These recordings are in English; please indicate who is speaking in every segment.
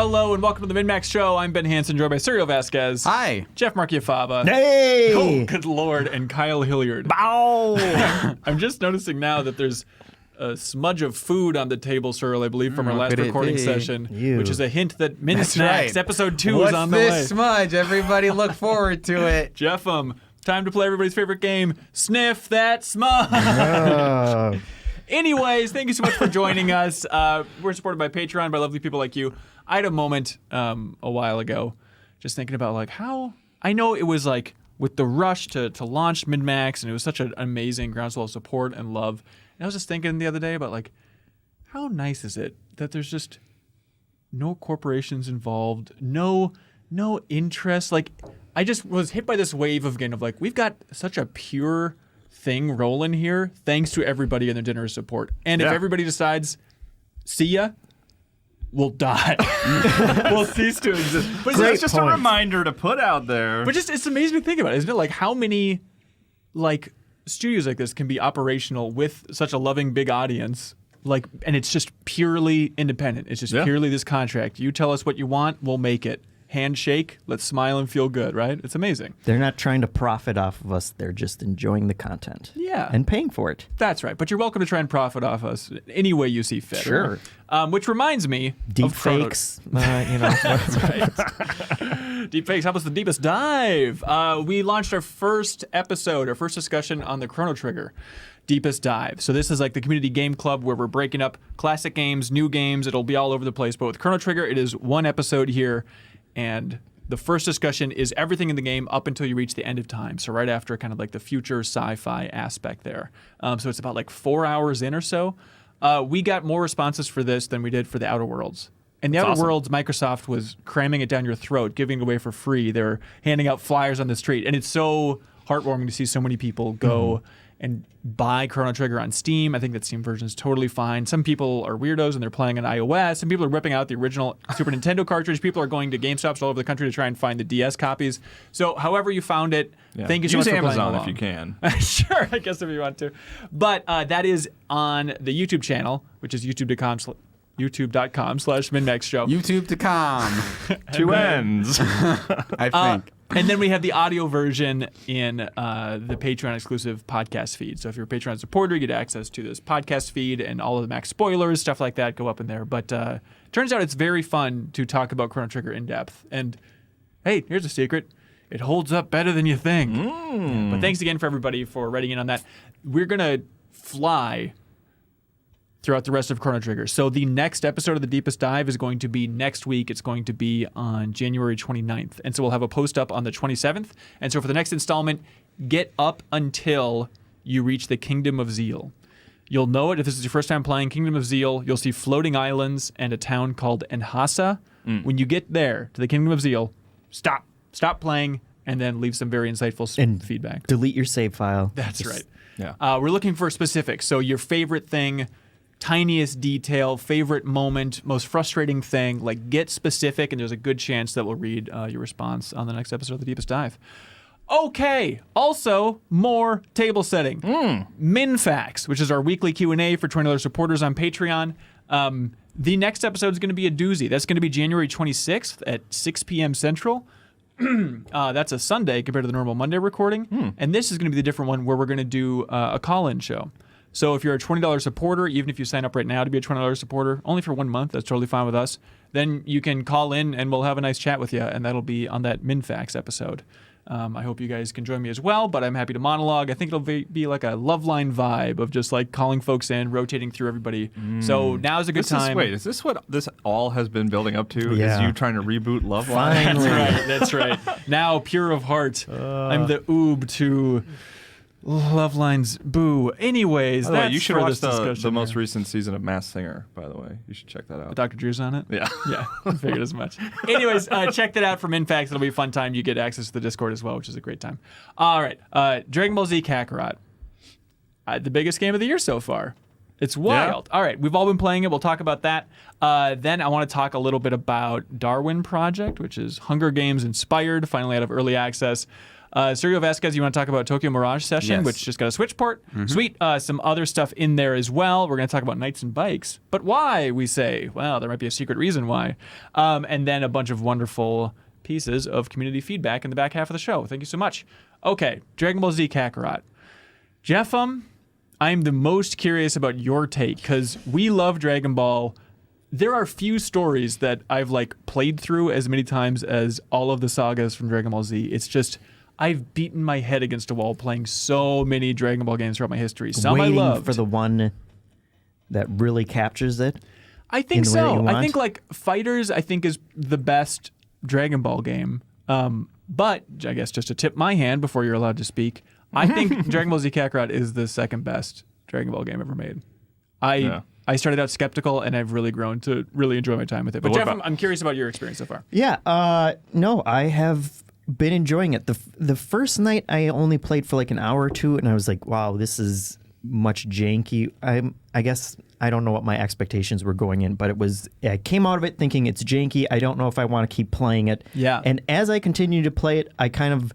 Speaker 1: Hello and welcome to the MinnMax Show. I'm Ben Hansen, joined by Serial Vasquez.
Speaker 2: Hi.
Speaker 1: Jeff Marchiafava.
Speaker 3: Hey!
Speaker 1: Oh, good Lord. And Kyle Hilliard.
Speaker 3: Bow!
Speaker 1: I'm just noticing now that there's a smudge of food on the table, Cyril, I believe, from our last recording session, which is a hint that MinnMax
Speaker 2: right.
Speaker 1: episode 2 is on the way.
Speaker 2: What's this smudge? Everybody look forward to it.
Speaker 1: Jeff, time to play everybody's favorite game, Sniff That Smudge. Anyways, thank you so much for joining us. We're supported by Patreon, by lovely people like you. I had a moment a while ago just thinking about like how I know it was like with the rush to launch MinnMax, and it was such an amazing groundswell of support and love. And I was just thinking the other day about like how nice is it that there's just no corporations involved, no interest. Like I just was hit by this wave again of like we've got such a pure thing rolling here thanks to everybody and their generous support. And if everybody decides, see ya, we'll die. We'll cease to exist.
Speaker 3: But it's just a reminder to put out there.
Speaker 1: But just it's amazing to think about, isn't it? Like how many like studios like this can be operational with such a loving big audience, like, and it's just purely independent. It's just purely this contract. You tell us what you want, we'll make it. Handshake, let's smile and feel good, right? It's amazing.
Speaker 4: They're not trying to profit off of us. They're just enjoying the content.
Speaker 1: Yeah.
Speaker 4: And paying for it.
Speaker 1: That's right. But you're welcome to try and profit off us any way you see fit.
Speaker 4: Sure.
Speaker 1: Which reminds me
Speaker 4: Deep
Speaker 1: of Chrono.
Speaker 4: fakes. That's
Speaker 1: right. Deep fakes help us the deepest dive. We launched our first episode, our first discussion on the Chrono Trigger. Deepest Dive. So this is like the community game club where we're breaking up classic games, new games. It'll be all over the place. But with Chrono Trigger, it is one episode here. And the first discussion is everything in the game up until you reach the end of time. So right after kind of like the future sci-fi aspect there. So it's about like 4 hours in or so. We got more responses for this than we did for the Outer Worlds. And the Outer Worlds, Microsoft was cramming it down your throat, giving it away for free. They were handing out flyers on the street. And it's so heartwarming to see so many people go and buy Chrono Trigger on Steam. I think that Steam version is totally fine. Some people are weirdos and they're playing on iOS. Some people are ripping out the original Super Nintendo cartridge. People are going to GameStops all over the country to try and find the DS copies. So however you found it, thank you so much for playing along.
Speaker 3: Use Amazon if you can.
Speaker 1: Sure, I guess if you want to. But that is on the YouTube channel, which is youtube.com/MinnMaxShow.
Speaker 2: YouTube.com.
Speaker 3: Two ends.
Speaker 2: I think.
Speaker 1: And then we have the audio version in the Patreon exclusive podcast feed. So if you're a Patreon supporter, you get access to this podcast feed and all of the Max spoilers, stuff like that go up in there. But turns out it's very fun to talk about Chrono Trigger in depth. And hey, here's a secret. It holds up better than you think. But thanks again for everybody for writing in on that. We're going to fly throughout the rest of Chrono Trigger. So the next episode of The Deepest Dive is going to be next week. It's going to be on January 29th. And so we'll have a post up on the 27th. And so for the next installment, get up until you reach the Kingdom of Zeal. You'll know it if this is your first time playing Kingdom of Zeal. You'll see floating islands and a town called Enhasa. When you get there to the Kingdom of Zeal, stop playing, and then leave some very insightful feedback.
Speaker 4: Delete your save file.
Speaker 1: That's right.
Speaker 3: Yeah.
Speaker 1: We're looking for specifics. So your favorite thing, tiniest detail, favorite moment, most frustrating thing, like get specific, and there's a good chance that we'll read your response on the next episode of The Deepest Dive. Okay, also more table setting. MinnFax, which is our weekly Q&A for $20 supporters on Patreon. The next episode is going to be a doozy. That's going to be January 26th at 6 p.m. Central. That's a Sunday compared to the normal Monday recording. And this is going to be the different one where we're going to do a call-in show. So if you're a $20 supporter, even if you sign up right now to be a $20 supporter, only for 1 month, that's totally fine with us, then you can call in and we'll have a nice chat with you, and that'll be on that MinnFax episode. I hope you guys can join me as well, but I'm happy to monologue. I think it'll be like a Loveline vibe of just like calling folks in, rotating through everybody. So now's a good time.
Speaker 3: Is this what this all has been building up to?
Speaker 4: Yeah.
Speaker 3: Is you trying to reboot Loveline?
Speaker 4: Finally.
Speaker 1: That's right. Now, pure of heart, I'm the oob to Loveline's boo. Anyways,
Speaker 3: By the way,
Speaker 1: that's
Speaker 3: you should
Speaker 1: for
Speaker 3: watch
Speaker 1: this
Speaker 3: the
Speaker 1: discussion
Speaker 3: most
Speaker 1: here.
Speaker 3: recent season of Masked Singer, by the way. You should check that out.
Speaker 1: Dr. Drew's on it?
Speaker 3: Yeah.
Speaker 1: Yeah, I figured as much. Anyways, check that out from MinnFax. It'll be a fun time. You get access to the Discord as well, which is a great time. All right, Dragon Ball Z Kakarot. The biggest game of the year so far. It's wild. Yeah. All right, we've all been playing it. We'll talk about that. Then I want to talk a little bit about Darwin Project, which is Hunger Games inspired, finally out of early access. Sergio Vasquez, you want to talk about Tokyo Mirage Session,
Speaker 2: Yes.
Speaker 1: which just got a Switch port. Sweet. Some other stuff in there as well. We're going to talk about Knights and Bikes. But why, we say? Well, there might be a secret reason why. And then a bunch of wonderful pieces of community feedback in the back half of the show. Thank you so much. Okay, Dragon Ball Z Kakarot. Jeff, I'm the most curious about your take, because we love Dragon Ball. There are few stories that I've played through as many times as all of the sagas from Dragon Ball Z. It's just, I've beaten my head against a wall playing so many Dragon Ball games throughout my history. Some I loved.
Speaker 4: For the one that really captures it.
Speaker 1: I think so. I think Fighters, I think, is the best Dragon Ball game. But I guess just to tip my hand before you're allowed to speak, I think Dragon Ball Z Kakarot is the second best Dragon Ball game ever made. I started out skeptical, and I've really grown to really enjoy my time with it. But Jeff, I'm curious about your experience so far.
Speaker 4: Yeah. No, I have been enjoying it. The first night I only played for an hour or two, and I was like, wow, this is much janky. I guess I don't know what my expectations were going in, but I came out of it thinking it's janky. I don't know if I want to keep playing it.
Speaker 1: Yeah.
Speaker 4: And as I continued to play it, I kind of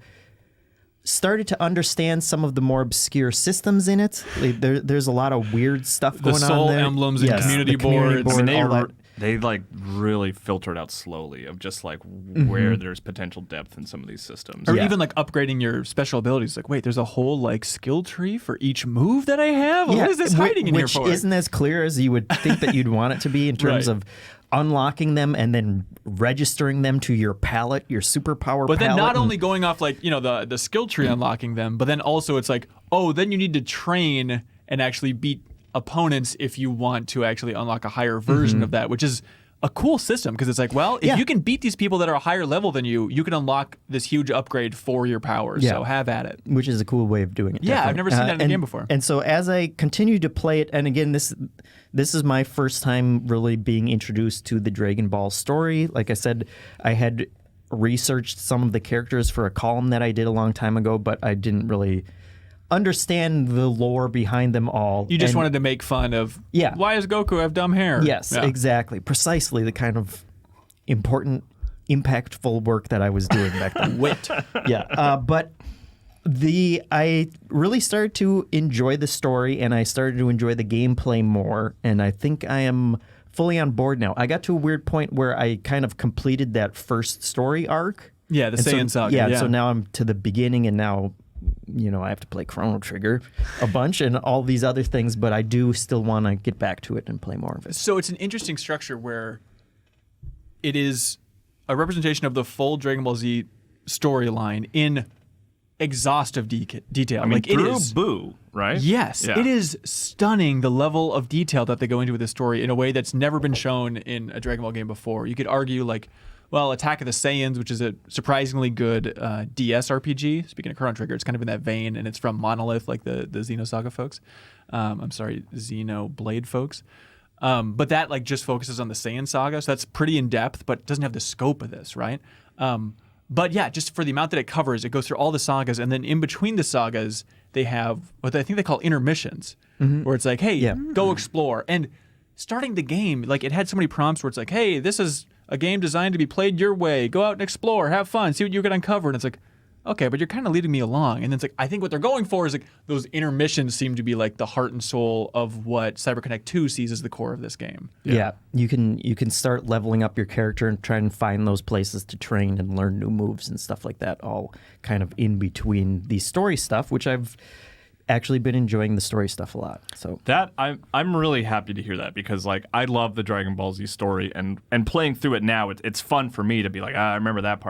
Speaker 4: started to understand some of the more obscure systems in it. There's a lot of weird stuff going on there.
Speaker 1: The soul emblems and community boards.
Speaker 4: Board,
Speaker 3: they really filtered out slowly of just where there's potential depth in some of these systems.
Speaker 1: Or even upgrading your special abilities. Wait, there's a whole skill tree for each move that I have? What is this hiding in here for?
Speaker 4: Which isn't as clear as you would think that you'd want it to be in terms of unlocking them and then registering them to your palette, your superpower palette.
Speaker 1: But then not only going off the skill tree unlocking them, but then also it's then you need to train and actually beat opponents if you want to actually unlock a higher version of that, which is a cool system, because it's if you can beat these people that are a higher level than you, you can unlock this huge upgrade for your powers. So have at it.
Speaker 4: Which is a cool way of doing it.
Speaker 1: Yeah,
Speaker 4: definitely.
Speaker 1: I've never seen that in a game before.
Speaker 4: And so as I continued to play it, and again, this is my first time really being introduced to the Dragon Ball story. Like I said, I had researched some of the characters for a column that I did a long time ago, but I didn't really understand the lore behind them all.
Speaker 1: You just wanted to make fun of, why does Goku have dumb hair?
Speaker 4: Yes, exactly. Precisely the kind of important, impactful work that I was doing back then.
Speaker 1: Wit.
Speaker 4: But I really started to enjoy the story, and I started to enjoy the gameplay more, and I think I am fully on board now. I got to a weird point where I kind of completed that first story arc.
Speaker 1: Yeah, the Saiyan Saga.
Speaker 4: Yeah, so now I'm to the beginning, and now I have to play Chrono Trigger a bunch and all these other things, but I do still want to get back to it and play more of it.
Speaker 1: So it's an interesting structure where it is a representation of the full Dragon Ball Z storyline in exhaustive detail.
Speaker 3: I mean,
Speaker 1: it is
Speaker 3: Boo, right?
Speaker 1: Yes, it is stunning, the level of detail that they go into with this story in a way that's never been shown in a Dragon Ball game before. You could argue Attack of the Saiyans, which is a surprisingly good DS RPG. Speaking of Chrono Trigger, it's kind of in that vein, and it's from Monolith, the Xenosaga folks. Xenoblade folks. But that just focuses on the Saiyan Saga, so that's pretty in depth, but doesn't have the scope of this, right? But yeah, just for the amount that it covers, it goes through all the sagas, and then in between the sagas, they have what I think they call intermissions, where it's go explore. And starting the game, it had so many prompts where it's hey, this is a game designed to be played your way. Go out and explore, have fun, see what you can uncover. And it's okay, but you're kind of leading me along. And then it's I think what they're going for is those intermissions seem to be the heart and soul of what CyberConnect 2 sees as the core of this game.
Speaker 4: Yeah. You can start leveling up your character and try and find those places to train and learn new moves and stuff like that, all kind of in between the story stuff, which I've actually been enjoying the story stuff a lot. So
Speaker 3: that I'm really happy to hear that, because I love the Dragon Ball Z story, and playing through it now, it's fun for me to be I remember that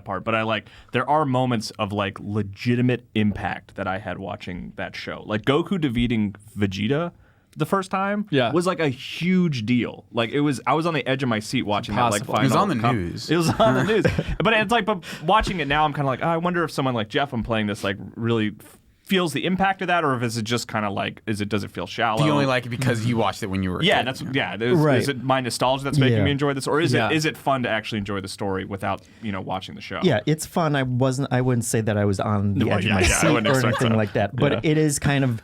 Speaker 3: part, but there are moments of legitimate impact that I had watching that show. Goku defeating Vegeta the first time was a huge deal. I was on the edge of my seat watching that final.
Speaker 2: It was on the news.
Speaker 3: It was on the news. But it's but watching it now, I'm kind of I wonder if someone like Jeff, I'm playing this really feels the impact of that, or if is it just kind of does it feel shallow?
Speaker 2: Do you only like it because you watched it when you were a kid?
Speaker 3: Is it my nostalgia that's making me enjoy this, or is it fun to actually enjoy the story without watching the show?
Speaker 4: Yeah, it's fun. I wouldn't say that I was on the edge of my seat or anything like that, but it is kind of,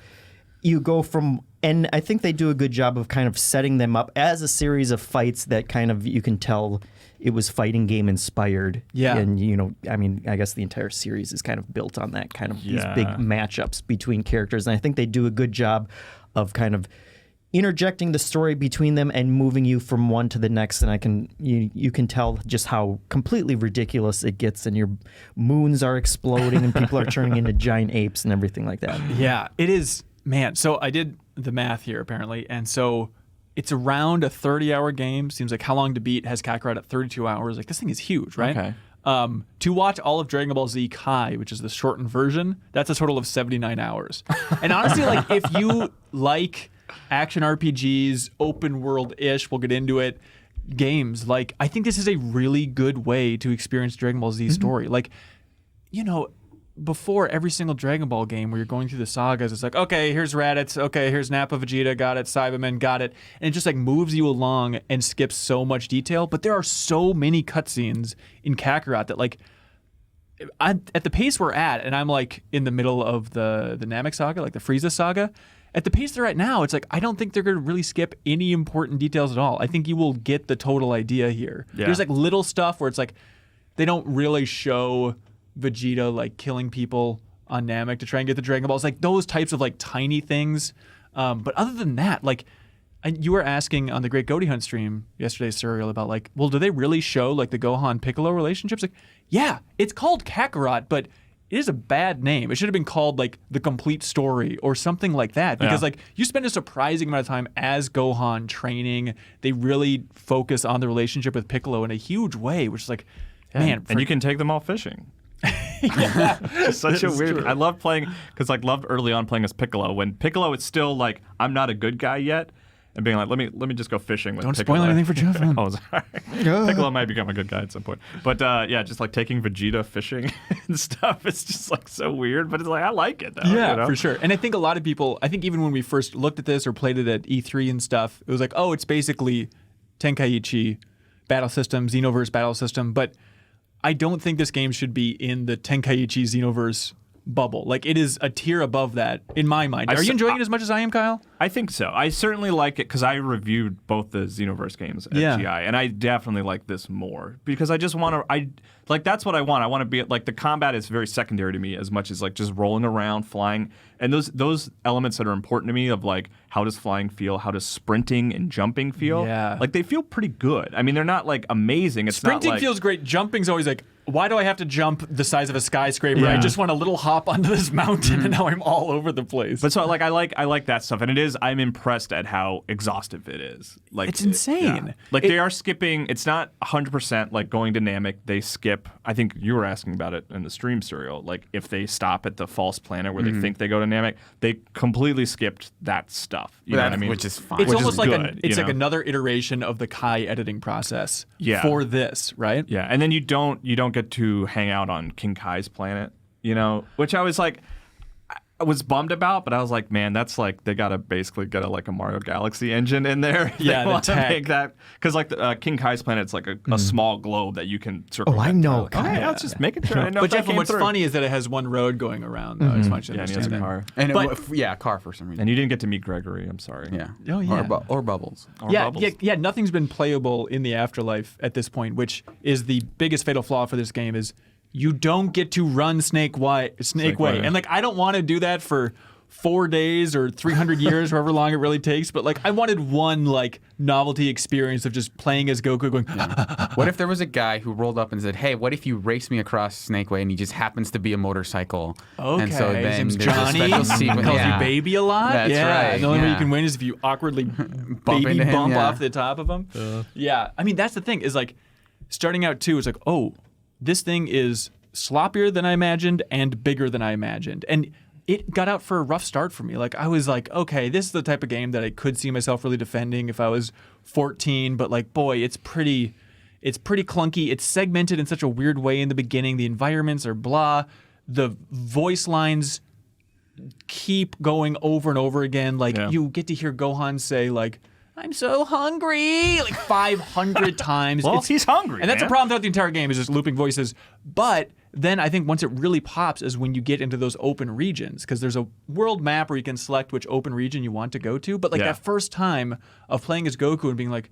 Speaker 4: you go from, and I think they do a good job of kind of setting them up as a series of fights that kind of you can tell it was fighting game inspired.
Speaker 1: Yeah.
Speaker 4: And, you know, I mean, I guess the entire series is kind of built on that kind of these big matchups between characters. And I think they do a good job of kind of interjecting the story between them and moving you from one to the next. And you can tell just how completely ridiculous it gets, and your moons are exploding and people are turning into giant apes and everything like that.
Speaker 1: Yeah, it is, man. So I did the math here apparently, and so it's around a 30-hour game. Seems like How Long to Beat has Kakarot at 32 hours. Like, this thing is huge, right?
Speaker 3: Okay.
Speaker 1: To watch all of Dragon Ball Z Kai, which is the shortened version, that's a total of 79 hours. And honestly, like, if you like action RPGs, open world-ish, we'll get into it, games, like, I think this is a really good way to experience Dragon Ball Z story. Like, you know, before every single Dragon Ball game where you're going through the sagas, it's like, okay, here's Raditz, okay, here's Nappa Vegeta, got it, Cyberman, got it. And it just like moves you along and skips so much detail. But there are so many cutscenes in Kakarot that, like, at the pace we're at, and I'm like in the middle of the Namek saga, like the Frieza saga, at the pace they're at now, it's like, I don't think they're going to really skip any important details at all. I think you will get the total idea here.
Speaker 3: Yeah.
Speaker 1: There's like little stuff where it's like, they don't really show Vegeta like killing people on Namek to try and get the Dragon Balls, like those types of like tiny things. But other than that, like, and you were asking on the Great Goaty Hunt stream yesterday, Serial, about like, well, do they really show like the Gohan Piccolo relationships? Like, yeah, it's called Kakarot, but it is a bad name. It should have been called like The Complete Story or something like that, because like you spend a surprising amount of time as Gohan training. They really focus on the relationship with Piccolo in a huge way, which is like, man.
Speaker 3: And you can take them all fishing. It's such a weird. I love playing because loved early on playing as Piccolo when Piccolo is still like, I'm not a good guy yet, and being like, let me just go fishing with
Speaker 1: Don't
Speaker 3: Piccolo.
Speaker 1: spoil anything for Jeff.
Speaker 3: Oh, sorry. Piccolo might become a good guy at some point, but yeah, just like taking Vegeta fishing and stuff. It's just like so weird, but it's like I like it though.
Speaker 1: Yeah,
Speaker 3: you know?
Speaker 1: for sure. And I think a lot of people, I think even when we first looked at this or played it at E3 and stuff, it was like, oh, it's basically Tenkaichi battle system, Xenoverse battle system, but I don't think this game should be in the Tenkaichi Xenoverse bubble. Like, it is a tier above that in my mind. Are you enjoying it as much as I am, Kyle?
Speaker 3: I think so. I certainly like it because I reviewed both the Xenoverse games at GI, and I definitely like this more because I just want to. That's what I want. I want to be like, the combat is very secondary to me as much as like just rolling around, flying, and those elements that are important to me of like, how does flying feel, how does sprinting and jumping feel?
Speaker 1: Yeah,
Speaker 3: like they feel pretty good. I mean, they're not like amazing. It's
Speaker 1: sprinting
Speaker 3: not like,
Speaker 1: feels great. Jumping's always like, why do I have to jump the size of a skyscraper? I just want a little hop onto this mountain, and now I'm all over the place.
Speaker 3: But so like I like that stuff, and it is. I'm impressed at how exhaustive it is. Like,
Speaker 1: it's insane.
Speaker 3: Like they are skipping. It's not 100% like going to Namek. They skip. I think you were asking about it in the stream, Serial. Like if they stop at the false planet where they think they go to Namek, they completely skipped that stuff. You know what I mean?
Speaker 2: Which is fine.
Speaker 1: It's
Speaker 3: Which
Speaker 1: almost
Speaker 3: is
Speaker 1: like
Speaker 3: good,
Speaker 1: it's
Speaker 3: you
Speaker 1: like
Speaker 3: know?
Speaker 1: another iteration of the Kai editing process
Speaker 3: Yeah.
Speaker 1: for this, right?
Speaker 3: Yeah, and then you don't get to hang out on King Kai's planet, you know, which I was like, I was bummed about, but I was like, man, that's like, they gotta basically get a Mario Galaxy engine in there.
Speaker 1: Yeah,
Speaker 3: they want to
Speaker 1: tech.
Speaker 3: make that, because like King Kai's planet's like a small globe that you can circle.
Speaker 4: Oh, I
Speaker 3: back
Speaker 4: know.
Speaker 3: through. Okay, I was just making sure. I know
Speaker 1: But
Speaker 3: if that
Speaker 1: Jeff,
Speaker 3: came
Speaker 1: what's
Speaker 3: through.
Speaker 1: funny is that it has one road going around, though. It's much
Speaker 3: Yeah, and he has a car.
Speaker 2: And
Speaker 1: But-
Speaker 2: a car for some reason.
Speaker 3: And you didn't get to meet Gregory. I'm sorry.
Speaker 2: Yeah.
Speaker 1: Oh, yeah.
Speaker 2: Or Bubbles.
Speaker 3: Or
Speaker 1: Yeah,
Speaker 3: Bubbles.
Speaker 1: yeah, nothing's been playable in the afterlife at this point, which is the biggest fatal flaw for this game. Is you don't get to run Snake Way, and like I don't want to do that for 4 days or 300 years, however long it really takes. But like I wanted one like novelty experience of just playing as Goku, going.
Speaker 2: What if there was a guy who rolled up and said, "Hey, what if you race me across Snake Way and he just happens to be a motorcycle?"
Speaker 1: Okay,
Speaker 2: And so
Speaker 1: his
Speaker 2: then
Speaker 1: name's
Speaker 2: there's a
Speaker 1: Johnny.
Speaker 2: special sequence.
Speaker 1: Calls
Speaker 2: Yeah.
Speaker 1: you baby a lot.
Speaker 2: That's
Speaker 1: yeah,
Speaker 2: right,
Speaker 1: the only way you
Speaker 2: yeah.
Speaker 1: can win is if you awkwardly
Speaker 2: Bump
Speaker 1: baby
Speaker 2: into him,
Speaker 1: bump
Speaker 2: yeah.
Speaker 1: off the top of him. Yeah, I mean that's the thing is like starting out too. It's like, oh, this thing is sloppier than I imagined and bigger than I imagined, and it got out for a rough start for me. Like I was like, okay, this is the type of game that I could see myself really defending if I was 14. But like, boy, it's pretty clunky. It's segmented in such a weird way in the beginning. The environments are blah. The voice lines keep going over and over again. Like you get to hear Gohan say like, "I'm so hungry," like 500 times.
Speaker 3: Well, he's hungry,
Speaker 1: and that's a
Speaker 3: man.
Speaker 1: problem throughout the entire game is just looping voices. But then I think once it really pops is when you get into those open regions, because there's a world map where you can select which open region you want to go to. But like that first time of playing as Goku and being like,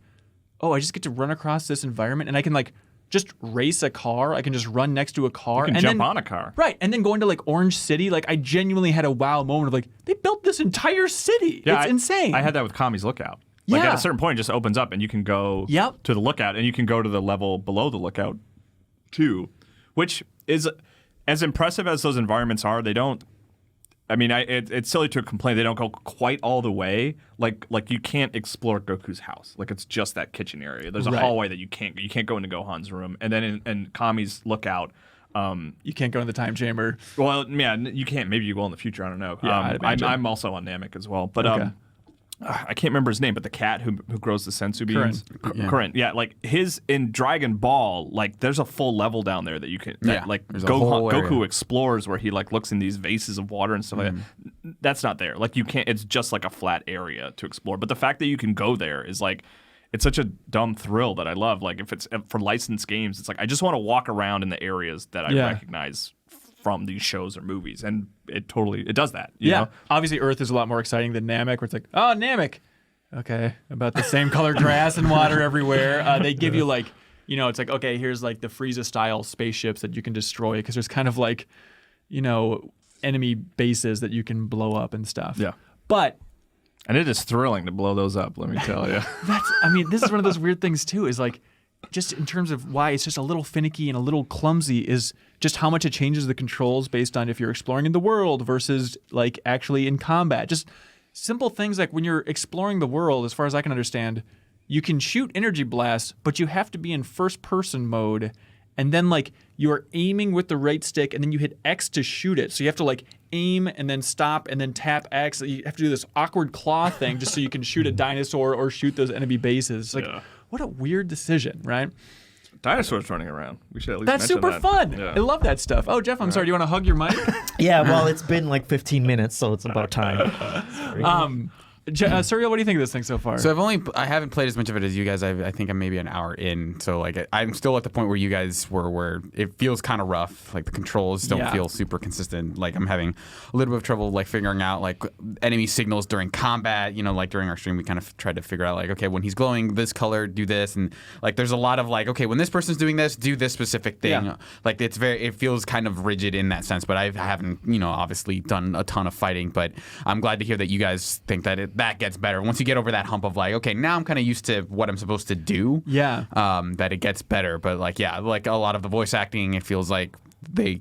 Speaker 1: oh, I just get to run across this environment and I can like just race a car. I can just run next to a car.
Speaker 3: You can
Speaker 1: and
Speaker 3: jump
Speaker 1: then,
Speaker 3: on a car.
Speaker 1: Right. And then going to like Orange City, like I genuinely had a wow moment of like, they built this entire city.
Speaker 3: Yeah,
Speaker 1: it's insane.
Speaker 3: I had that with Kami's Lookout. Like
Speaker 1: Yeah.
Speaker 3: at a certain point, it just opens up and you can go
Speaker 1: Yep.
Speaker 3: to the lookout and you can go to the level below the lookout too, which is as impressive as those environments are. They don't. I mean, it's silly to complain they don't go quite all the way. Like you can't explore Goku's house. Like it's just that kitchen area. There's a
Speaker 1: Right.
Speaker 3: hallway that you can't go into Gohan's room, and then in Kami's Lookout.
Speaker 1: You can't go in the time chamber.
Speaker 3: Well, yeah, you can't. Maybe you will in the future. I don't know.
Speaker 1: Yeah, I'd imagine.
Speaker 3: I'm also on Namek as well, but
Speaker 1: Okay.
Speaker 3: I can't remember his name, but the cat who grows the sensu beans.
Speaker 2: Yeah.
Speaker 3: Current. Yeah, like his in Dragon Ball, like there's a full level down there that you can.
Speaker 2: Yeah,
Speaker 3: like
Speaker 2: there's a whole
Speaker 3: Goku
Speaker 2: area.
Speaker 3: explores where he like looks in these vases of water and stuff like that. That's not there. Like you can't. It's just like a flat area to explore. But the fact that you can go there is like. It's such a dumb thrill that I love. Like if it's for licensed games, it's like I just want to walk around in the areas that I
Speaker 1: Yeah.
Speaker 3: recognize from these shows or movies, and it does that. You
Speaker 1: Yeah.
Speaker 3: know?
Speaker 1: Obviously, Earth is a lot more exciting than Namek, where it's like, oh, Namek. Okay. About the same color grass and water everywhere. They give you like, it's like, okay, here's like the Frieza-style spaceships that you can destroy because there's kind of like, enemy bases that you can blow up and stuff.
Speaker 3: Yeah.
Speaker 1: But
Speaker 3: And it is thrilling to blow those up, let me tell you.
Speaker 1: this is one of those weird things too, is like, just in terms of why it's just a little finicky and a little clumsy is just how much it changes the controls based on if you're exploring in the world versus like actually in combat. Just simple things like when you're exploring the world, as far as I can understand, you can shoot energy blasts, but you have to be in first person mode. And then like you're aiming with the right stick and then you hit X to shoot it. So you have to like aim and then stop and then tap X. You have to do this awkward claw thing just so you can shoot a dinosaur or shoot those enemy bases. It's like,
Speaker 3: Yeah.
Speaker 1: what a weird decision, right?
Speaker 3: Dinosaurs running around. We should at least
Speaker 1: That's
Speaker 3: mention
Speaker 1: super
Speaker 3: that.
Speaker 1: fun.
Speaker 3: Yeah.
Speaker 1: I love that stuff. Oh, Jeff, I'm sorry. Do you want to hug your mic?
Speaker 4: Yeah, well, it's been like 15 minutes, so it's about time.
Speaker 1: Surreal, what do you think of this thing so far?
Speaker 2: So I haven't played as much of it as you guys. I think I'm maybe an hour in. So like I'm still at the point where you guys were, where it feels kind of rough. Like the controls don't
Speaker 1: Yeah.
Speaker 2: feel super consistent. Like I'm having a little bit of trouble like figuring out like enemy signals during combat. Like during our stream, we kind of tried to figure out like, okay, when he's glowing this color, do this, and like there's a lot of like, okay, when this person's doing this, do this specific thing.
Speaker 1: Yeah.
Speaker 2: Like it feels kind of rigid in that sense. But I haven't obviously done a ton of fighting. But I'm glad to hear that you guys think that that gets better. Once you get over that hump of like, okay, now I'm kind of used to what I'm supposed to do.
Speaker 1: Yeah.
Speaker 2: That it gets better. But like, yeah, like a lot of the voice acting, it feels like the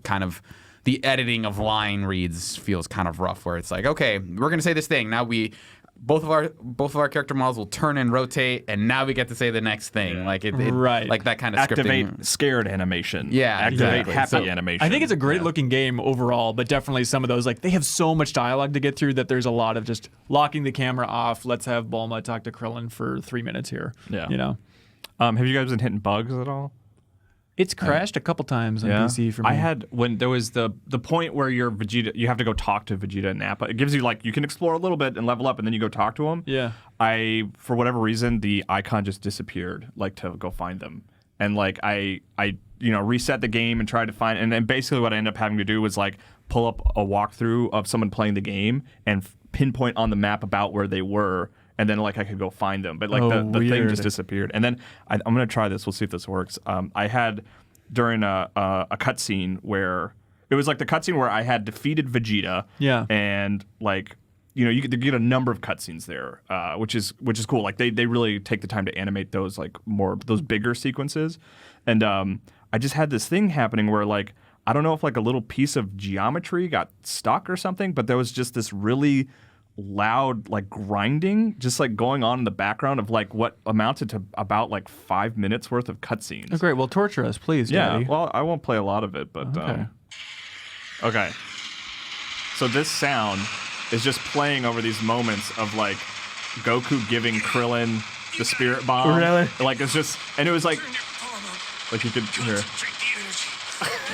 Speaker 2: editing of line reads feels kind of rough. Where it's like, okay, we're gonna say this thing. Now both of our character models will turn and rotate, and now we get to say the next thing.
Speaker 3: Yeah.
Speaker 2: Like it
Speaker 1: Right.
Speaker 2: like that kind of
Speaker 3: Activate
Speaker 2: scripting.
Speaker 3: scared animation.
Speaker 2: Yeah,
Speaker 3: Activate
Speaker 2: exactly.
Speaker 3: happy
Speaker 2: So,
Speaker 3: animation.
Speaker 1: I think it's a great looking game overall, but definitely some of those, like, they have so much dialogue to get through that there's a lot of just locking the camera off. Let's have Bulma talk to Krillin for 3 minutes here.
Speaker 3: Yeah. Have you guys been hitting bugs at all?
Speaker 1: It's crashed a couple times on PC for me.
Speaker 3: I had when there was the point where you're Vegeta, you have to go talk to Vegeta and Nappa. It gives you like you can explore a little bit and level up, and then you go talk to them.
Speaker 1: Yeah.
Speaker 3: For whatever reason, the icon just disappeared, like to go find them, and like I reset the game and tried to find, and then basically what I ended up having to do was like pull up a walkthrough of someone playing the game and pinpoint on the map about where they were. And then, like, I could go find them. But, like, the thing
Speaker 1: weird.
Speaker 3: just disappeared. And then I'm going to try this. We'll see if this works. I had, during a cutscene where, it was like the cutscene where I had defeated Vegeta.
Speaker 1: Yeah.
Speaker 3: And, like, you could get a number of cutscenes there, which is cool. Like, they really take the time to animate those, like, those bigger sequences. And I just had this thing happening where, like, I don't know if, like, a little piece of geometry got stuck or something, but there was just this really loud like grinding just like going on in the background of like what amounted to about like 5 minutes worth of cutscenes.
Speaker 1: Oh, great. Well, torture us, please,
Speaker 3: Yeah,
Speaker 1: Daddy.
Speaker 3: well, I won't play a lot of it, but okay. So this sound is just playing over these moments of like Goku giving Krillin the spirit bomb.
Speaker 1: Really?
Speaker 3: Like it's just, and it was like you could hear.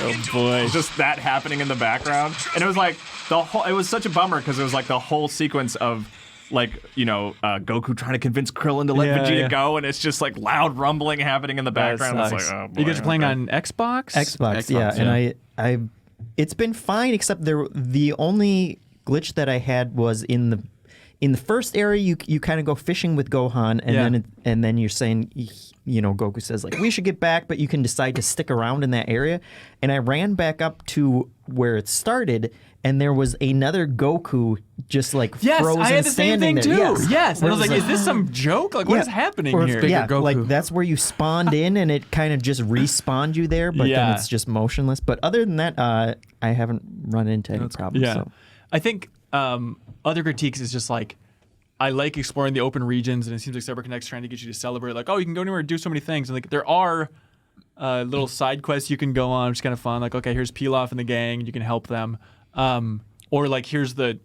Speaker 1: Oh boy.
Speaker 3: Just that happening in the background, and it was like it was such a bummer because it was like the whole sequence of like Goku trying to convince Krillin to let Vegeta go, and it's just like loud rumbling happening in the background. It's like, oh boy,
Speaker 1: you guys are playing on Xbox?
Speaker 4: Xbox, yeah. And I it's been fine, except the only glitch that I had was in in the first area, you kind of go fishing with Gohan, and then you're saying, Goku says like we should get back, but you can decide to stick around in that area. And I ran back up to where it started, and there was another Goku just like frozen,
Speaker 1: I had the same
Speaker 4: standing
Speaker 1: thing
Speaker 4: there.
Speaker 1: too. Yes, and I was like, is this some joke? Like, what is happening here?
Speaker 4: Yeah,
Speaker 2: Goku.
Speaker 4: like that's where you spawned in, and it kind of just respawned you there, but then it's just motionless. But other than that, I haven't run into any problems.
Speaker 1: Yeah,
Speaker 4: So.
Speaker 1: I think other critiques is just like, I like exploring the open regions, and it seems like CyberConnect's trying to get you to celebrate, like, oh, you can go anywhere and do so many things. And like, there are little side quests you can go on, which is kind of fun. Like, okay, here's Pilaf and the gang, you can help them. Or like, here's the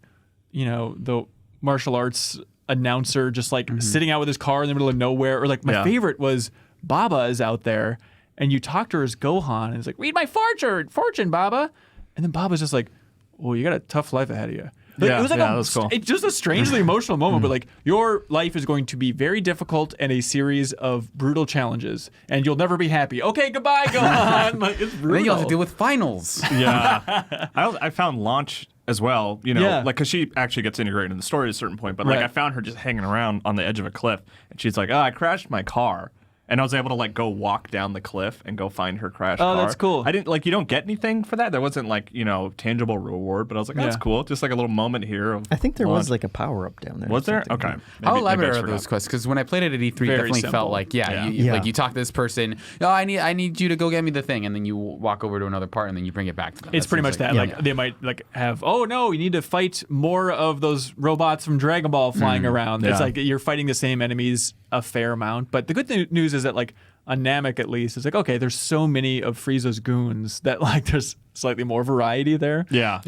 Speaker 1: martial arts announcer just like sitting out with his car in the middle of nowhere. Or like, my favorite was Baba is out there, and you talk to her as Gohan, and it's like, read my fortune, Baba. And then Baba's just like, well, you got a tough life ahead of you. Like, it was like
Speaker 3: that was cool.
Speaker 1: it's just a strangely emotional moment, but like, your life is going to be very difficult and a series of brutal challenges, and you'll never be happy. Okay, goodbye, Gohan. Like, it's brutal.
Speaker 2: Then you'll have to deal with finals.
Speaker 3: Yeah. I found Launch as well, like, because she actually gets integrated in the story at a certain point, but like, I found her just hanging around on the edge of a cliff, and she's like, oh, I crashed my car. And I was able to like go walk down the cliff and go find her crashed car.
Speaker 1: Oh, that's cool.
Speaker 3: I didn't like, you don't get anything for that. There wasn't like, tangible reward, but I was like, that's cool. Just like a little moment here of
Speaker 4: I think there
Speaker 3: Launch.
Speaker 4: was like a power up down there.
Speaker 3: Was there?
Speaker 4: something.
Speaker 3: Okay.
Speaker 2: How elaborate
Speaker 3: maybe I
Speaker 2: are those
Speaker 3: forgot.
Speaker 2: quests? Because when I played it at E3, it
Speaker 1: Very
Speaker 2: definitely
Speaker 1: simple.
Speaker 2: felt like, like you talk to this person, oh, I need you to go get me the thing, and then you walk over to another part, and then you bring it back to them.
Speaker 1: It's pretty much that. Like, they might like have, oh no, you need to fight more of those robots from Dragon Ball flying around. It's
Speaker 3: Yeah.
Speaker 1: like you're fighting the same enemies a fair amount. But the good news is that like on Namek at least, it's like, okay, there's so many of Frieza's goons that like there's slightly more variety there.
Speaker 3: Yeah.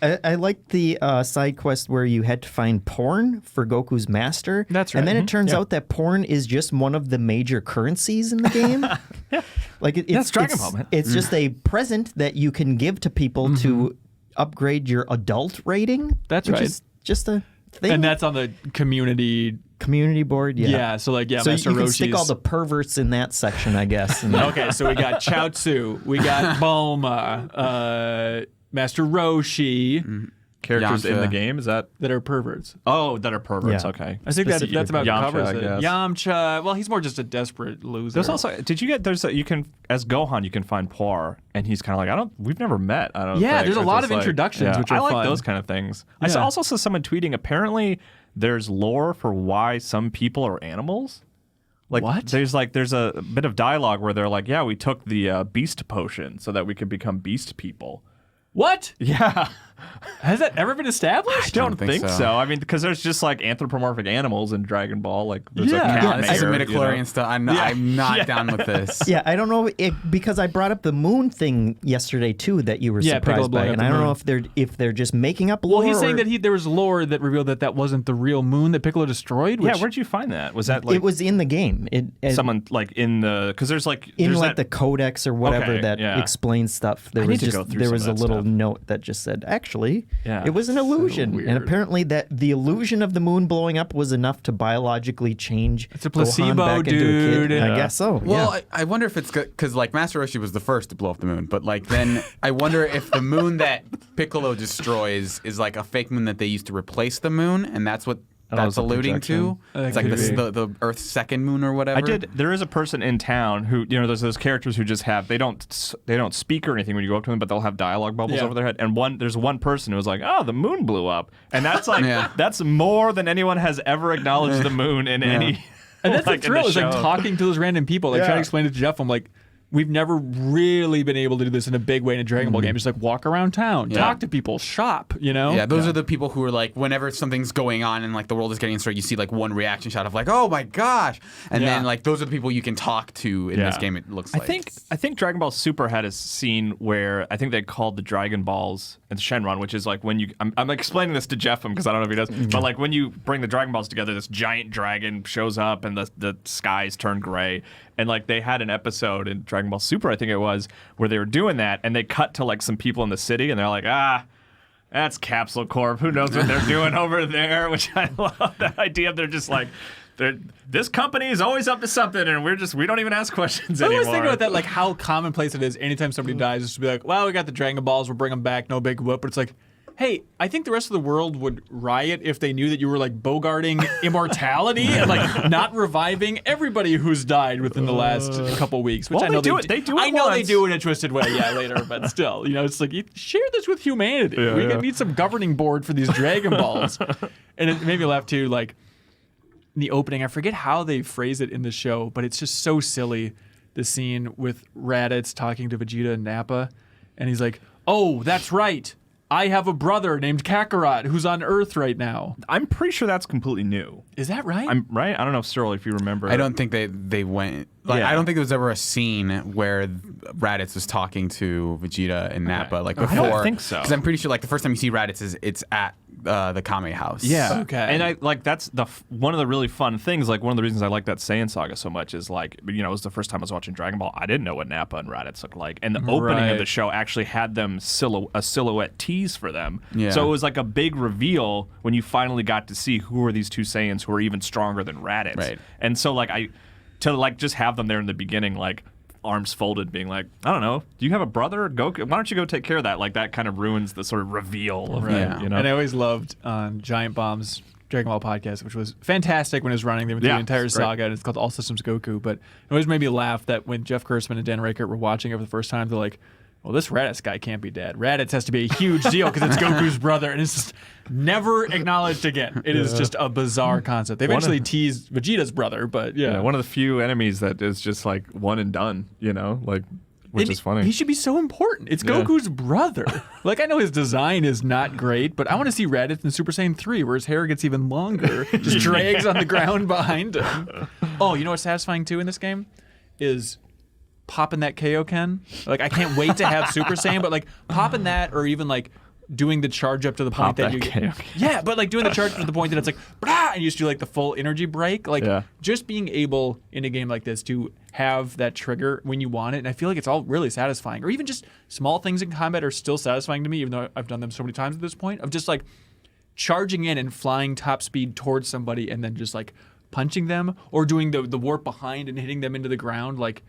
Speaker 4: I liked the side quest where you had to find porn for Goku's master.
Speaker 1: That's right.
Speaker 4: And then it turns out that porn is just one of the major currencies in the game. Like it's
Speaker 3: Dragon Ball, man.
Speaker 4: It's just a present that you can give to people to upgrade your adult rating.
Speaker 1: That's
Speaker 4: which
Speaker 1: right.
Speaker 4: Is just a thing.
Speaker 1: And that's on the community.
Speaker 4: Community board. Yeah.
Speaker 1: So like,
Speaker 4: So
Speaker 1: Master
Speaker 4: you can
Speaker 1: Roshi's.
Speaker 4: stick all the perverts in that section, I guess. And
Speaker 1: Okay, so we got Chaozu, we got Bulma, Master Roshi,
Speaker 3: Characters in
Speaker 2: Yamcha.
Speaker 3: the game, is that?
Speaker 1: that are perverts.
Speaker 3: Oh, that are perverts.
Speaker 4: Yeah.
Speaker 3: Okay.
Speaker 1: I think that's about
Speaker 3: Yamcha,
Speaker 1: covers
Speaker 3: I
Speaker 1: it.
Speaker 3: guess.
Speaker 1: Yamcha, well, he's more just a desperate loser.
Speaker 3: There's also, you can, as Gohan, you can find Poir, and he's kind of like, we've never met. I don't
Speaker 1: Yeah,
Speaker 3: think.
Speaker 1: there's a
Speaker 3: It's
Speaker 1: lot
Speaker 3: just
Speaker 1: of introductions, which are
Speaker 3: I like
Speaker 1: fun.
Speaker 3: those kind of things. I
Speaker 1: Yeah.
Speaker 3: also saw someone tweeting, apparently there's lore for why some people are animals. Like,
Speaker 1: What?
Speaker 3: There's a bit of dialogue where they're like, yeah, we took the beast potion so that we could become beast people.
Speaker 1: What?
Speaker 3: Yeah.
Speaker 1: Has that ever been established?
Speaker 3: I don't
Speaker 2: think
Speaker 3: think
Speaker 2: so.
Speaker 3: so. I mean, because there's just like anthropomorphic animals in Dragon Ball. Like, there's a
Speaker 1: Yeah.
Speaker 3: cat
Speaker 1: Yeah,
Speaker 2: This is a
Speaker 3: mayor,
Speaker 2: midichlorian stuff. I'm not down with this.
Speaker 4: yeah, I don't know because I brought up the moon thing yesterday too that you were
Speaker 1: Yeah, Piccolo
Speaker 4: surprised by,
Speaker 1: blowing up
Speaker 4: and
Speaker 1: the
Speaker 4: I don't
Speaker 1: moon.
Speaker 4: know if they're just making up lore.
Speaker 1: Well, he's saying
Speaker 4: or-
Speaker 1: that there was lore that revealed that wasn't the real moon that Piccolo destroyed. Which,
Speaker 3: Yeah, where'd you find that? Was that like
Speaker 4: it was in the game.
Speaker 3: someone like in the, because there's like
Speaker 4: in
Speaker 3: there's
Speaker 4: like
Speaker 3: that,
Speaker 4: the codex or whatever
Speaker 3: Okay,
Speaker 4: that
Speaker 3: yeah.
Speaker 4: explains stuff. There
Speaker 3: I
Speaker 4: was
Speaker 3: need to go through
Speaker 4: there
Speaker 3: some
Speaker 4: was
Speaker 3: of
Speaker 4: a
Speaker 3: that
Speaker 4: little
Speaker 3: stuff.
Speaker 4: note that just said actually
Speaker 3: Yeah.
Speaker 4: it was an illusion,
Speaker 1: weird.
Speaker 4: and apparently that the illusion of the moon blowing up was enough to biologically change.
Speaker 1: It's a
Speaker 4: Gohan
Speaker 1: placebo,
Speaker 4: back into a kid.
Speaker 1: dude.
Speaker 4: I guess so.
Speaker 2: Well,
Speaker 4: yeah.
Speaker 2: I wonder if it's because like Master Roshi was the first to blow up the moon, but like then I wonder if the moon that Piccolo destroys is like a fake moon that they used to replace the moon, and that's what that's
Speaker 3: it's a
Speaker 2: alluding to.
Speaker 1: projection.
Speaker 2: It's like
Speaker 1: Could be.
Speaker 2: the Earth's second moon or whatever.
Speaker 3: there is a person in town who, there's those characters who just have, they don't speak or anything when you go up to them, but they'll have dialogue bubbles
Speaker 1: Yeah.
Speaker 3: over their head. And there's one person who was like, oh, the moon blew up. And that's like,
Speaker 2: Yeah.
Speaker 3: that's more than anyone has ever acknowledged the moon in any.
Speaker 1: And that's
Speaker 3: like,
Speaker 1: the
Speaker 3: in
Speaker 1: thrill, is like
Speaker 3: show.
Speaker 1: talking to those random people, like trying to explain it to Jeff. I'm like, we've never really been able to do this in a big way in a Dragon Ball game. Just like walk around town, talk to people, shop,
Speaker 2: Yeah, those are the people who are like, whenever something's going on and like the world is getting destroyed, you see like one reaction shot of like, oh my gosh, and then like those are the people you can talk to in this game. It looks like.
Speaker 3: I think Dragon Ball Super had a scene where I think they called the Dragon Balls and Shenron, which is like when you. I'm explaining this to Jeff because I don't know if he does, but like when you bring the Dragon Balls together, this giant dragon shows up and the skies turn gray. And like they had an episode in Dragon Ball Super, I think it was, where they were doing that, and they cut to like some people in the city, and they're like, that's Capsule Corp. Who knows what they're doing over there? Which I love that idea. They're just like, this company is always up to something, and we don't even ask questions
Speaker 1: I
Speaker 3: anymore.
Speaker 1: always think about that, like how commonplace it is anytime somebody dies, just to be like, well, we got the Dragon Balls, we'll bring them back, no big whoop. But it's like, hey, I think the rest of the world would riot if they knew that you were like bogarting immortality and like not reviving everybody who's died within the last couple weeks. Which
Speaker 3: Well,
Speaker 1: I know
Speaker 3: they do it. They do it
Speaker 1: I know they
Speaker 3: once.
Speaker 1: do it in a twisted way, yeah, later, but still, it's like you share this with humanity. We need some governing board for these Dragon Balls. And it made me laugh too, like in the opening. I forget how they phrase it in the show, but it's just so silly. The scene with Raditz talking to Vegeta and Nappa, and he's like, "Oh, that's right. I have a brother named Kakarot who's on Earth right now."
Speaker 3: I'm pretty sure that's completely new.
Speaker 1: Is that right?
Speaker 3: I'm right. I don't know, Cyril, if you remember.
Speaker 2: I don't think they went. Like,
Speaker 3: Yeah.
Speaker 2: I don't think there was ever a scene where Raditz was talking to Vegeta and Nappa like
Speaker 3: I
Speaker 2: before.
Speaker 3: don't think so.
Speaker 2: Because I'm pretty sure like the first time you see Raditz it's at the Kame house.
Speaker 3: Yeah.
Speaker 1: Okay.
Speaker 3: And I like that's one of the really fun things. Like one of the reasons I like that Saiyan saga so much is like it was the first time I was watching Dragon Ball. I didn't know what Nappa and Raditz looked like, and the opening
Speaker 1: Right.
Speaker 3: of the show actually had them a silhouette tease for them.
Speaker 2: Yeah.
Speaker 3: So it was like a big reveal when you finally got to see who are these two Saiyans who are even stronger than Raditz.
Speaker 2: Right.
Speaker 3: And so to just have them there in the beginning, like arms folded, being like, I don't know, do you have a brother? Goku? Why don't you go take care of that? Like that kind of ruins the sort of reveal of
Speaker 2: Right.
Speaker 3: it,
Speaker 1: And I always loved on Giant Bomb's Dragon Ball podcast, which was fantastic when it was running. They went through
Speaker 3: Yeah,
Speaker 1: the entire
Speaker 3: it's great.
Speaker 1: saga, and it's called All Systems Goku. But it always made me laugh that when Jeff Kurtzman and Dan Reichert were watching it for the first time, they're like, well, this Raditz guy can't be dead. Raditz has to be a huge deal because it's Goku's brother, and it's just never acknowledged again. It is just a bizarre concept. They eventually teased Vegeta's brother, but yeah.
Speaker 3: one of the few enemies that is just like one and done, which is funny.
Speaker 1: He should be so important. It's Goku's brother. Like, I know his design is not great, but I want to see Raditz in Super Saiyan 3 where his hair gets even longer, just drags on the ground behind him. Oh, you know what's satisfying too in this game? Is popping that Kaioken. Like, I can't wait to have Super Saiyan, but like popping that, or even like doing the charge up to the point that you
Speaker 3: Kaioken.
Speaker 1: yeah, but like doing the charge to the point that it's like brah, and you just do like the full energy break. Like just being able in a game like this to have that trigger when you want it, and I feel like it's all really satisfying. Or even just small things in combat are still satisfying to me, even though I've done them so many times at this point. Of just like charging in and flying top speed towards somebody and then just like punching them, or doing the warp behind and hitting them into the ground. Like,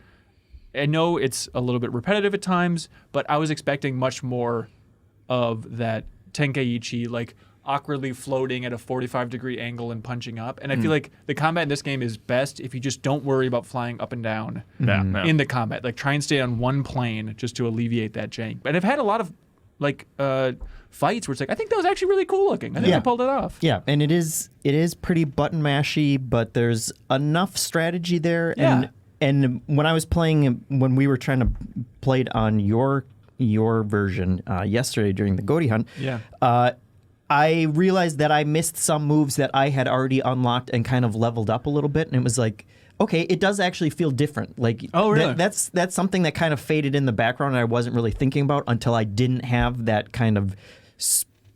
Speaker 1: I know it's a little bit repetitive at times, but I was expecting much more of that Tenkaichi, like awkwardly floating at a 45-degree angle and punching up. And I feel like the combat in this game is best if you just don't worry about flying up and down in the combat. Like, try and stay on one plane just to alleviate that jank. And I've had a lot of like fights where it's like, I think that was actually really cool looking. I think I pulled it off.
Speaker 4: Yeah, and it is pretty button mashy, but there's enough strategy there.
Speaker 1: Yeah.
Speaker 4: And when I was playing, when we were trying to play it on your version yesterday during the Goaty hunt, I realized that I missed some moves that I had already unlocked and kind of leveled up a little bit, and it was like, okay, it does actually feel different. Like,
Speaker 1: oh, really?
Speaker 4: That's something that kind of faded in the background and I wasn't really thinking about until I didn't have that kind of,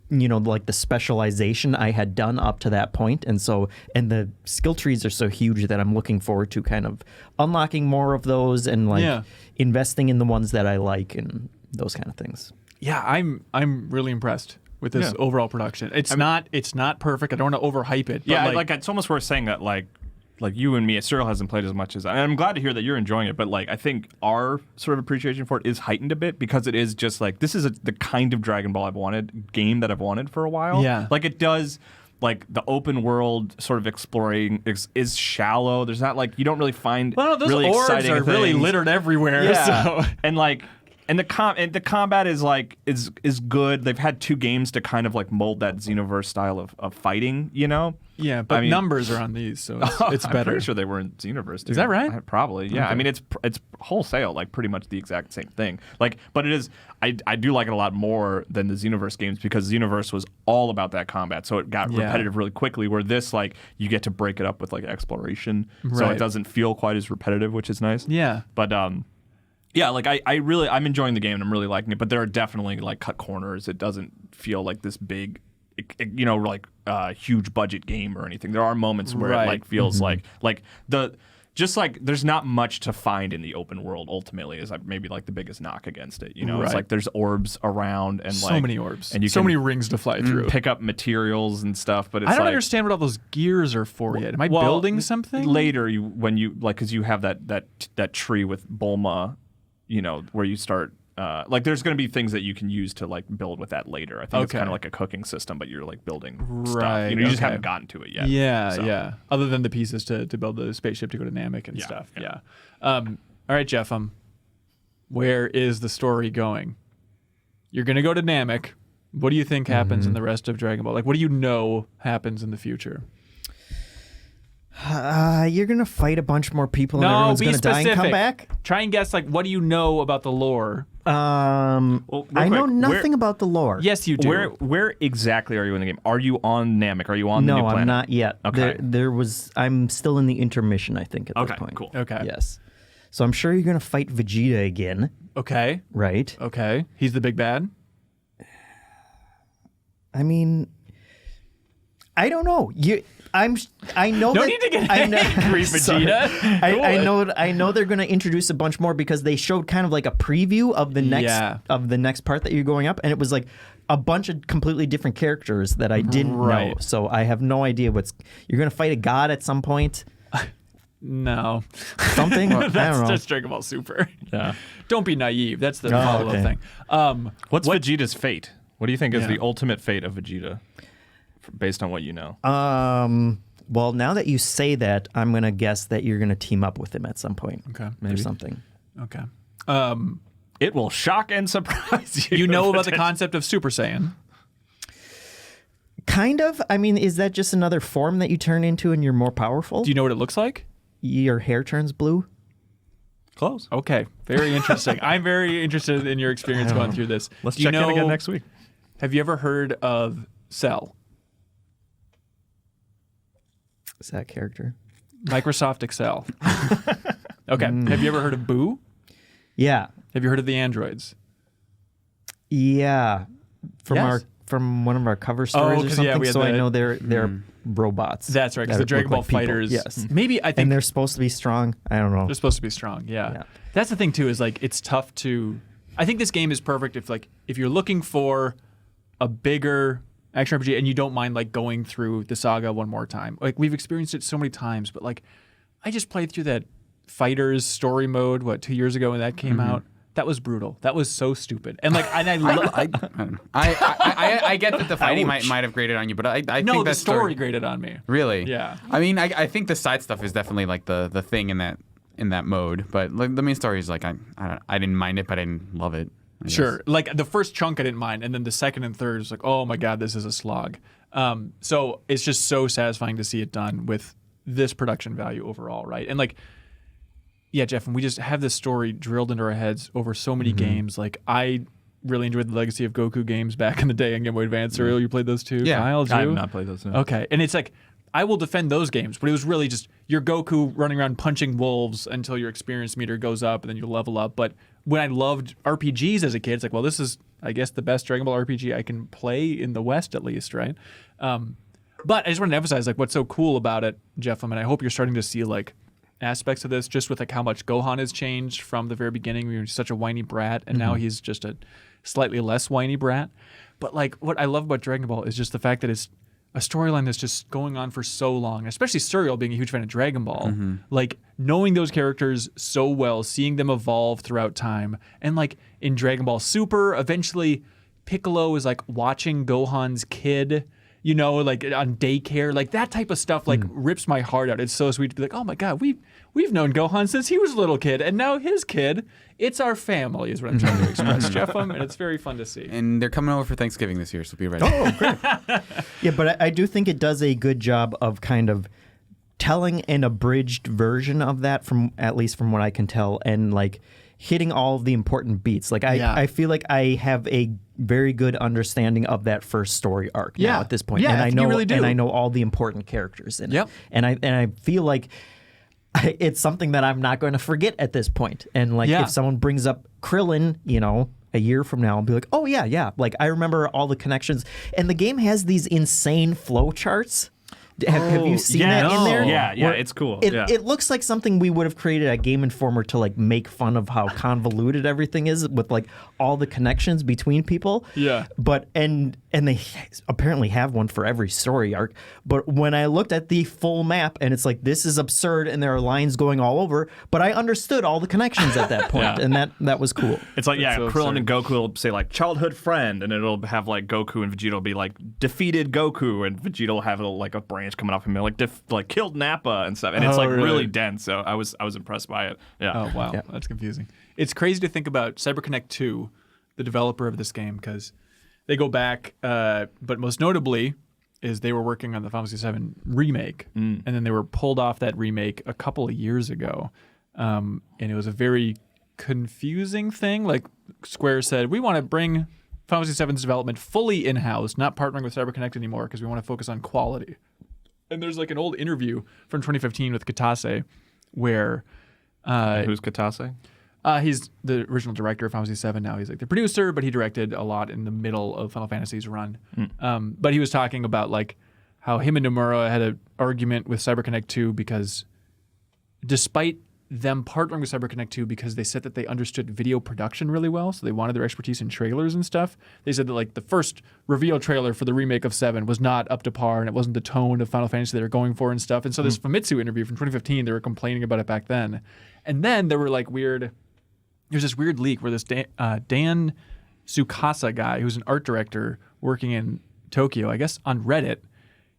Speaker 4: like the specialization I had done up to that point. And the skill trees are so huge that I'm looking forward to kind of unlocking more of those and like investing in the ones that I like and those kind of things.
Speaker 1: Yeah, I'm really impressed with this overall production. It's not perfect. I don't want to overhype it. But
Speaker 3: Yeah, like it's almost worth saying that like you and me, Cyril hasn't played as much as and I'm glad to hear that you're enjoying it, but like I think our sort of appreciation for it is heightened a bit because it is just like this is the kind of Dragon Ball game that I've wanted for a while.
Speaker 1: Yeah.
Speaker 3: Like it does, like the open world sort of exploring is shallow. There's not like you don't really find
Speaker 1: those
Speaker 3: really
Speaker 1: orbs
Speaker 3: exciting
Speaker 1: are really
Speaker 3: things.
Speaker 1: littered everywhere.
Speaker 3: Yeah.
Speaker 1: So.
Speaker 3: And the combat is like is good. They've had 2 games to kind of like mold that Xenoverse style of fighting,
Speaker 1: Yeah, but numbers are on these, so it's
Speaker 3: I'm
Speaker 1: better.
Speaker 3: pretty sure they were in Xenoverse too.
Speaker 1: Is that right?
Speaker 3: Probably. Yeah.
Speaker 1: Okay.
Speaker 3: I mean, it's wholesale, like pretty much the exact same thing. Like, but it is. I do like it a lot more than the Xenoverse games because Xenoverse was all about that combat, so it got repetitive really quickly. Where this, like, you get to break it up with like exploration, so
Speaker 1: Right.
Speaker 3: it doesn't feel quite as repetitive, which is nice.
Speaker 1: Yeah.
Speaker 3: But yeah, like I'm enjoying the game and I'm really liking it, but there are definitely like cut corners. It doesn't feel like this big, huge budget game or anything. There are moments where it like feels like there's not much to find in the open world. Ultimately, is maybe like the biggest knock against it. It's
Speaker 1: Right.
Speaker 3: like there's orbs around and
Speaker 1: So
Speaker 3: like
Speaker 1: many orbs.
Speaker 3: and you
Speaker 1: so
Speaker 3: can
Speaker 1: many rings to fly through.
Speaker 3: pick up materials and stuff. But it's
Speaker 1: I don't
Speaker 3: like,
Speaker 1: understand what all those gears are for yet. Am I
Speaker 3: well,
Speaker 1: building something?
Speaker 3: later? Because you have that tree with Bulma, where you start like there's going to be things that you can use to like build with that later. I think it's
Speaker 1: Okay.
Speaker 3: kind of like a cooking system, but you're like building
Speaker 1: Right,
Speaker 3: stuff. You just
Speaker 1: okay.
Speaker 3: haven't gotten to it yet.
Speaker 1: Yeah,
Speaker 3: So,
Speaker 1: yeah. Other than the pieces to build the spaceship to go to Namek and
Speaker 3: Yeah,
Speaker 1: stuff.
Speaker 3: yeah.
Speaker 1: All right, Jeff. Where is the story going? You're gonna go to Namek. What do you think happens in the rest of Dragon Ball? Like, what do you know happens in the future?
Speaker 4: You're gonna fight a bunch more people, and
Speaker 1: No,
Speaker 4: everyone's
Speaker 1: be
Speaker 4: gonna die and come
Speaker 1: specific.
Speaker 4: back.
Speaker 1: Try and guess. Like, what do you know about the lore?
Speaker 3: Well, real
Speaker 4: I know
Speaker 3: quick,
Speaker 4: nothing about the lore.
Speaker 1: Yes, you do.
Speaker 3: Where exactly are you in the game? Are you on Namek? Are you on the new
Speaker 4: No,
Speaker 3: planet?
Speaker 4: I'm not yet.
Speaker 3: Okay.
Speaker 4: I'm still in the intermission, I think, at
Speaker 3: Okay,
Speaker 4: this point.
Speaker 3: cool.
Speaker 1: Okay.
Speaker 4: Yes. So I'm sure you're gonna fight Vegeta again,
Speaker 1: Okay.
Speaker 4: right?
Speaker 1: Okay. He's the big bad.
Speaker 4: I mean, I don't know. I know.
Speaker 1: No
Speaker 4: that,
Speaker 1: need to get
Speaker 4: I know,
Speaker 1: angry,
Speaker 4: Sorry.
Speaker 1: Vegeta.
Speaker 4: I know they're going to introduce a bunch more because they showed kind of like a preview of the next part that you're going up, and it was like a bunch of completely different characters that I didn't know.
Speaker 1: Right.
Speaker 4: So I have no idea you're going to fight a god at some point.
Speaker 1: No.
Speaker 4: Something. I
Speaker 1: That's
Speaker 4: don't know.
Speaker 1: just Dragon Ball Super.
Speaker 3: Yeah.
Speaker 1: Don't be naive. That's the
Speaker 4: Oh,
Speaker 1: follow-up
Speaker 4: okay.
Speaker 1: thing.
Speaker 3: What's Vegeta's fate? What do you think is
Speaker 1: Yeah.
Speaker 3: the ultimate fate of Vegeta, based on what you know?
Speaker 4: Well, now that you say that, I'm going to guess that you're going to team up with him at some point.
Speaker 1: Okay.
Speaker 4: Or something.
Speaker 1: Okay.
Speaker 3: It will shock and surprise you.
Speaker 1: You know about the concept of Super Saiyan.
Speaker 4: Kind of. I mean, is that just another form that you turn into and you're more powerful?
Speaker 1: Do you know what it looks like?
Speaker 4: Your hair turns blue?
Speaker 3: Close.
Speaker 1: Okay. Very interesting. I'm very interested in your experience going through this.
Speaker 3: Let's
Speaker 1: Do you
Speaker 3: check in again
Speaker 1: know-
Speaker 3: next week.
Speaker 1: Have you ever heard of Cell?
Speaker 4: Is that character?
Speaker 1: Microsoft Excel. Okay. Have you ever heard of Boo?
Speaker 4: Yeah.
Speaker 1: Have you heard of the androids?
Speaker 4: Yeah. From
Speaker 1: Yes.
Speaker 4: from one of our cover stories or
Speaker 1: 'cause,
Speaker 4: something.
Speaker 1: yeah, we had
Speaker 4: so I
Speaker 1: the-
Speaker 4: know they're robots.
Speaker 1: That's right, because
Speaker 4: that
Speaker 1: the Dragon
Speaker 4: look
Speaker 1: Ball
Speaker 4: like people.
Speaker 1: fighters.
Speaker 4: Yes.
Speaker 1: Maybe I think
Speaker 4: And they're supposed to be strong. I don't know.
Speaker 1: they're supposed to be strong. Yeah.
Speaker 4: Yeah.
Speaker 1: That's the thing too. Is like it's tough to. I think this game is perfect if you're looking for a bigger action RPG and you don't mind like going through the saga one more time. Like we've experienced it so many times, but like I just played through that Fighters story mode 2 years ago when that came out. That was brutal. That was so stupid. And like
Speaker 2: I get that the fighting might have graded on you, but I
Speaker 1: no,
Speaker 2: think
Speaker 1: the
Speaker 2: that
Speaker 1: story graded on me.
Speaker 2: Really?
Speaker 1: Yeah.
Speaker 2: I mean, I think the side stuff is definitely like the thing in that mode, but like, the main story is like I didn't mind it, but I didn't love it. I guess.
Speaker 1: Sure. Like the first chunk I didn't mind, and then the second and third was like, oh my god, this is a slog. So it's just so satisfying to see it done with this production value overall, right? And like, yeah, Jeff, and we just have this story drilled into our heads over so many games. Like I really enjoyed the Legacy of Goku games back in the day on Game Boy Advance. Ariel, you played those too?
Speaker 2: Yeah.
Speaker 1: Kyle, did
Speaker 3: I
Speaker 1: you?
Speaker 3: have not played those. No.
Speaker 1: Okay, and it's like I will defend those games, but it was really just your Goku running around punching wolves until your experience meter goes up, and then you level up. But when I loved RPGs as a kid, it's like, well, this is, I guess, the best Dragon Ball RPG I can play in the West, at least, right? But I just wanted to emphasize like what's so cool about it, Jeff. I mean, I hope you're starting to see like aspects of this, just with like how much Gohan has changed from the very beginning. He was such a whiny brat, and now he's just a slightly less whiny brat. But like what I love about Dragon Ball is just the fact that it's a storyline that's just going on for so long, especially Serial being a huge fan of Dragon Ball, like knowing those characters so well, seeing them evolve throughout time. And like in Dragon Ball Super, eventually Piccolo is like watching Gohan's kid, you know, like on daycare, like that type of stuff like rips my heart out. It's so sweet to be like, oh my God, we've known Gohan since he was a little kid, and now his kid, it's our family is what I'm trying to express, Jeff, and it's very fun to see.
Speaker 2: And they're coming over for Thanksgiving this year, so be ready.
Speaker 3: Oh, great.
Speaker 4: Yeah, but I do think it does a good job of kind of telling an abridged version of that, from at least from what I can tell, and like hitting all of the important beats. Like I feel like I have a very good understanding of that first story arc now at this point.
Speaker 1: Yeah,
Speaker 4: and
Speaker 1: I
Speaker 4: I
Speaker 1: think you
Speaker 4: know
Speaker 1: really do.
Speaker 4: and I know all the important characters in
Speaker 1: Yep.
Speaker 4: it. And I feel like it's something that I'm not going to forget at this point. And like if someone brings up Krillin, you know, a year from now, I'll be like, oh yeah. Like I remember all the connections. And the game has these insane flow charts. Have you seen that in there?
Speaker 3: Yeah,
Speaker 4: Where
Speaker 3: it's cool.
Speaker 4: It looks like something we would have created at Game Informer to like make fun of how convoluted everything is with like all the connections between people.
Speaker 1: Yeah.
Speaker 4: But and and they apparently have one for every story arc. But when I looked at the full map, and it's like, this is absurd, and there are lines going all over, but I understood all the connections at that point, and that was cool.
Speaker 3: It's like,
Speaker 1: so
Speaker 3: Krillin
Speaker 1: absurd.
Speaker 3: and Goku will say like childhood friend, and it'll have like Goku and Vegeta will be like defeated Goku, and Vegeta will have like a branch coming off him, like killed Nappa and stuff, and it's like really dense. So I was impressed by it. Yeah.
Speaker 1: Oh wow, that's confusing. It's crazy to think about CyberConnect 2, the developer of this game, because they go back, but most notably is they were working on the Final Fantasy VII remake, and then they were pulled off that remake a couple of years ago, and it was a very confusing thing. Like Square said, we want to bring Final Fantasy VII's development fully in-house, not partnering with CyberConnect anymore because we want to focus on quality. And there's like an old interview from 2015 with Katase where...
Speaker 3: Who's Katase?
Speaker 1: He's the original director of Final Fantasy VII. Now he's like the producer, but he directed a lot in the middle of Final Fantasy's run. But he was talking about like how him and Nomura had an argument with CyberConnect 2 because despite them partnering with CyberConnect 2 because they said that they understood video production really well, so they wanted their expertise in trailers and stuff. They said that like the first reveal trailer for the remake of 7 was not up to par and it wasn't the tone of Final Fantasy they were going for and stuff. And so this Famitsu interview from 2015, they were complaining about it back then. And then there were like there's this weird leak where this Dan Tsukasa guy, who's an art director working in Tokyo, I guess on Reddit,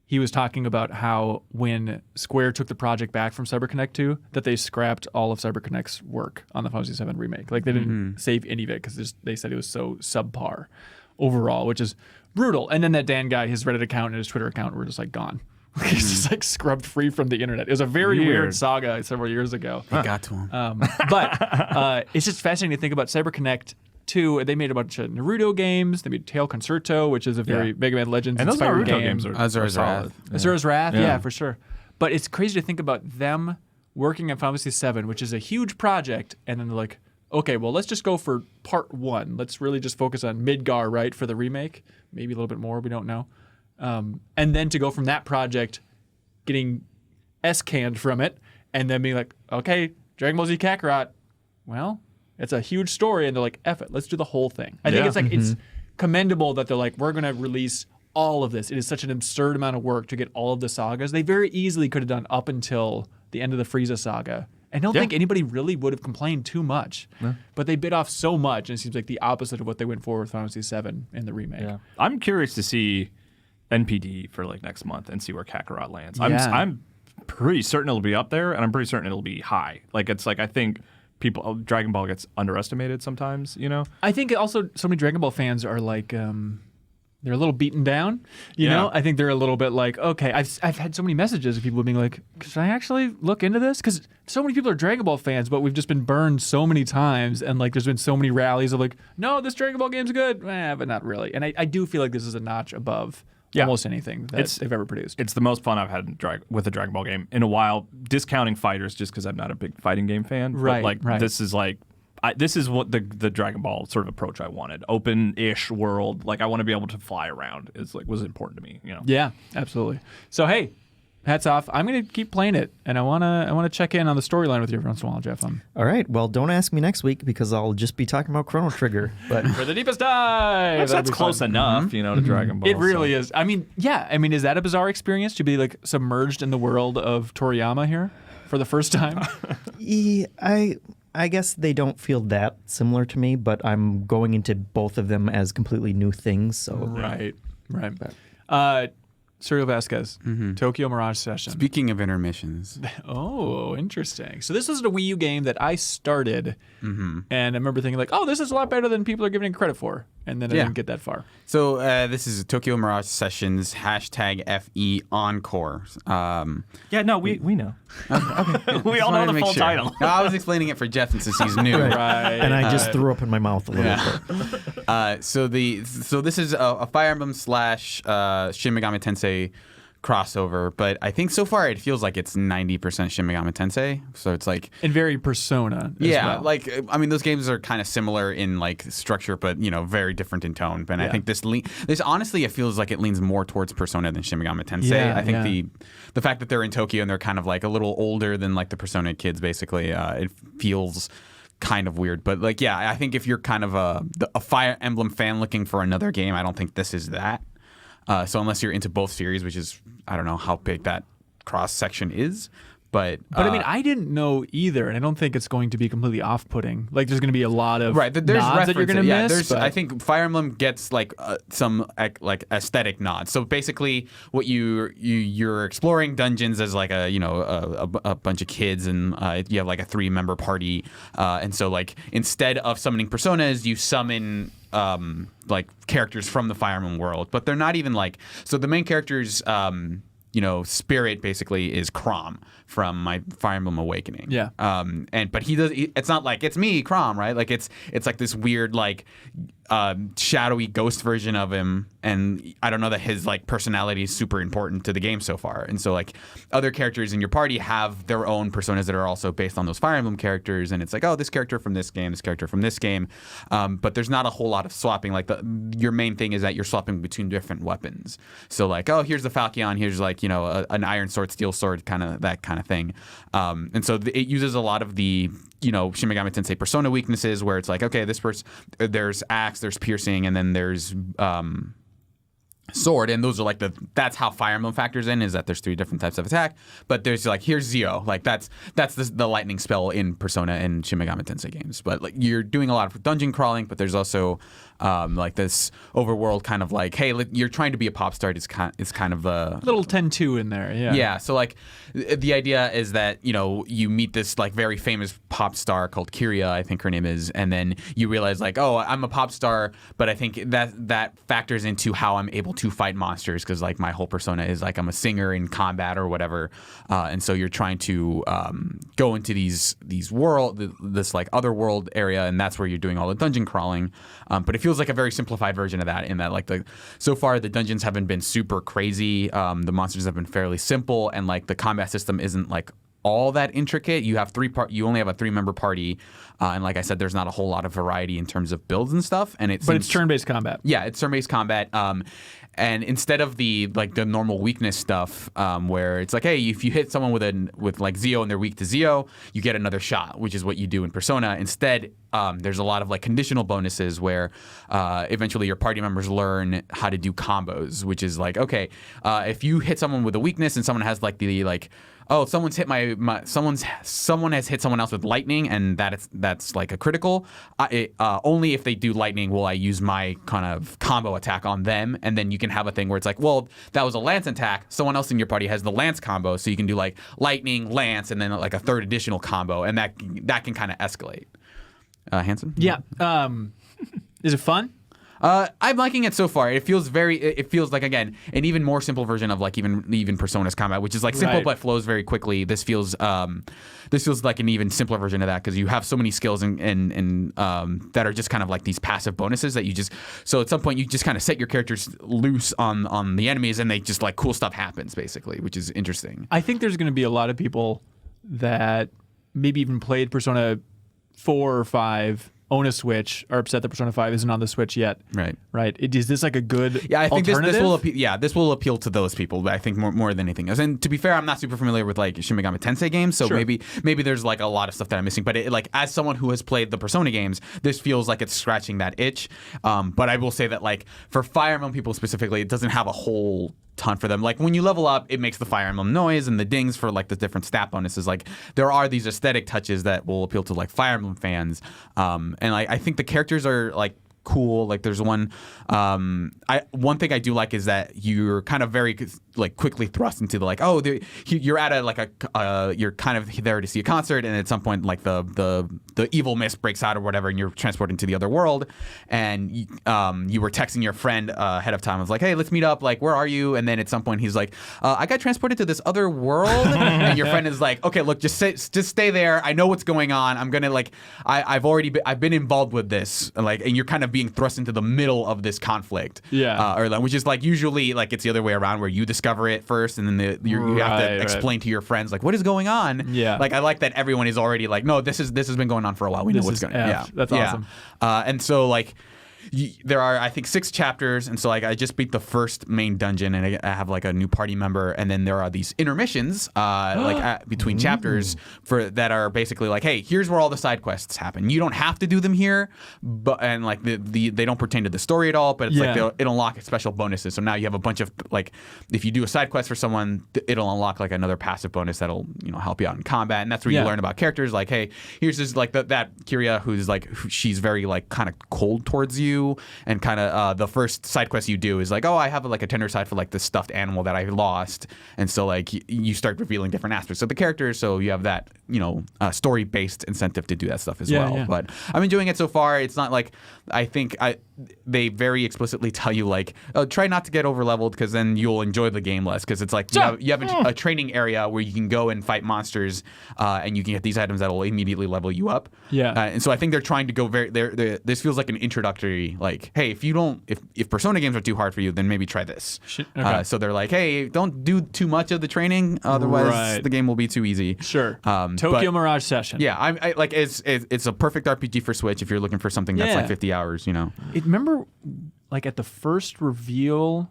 Speaker 1: he was talking about how when Square took the project back from CyberConnect 2, that they scrapped all of CyberConnect's work on the Final Fantasy VII remake. Like they didn't save any of it because they said it was so subpar overall, which is brutal. And then that Dan guy, his Reddit account and his Twitter account were just like gone. He's just like scrubbed free from the internet. It was a very weird saga several years ago.
Speaker 2: It got to him.
Speaker 1: But it's just fascinating to think about CyberConnect 2. They made a bunch of Naruto games. They made Tail Concerto, which is a very Mega Man Legends
Speaker 3: And those
Speaker 1: inspired
Speaker 3: Naruto
Speaker 1: game.
Speaker 3: games are
Speaker 2: Azura's
Speaker 3: solid.
Speaker 2: Wrath.
Speaker 1: Azura's Wrath, yeah, for sure. But it's crazy to think about them working on Final Fantasy VII, which is a huge project, and then they're like, okay, well, let's just go for part 1. Let's really just focus on Midgar, right, for the remake. Maybe a little bit more, we don't know. And then to go from that project, getting S-canned from it, and then being like, okay, Dragon Ball Z Kakarot, well, it's a huge story, and they're like, F it, let's do the whole thing. I think it's like, it's commendable that they're like, we're going to release all of this. It is such an absurd amount of work to get all of the sagas. They very easily could have done up until the end of the Frieza saga. I don't think anybody really would have complained too much. But they bit off so much, and it seems like the opposite of what they went for with Final Fantasy VII in the remake.
Speaker 3: Yeah. I'm curious to see NPD for like next month and see where Kakarot lands.
Speaker 1: Yeah.
Speaker 3: I'm pretty certain it'll be up there, and I'm pretty certain it'll be high. Like it's like I think Dragon Ball gets underestimated sometimes, you know?
Speaker 1: I think also so many Dragon Ball fans are like, they're a little beaten down, you know? I think they're a little bit like, okay, I've had so many messages of people being like, should I actually look into this? Because so many people are Dragon Ball fans, but we've just been burned so many times, and like there's been so many rallies of like, no, this Dragon Ball game's good, but not really. And I do feel like this is a notch above almost anything that they've ever produced.
Speaker 3: It's the most fun I've had with a Dragon Ball game in a while, discounting fighters just because I'm not a big fighting game fan.
Speaker 1: Right,
Speaker 3: but like this is like, this is what the Dragon Ball sort of approach I wanted. Open-ish world. Like I want to be able to fly around. Was important to me, you know?
Speaker 1: Yeah, absolutely. So hey, hats off. I'm gonna keep playing it, and I wanna check in on the storyline with you every once in a while, Jeff.
Speaker 4: All right. Well, don't ask me next week because I'll just be talking about Chrono Trigger. But
Speaker 1: For the deepest dive.
Speaker 3: That's close enough, you know, to Dragon Ball.
Speaker 1: It really is. I mean, is that a bizarre experience to be like submerged in the world of Toriyama here for the first time?
Speaker 4: I guess they don't feel that similar to me, but I'm going into both of them as completely new things. So
Speaker 1: Right. Sergio Vasquez, Tokyo Mirage Session.
Speaker 2: Speaking of intermissions,
Speaker 1: Oh, interesting. So this is a Wii U game that I started, and I remember thinking like, oh, this is a lot better than people are giving it credit for, and then I didn't get that far.
Speaker 2: so this is Tokyo Mirage Sessions #FE Encore.
Speaker 3: Yeah, no, we know. We all know the full title.
Speaker 2: No, I was explaining it for Jeff since he's new.
Speaker 1: Right.
Speaker 4: and I just threw up in my mouth a little bit.
Speaker 2: So this is a Fire Emblem / Shin Megami Tensei crossover, but I think so far it feels like it's 90% Shin Megami Tensei. So it's like
Speaker 1: And very Persona. As well.
Speaker 2: like I mean those games are kind of similar in like structure, but you know very different in tone. But I think this honestly it feels like it leans more towards Persona than Shin Megami Tensei.
Speaker 1: Yeah,
Speaker 2: I think the fact that they're in Tokyo and they're kind of like a little older than like the Persona kids basically, it feels kind of weird. But like, yeah, I think if you're kind of a Fire Emblem fan looking for another game, I don't think this is that. So unless you're into both series, which is, I don't know how big that cross section is. But
Speaker 1: I mean, I didn't know either, and I don't think it's going to be completely off-putting. Like, there's going to be a lot of
Speaker 2: there's
Speaker 1: nods that you're going to miss.
Speaker 2: I think Fire Emblem gets like some like aesthetic nods. So basically, what you're exploring dungeons as like a bunch of kids, and you have like a 3-member party, and so like instead of summoning personas, you summon like characters from the Fire Emblem world, but they're not even like so. The main characters. Spirit basically is Chrom from my Fire Emblem Awakening. Yeah. But it's not like it's me, Chrom, right? Like it's like this weird like shadowy ghost version of him, and I don't know that his like personality is super important to the game so far. And so like other characters in your party have their own personas that are also based on those Fire Emblem characters, and it's like, oh, this character from this game, this character from this game. But there's not a whole lot of swapping. Like your main thing is that you're swapping between different weapons. So like, oh, here's the Falchion, here's like an iron sword, steel sword, kind of that kind of thing. And so it uses a lot of the Shin Megami Tensei Persona weaknesses, where it's like, okay, this person, there's axe, there's piercing, and then there's sword, and those are like that's how Fire Emblem factors in, is that there's 3 different types of attack. But there's like, here's Zio, like that's the lightning spell in Persona and Shin Megami Tensei games. But like you're doing a lot of dungeon crawling, but there's also like this overworld kind of like, hey, you're trying to be a pop star. Is kind of a
Speaker 1: little 10-2 in there. Yeah.
Speaker 2: So like the idea is that you meet this like very famous pop star called Kiria, I think her name is, and then you realize like, oh, I'm a pop star, but I think that factors into how I'm able to fight monsters, because like my whole persona is like I'm a singer in combat or whatever, and so you're trying to go into this like other world area, and that's where you're doing all the dungeon crawling. But it feels like a very simplified version of that, in that like so far the dungeons haven't been super crazy, the monsters have been fairly simple, and like the combat system isn't like all that intricate. You only have a 3-member party, and like I said, there's not a whole lot of variety in terms of builds and stuff. And
Speaker 1: it's turn-based combat.
Speaker 2: Yeah, it's turn-based combat. And instead of the normal weakness stuff, where it's like, hey, if you hit someone with like Zio and they're weak to Zio, you get another shot, which is what you do in Persona. Instead, there's a lot of like conditional bonuses where eventually your party members learn how to do combos, which is like, okay, if you hit someone with a weakness and someone has like someone's hit someone has hit someone else with lightning, and that's like a critical. Only if they do lightning will I use my kind of combo attack on them, and then you can have a thing where it's like, well, that was a lance attack. Someone else in your party has the lance combo, so you can do like lightning, lance, and then like a third additional combo, and that can kind of escalate. Hanson?
Speaker 1: Yeah. Is it fun?
Speaker 2: I'm liking it so far. It feels like, again, an even more simple version of like even Persona's combat, which is like simple but flows very quickly. This feels like an even simpler version of that, because you have so many skills and that are just kind of like these passive bonuses that so at some point you just kind of set your characters loose on the enemies, and they just like cool stuff happens basically, which is interesting.
Speaker 1: I think there's going to be a lot of people that maybe even played Persona 4 or 5, own a Switch, are upset that Persona 5 isn't on the Switch yet. Right. Is this like a good
Speaker 2: I think
Speaker 1: alternative?
Speaker 2: this will appeal to those people, but I think more than anything else. And to be fair, I'm not super familiar with like Shin Megami Tensei games, so maybe there's like a lot of stuff that I'm missing. But like as someone who has played the Persona games, this feels like it's scratching that itch. But I will say that like for Fire Emblem people specifically, it doesn't have a whole ton for them. Like when you level up, it makes the Fire Emblem noise and the dings for like the different stat bonuses. Like there are these aesthetic touches that will appeal to like Fire Emblem fans. And like I think the characters are like cool. Like there's one one thing I do like is that you're kind of very like quickly thrust into the like, oh, you're at you're kind of there to see a concert, and at some point like the evil mist breaks out or whatever, and you're transported into the other world, and you were texting your friend ahead of time. I was like, hey, let's meet up, like where are you? And then at some point he's like, I got transported to this other world. And your friend is like, okay, look, just stay there, I know what's going on, I'm gonna like I've been involved with this, like, and you're kind of being thrust into the middle of this conflict, which is like usually like it's the other way around, where you discover it first, and then you have to explain to your friends like what is going on. Like I like that everyone is already like, no, this has been going on for a while, we know what's going on.
Speaker 1: That's awesome.
Speaker 2: And so like there are, I think, 6 chapters, and so like I just beat the first main dungeon, and I have like a new party member, and then there are these intermissions between chapters that are basically like, hey, here's where all the side quests happen. You don't have to do them here, but and like they don't pertain to the story at all, but it's like it'll unlock special bonuses. So now you have a bunch of like, if you do a side quest for someone, it'll unlock like another passive bonus that'll help you out in combat, and that's where you learn about characters. Like, hey, here's this like that Kyria who's like she's very like kind of cold towards you. And kind of the first side quest you do is like, oh, I have like a tender side for like the stuffed animal that I lost, and so like you start revealing different aspects of the character, so you have that story based incentive to do that stuff as well. Yeah. But I'm enjoying it so far. It's not like they very explicitly tell you like, oh, try not to get over leveled because then you'll enjoy the game less, because it's like you have a training area where you can go and fight monsters and you can get these items that will immediately level you up. And so I think they're trying to go this feels like an introductory, like, hey, if Persona games are too hard for you, then maybe try this. So they're like, hey, don't do too much of the training, otherwise the game will be too easy.
Speaker 1: Tokyo Mirage Session.
Speaker 2: I like it's a perfect RPG for Switch if you're looking for something that's like 50 hours.
Speaker 1: Remember, like at the first reveal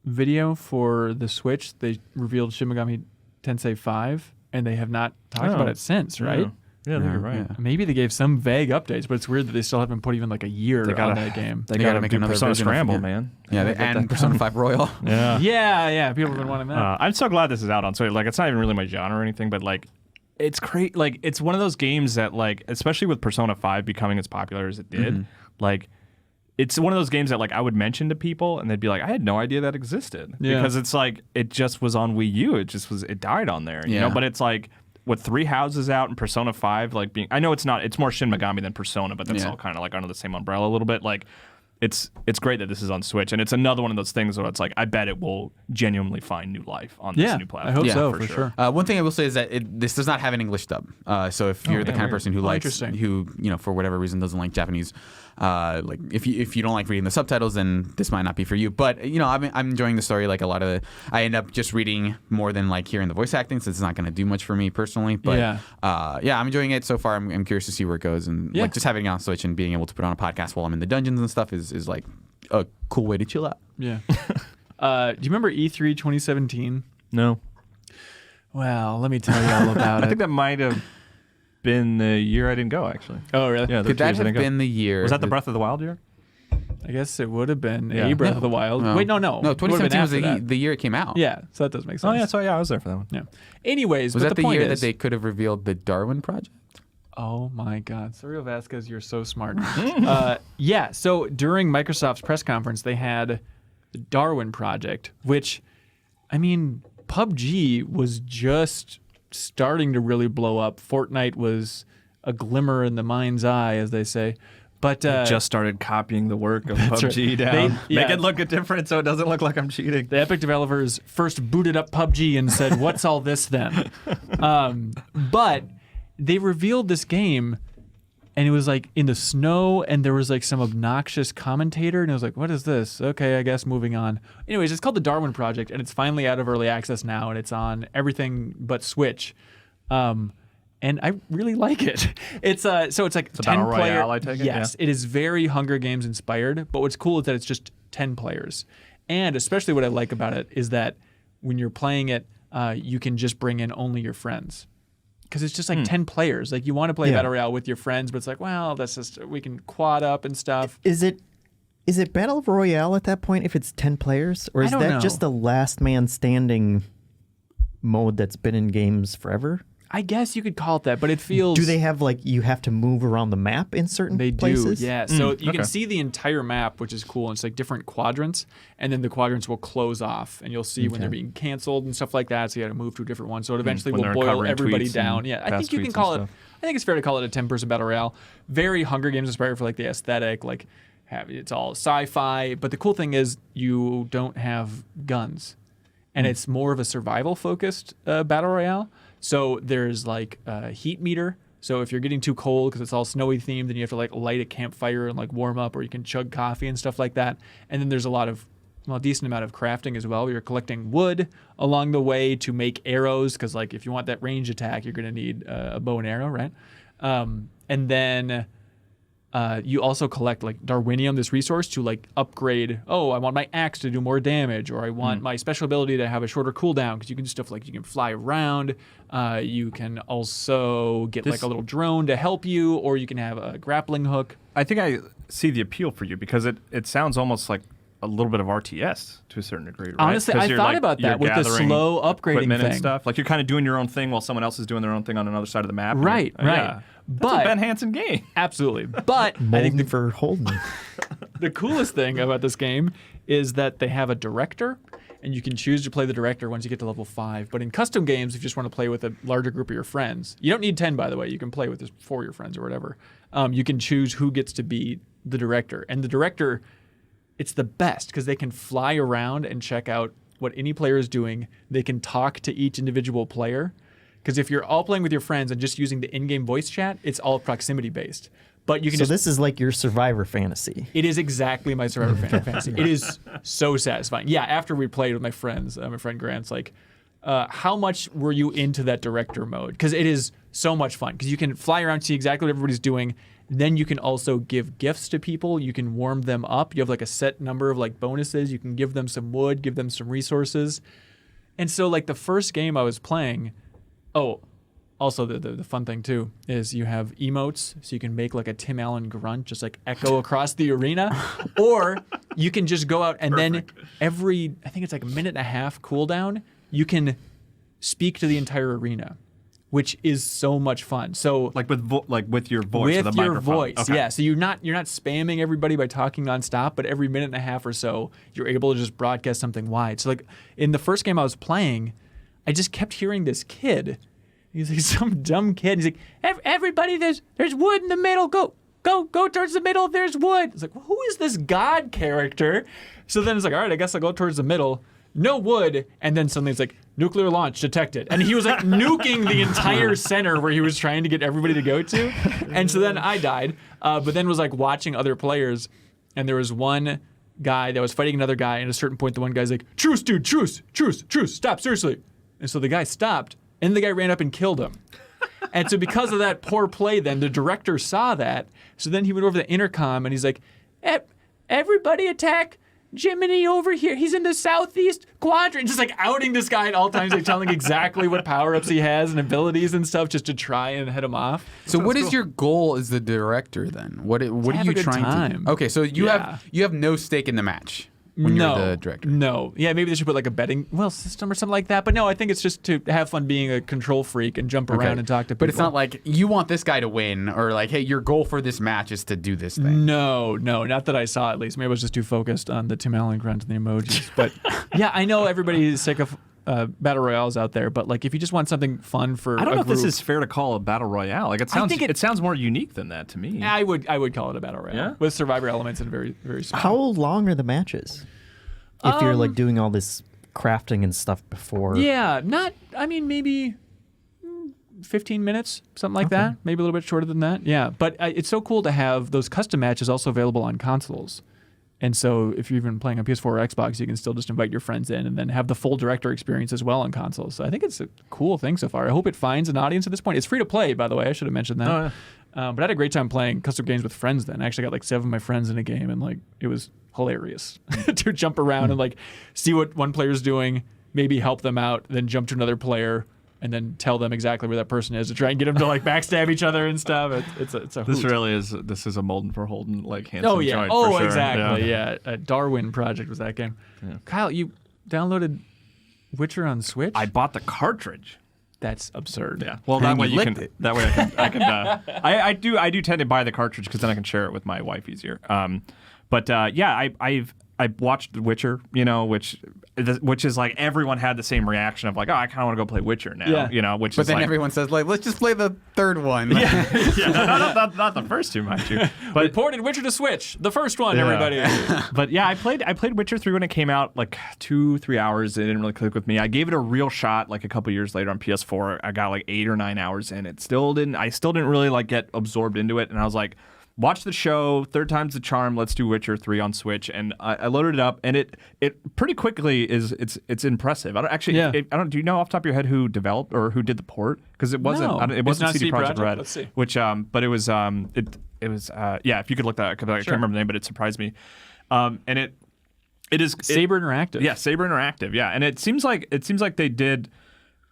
Speaker 1: video for the Switch, they revealed Shin Megami Tensei 5, and they have not talked about it since, right?
Speaker 3: Yeah, I think you're right.
Speaker 1: Yeah. Maybe they gave some vague updates, but it's weird that they still haven't put even like a year on that game.
Speaker 3: They got to make another Persona Scramble, man.
Speaker 2: Yeah, and Persona 5 Royal.
Speaker 1: Yeah. People have been wanting that.
Speaker 3: I'm so glad this is out on Switch. Like, it's not even really my genre or anything, but like, it's great. Like, it's one of those games that, like, especially with Persona 5 becoming as popular as it did, like, it's one of those games that like I would mention to people and they'd be like, I had no idea that existed, because it's like it just was on Wii U. It died on there, you know. But it's like, with 3 houses out and Persona 5 like being, I know it's more Shin Megami than Persona, but that's all kind of like under the same umbrella a little bit. Like, it's great that this is on Switch, and it's another one of those things where it's like, I bet it will genuinely find new life on this new platform.
Speaker 1: I hope so, for sure.
Speaker 2: One thing I will say is that this does not have an English dub. So if you're the kind of person who likes, who for whatever reason doesn't like Japanese, like if you don't like reading the subtitles, then this might not be for you. But I'm enjoying the story. Like I end up just reading more than like hearing the voice acting, so it's not going to do much for me personally. But I'm enjoying it so far. I'm curious to see where it goes, and like just having it on Switch and being able to put on a podcast while I'm in the dungeons and stuff is like a cool way to chill out.
Speaker 1: Yeah. Do you remember E3 2017?
Speaker 3: No.
Speaker 1: Well, let me tell you all about it.
Speaker 3: I think that might have been the year I didn't go, actually.
Speaker 1: Oh, really?
Speaker 3: Yeah,
Speaker 2: could that have been the year?
Speaker 3: Was that the Breath of the Wild year?
Speaker 1: I guess it would have been a Breath of the Wild. Wait, no.
Speaker 2: No, 2017 was the year it came out.
Speaker 1: Yeah, so that does make sense.
Speaker 3: Oh, yeah, so I was there for that one.
Speaker 1: Yeah. Anyways,
Speaker 2: was that the
Speaker 1: year
Speaker 2: that they could have revealed the Darwin Project?
Speaker 1: Oh my God, Surreal Vasquez, you're so smart. So during Microsoft's press conference, they had the Darwin Project, which, I mean, PUBG was just starting to really blow up. Fortnite was a glimmer in the mind's eye, as they say. But
Speaker 3: just started copying the work of PUBG down. Make it look different so it doesn't look like I'm cheating.
Speaker 1: The Epic developers first booted up PUBG and said, "What's all this then?" But they revealed this game, and it was like in the snow, and there was like some obnoxious commentator, and it was like, what is this? Okay, I guess moving on. Anyways, it's called the Darwin Project, and it's finally out of early access now, and it's on everything but Switch. And I really like it. It's like
Speaker 3: it's
Speaker 1: 10
Speaker 3: battle
Speaker 1: player.
Speaker 3: Royale, I take it?
Speaker 1: Yes, it is very Hunger Games inspired, but what's cool is that it's just 10 players. And especially what I like about it is that when you're playing it, you can just bring in only your friends. Because it's just like 10 players. Like, you want to play Battle Royale with your friends, but it's like, well, that's just, we can quad up and stuff.
Speaker 4: Is it Battle Royale at that point if it's 10 players? Or is
Speaker 1: I don't
Speaker 4: that
Speaker 1: know.
Speaker 4: just the last man standing mode that's been in games forever?
Speaker 1: I guess you could call it that, but it feels...
Speaker 4: Do they have, like, you have to move around the map in certain places?
Speaker 1: They do, yeah. So you can see the entire map, which is cool. And it's like different quadrants, and then the quadrants will close off, and you'll see when they're being canceled and stuff like that, so you got to move to a different one. So it eventually will boil everybody down. Yeah, I think you can call it... I think it's fair to call it a 10-person Battle Royale. Very Hunger Games inspired for, like, the aesthetic, like, it's all sci-fi. But the cool thing is you don't have guns, and it's more of a survival-focused Battle Royale. So there's like a heat meter. So if you're getting too cold because it's all snowy themed, then you have to like light a campfire and like warm up, or you can chug coffee and stuff like that. And then there's a decent amount of crafting as well. You're collecting wood along the way to make arrows, because like if you want that range attack, you're going to need a bow and arrow, right? And then you also collect like Darwinium, this resource to like upgrade. Oh, I want my axe to do more damage, or I want my special ability to have a shorter cooldown, because you can do stuff like you can fly around. You can also get like a little drone to help you, or you can have a grappling hook.
Speaker 3: I think I see the appeal for you because it sounds almost like a little bit of RTS to a certain degree, right?
Speaker 1: Honestly, I thought about that with the slow upgrading thing.
Speaker 3: And stuff. Like you're kind of doing your own thing while someone else is doing their own thing on another side of the map.
Speaker 1: Right, right.
Speaker 3: Yeah. That's a Ben Hansen game.
Speaker 1: Absolutely. But I
Speaker 4: Molden
Speaker 1: think
Speaker 4: for Holden.
Speaker 1: the coolest thing about this game is that they have a director, and you can choose to play the director once you get to level 5. But in custom games, if you just want to play with a larger group of your friends, you don't need 10, by the way. You can play with just 4 of your friends or whatever. You can choose who gets to be the director. And the director, it's the best because they can fly around and check out what any player is doing. They can talk to each individual player. Because if you're all playing with your friends and just using the in-game voice chat, it's all proximity-based. But you can
Speaker 4: So this is like your Survivor fantasy.
Speaker 1: It is exactly my Survivor fantasy. It is so satisfying. Yeah, after we played with my friends, my friend Grant's like, how much were you into that director mode? Because it is so much fun. Because you can fly around, see exactly what everybody's doing. Then you can also give gifts to people. You can warm them up. You have like a set number of like bonuses. You can give them some wood, give them some resources. And so like the first game I was playing, also the fun thing too is you have emotes, so you can make like a Tim Allen grunt just like echo across the arena, or you can just go out and then every, I think it's like a minute and a half cooldown, you can speak to the entire arena, which is so much fun. So
Speaker 3: like with your voice,
Speaker 1: with
Speaker 3: or the
Speaker 1: your
Speaker 3: microphone.
Speaker 1: voice,
Speaker 3: Okay.
Speaker 1: yeah. So you're not spamming everybody by talking nonstop, but every minute and a half or so, you're able to just broadcast something wide. So like in the first game I was playing, I just kept hearing this kid. He's like some dumb kid. He's like, everybody, there's wood in the middle. Go towards the middle. There's wood. It's like, well, who is this god character? So then it's like, all right, I guess I'll go towards the middle. No wood. And then suddenly it's like, nuclear launch detected. And he was like nuking the entire center where he was trying to get everybody to go to. And so then I died, but then was like watching other players. And there was one guy that was fighting another guy. And at a certain point, the one guy's like, truce, dude, truce, stop, seriously. And so the guy stopped. And the guy ran up and killed him. And so because of that poor play then, the director saw that. So then he went over the intercom and he's like, everybody attack Jiminy over here. He's in the southeast quadrant. Just like outing this guy at all times, like telling exactly what power-ups he has and abilities and stuff just to try and head him off.
Speaker 2: So what is your goal as the director then? What are
Speaker 1: have
Speaker 2: you
Speaker 1: a good
Speaker 2: trying
Speaker 1: time.
Speaker 2: to do? Okay, so you have no stake in the match. When you're the director.
Speaker 1: No. Yeah, maybe they should put like a betting system or something like that. But no, I think it's just to have fun being a control freak and jump around and talk to people.
Speaker 2: But it's not like you want this guy to win or like, hey, your goal for this match is to do this thing.
Speaker 1: No, not that I saw at least. Maybe I was just too focused on the Tim Allen grunt and the emojis. But yeah, I know everybody is sick of battle royales out there, but like if you just want something fun for
Speaker 3: I don't know if
Speaker 1: group,
Speaker 3: this is fair to call a battle royale. Like it sounds more unique than that to me.
Speaker 1: I would call it a battle royale with survivor elements and very very small.
Speaker 4: How long are the matches? If you're like doing all this crafting and stuff before.
Speaker 1: Yeah, maybe 15 minutes, something like that. Maybe a little bit shorter than that. Yeah, but it's so cool to have those custom matches also available on consoles. And so if you're even playing on PS4 or Xbox, you can still just invite your friends in and then have the full director experience as well on consoles. So I think it's a cool thing so far. I hope it finds an audience at this point. It's free to play, by the way. I should have mentioned that.
Speaker 3: Oh, yeah.
Speaker 1: But I had a great time playing custom games with friends then. I actually got like 7 of my friends in a game, and like it was hilarious to jump around and like see what one player's doing, maybe help them out, then jump to another player, and then tell them exactly where that person is to try and get them to like backstab each other and stuff. It's a hoot.
Speaker 3: This is a Molden for Holden like handsome
Speaker 1: Oh yeah.
Speaker 3: joint
Speaker 1: Oh
Speaker 3: for sure.
Speaker 1: exactly. Yeah. Darwin Project was that game. Yeah. Kyle, you downloaded Witcher on Switch?
Speaker 3: I bought the cartridge.
Speaker 1: That's absurd.
Speaker 3: Yeah. Well,
Speaker 2: And
Speaker 3: that way
Speaker 2: you
Speaker 3: you
Speaker 2: licked
Speaker 3: can.
Speaker 2: it.
Speaker 3: That way I can. I do tend to buy the cartridge because then I can share it with my wife easier. I watched The Witcher, which is like everyone had the same reaction of like, oh, I kind of want to go play Witcher now, which
Speaker 2: But
Speaker 3: is
Speaker 2: then
Speaker 3: like,
Speaker 2: everyone says like, let's just play the third one.
Speaker 3: not the first two, mind you. But
Speaker 1: Reported Witcher to Switch, the first one, everybody.
Speaker 3: But yeah, I played Witcher 3 when it came out, like 2-3 hours. It didn't really click with me. I gave it a real shot like a couple years later on PS4. I got like 8 or 9 hours in. I still didn't really like get absorbed into it, and I was like, watch the show. Third time's the charm. Let's do Witcher 3 on Switch, and I loaded it up, and it pretty quickly it's impressive. I don't actually.
Speaker 1: Yeah.
Speaker 3: I don't. Do you know off the top of your head who developed or who did the port? Because it wasn't.
Speaker 1: No.
Speaker 3: It wasn't
Speaker 1: It's not
Speaker 3: CD Projekt Red.
Speaker 1: Let's see.
Speaker 3: Which but it was it was yeah. If you could look that up, 'cause I can't remember the name, but it surprised me. And it is
Speaker 1: Saber Interactive.
Speaker 3: Yeah, Saber Interactive. Yeah, and it seems like they did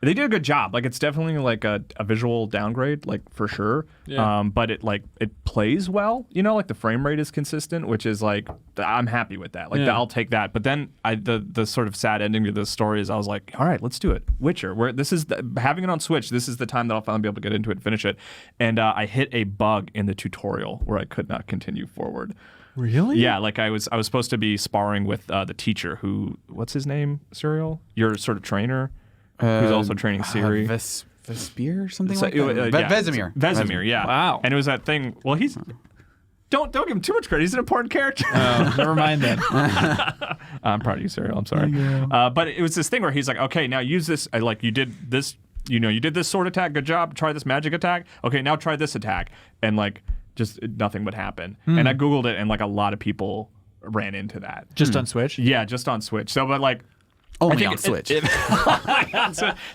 Speaker 3: a good job. Like it's definitely like a visual downgrade, like for sure.
Speaker 1: Yeah.
Speaker 3: But it plays well. You know, like the frame rate is consistent, which is like I'm happy with that. Like
Speaker 1: Yeah.
Speaker 3: I'll take that. But then the sort of sad ending to this story is I was like, all right, let's do it. Witcher. Where this is having it on Switch. This is the time that I'll finally be able to get into it and finish it. And I hit a bug in the tutorial where I could not continue forward.
Speaker 1: Really?
Speaker 3: Yeah, like I was supposed to be sparring with the teacher who, what's his name, Serial? Your sort of trainer, who's also training Siri.
Speaker 2: Vespier or something
Speaker 3: So,
Speaker 2: like that?
Speaker 3: yeah,
Speaker 2: Vesemir.
Speaker 3: Vesemir, yeah.
Speaker 1: Wow.
Speaker 3: And it was that thing. Well, he's don't give him too much credit. He's an important character.
Speaker 1: Oh, never mind then.
Speaker 3: I'm proud of you, Serial. I'm sorry. But it was this thing where he's like, okay, now use this. Like you did this. You know, you did this sword attack. Good job. Try this magic attack. Okay, now try this attack. And like, just nothing would happen. And I Googled it, and like a lot of people ran into that.
Speaker 1: Just on Switch?
Speaker 3: Yeah, just on Switch. So, but like.
Speaker 2: Only on Switch.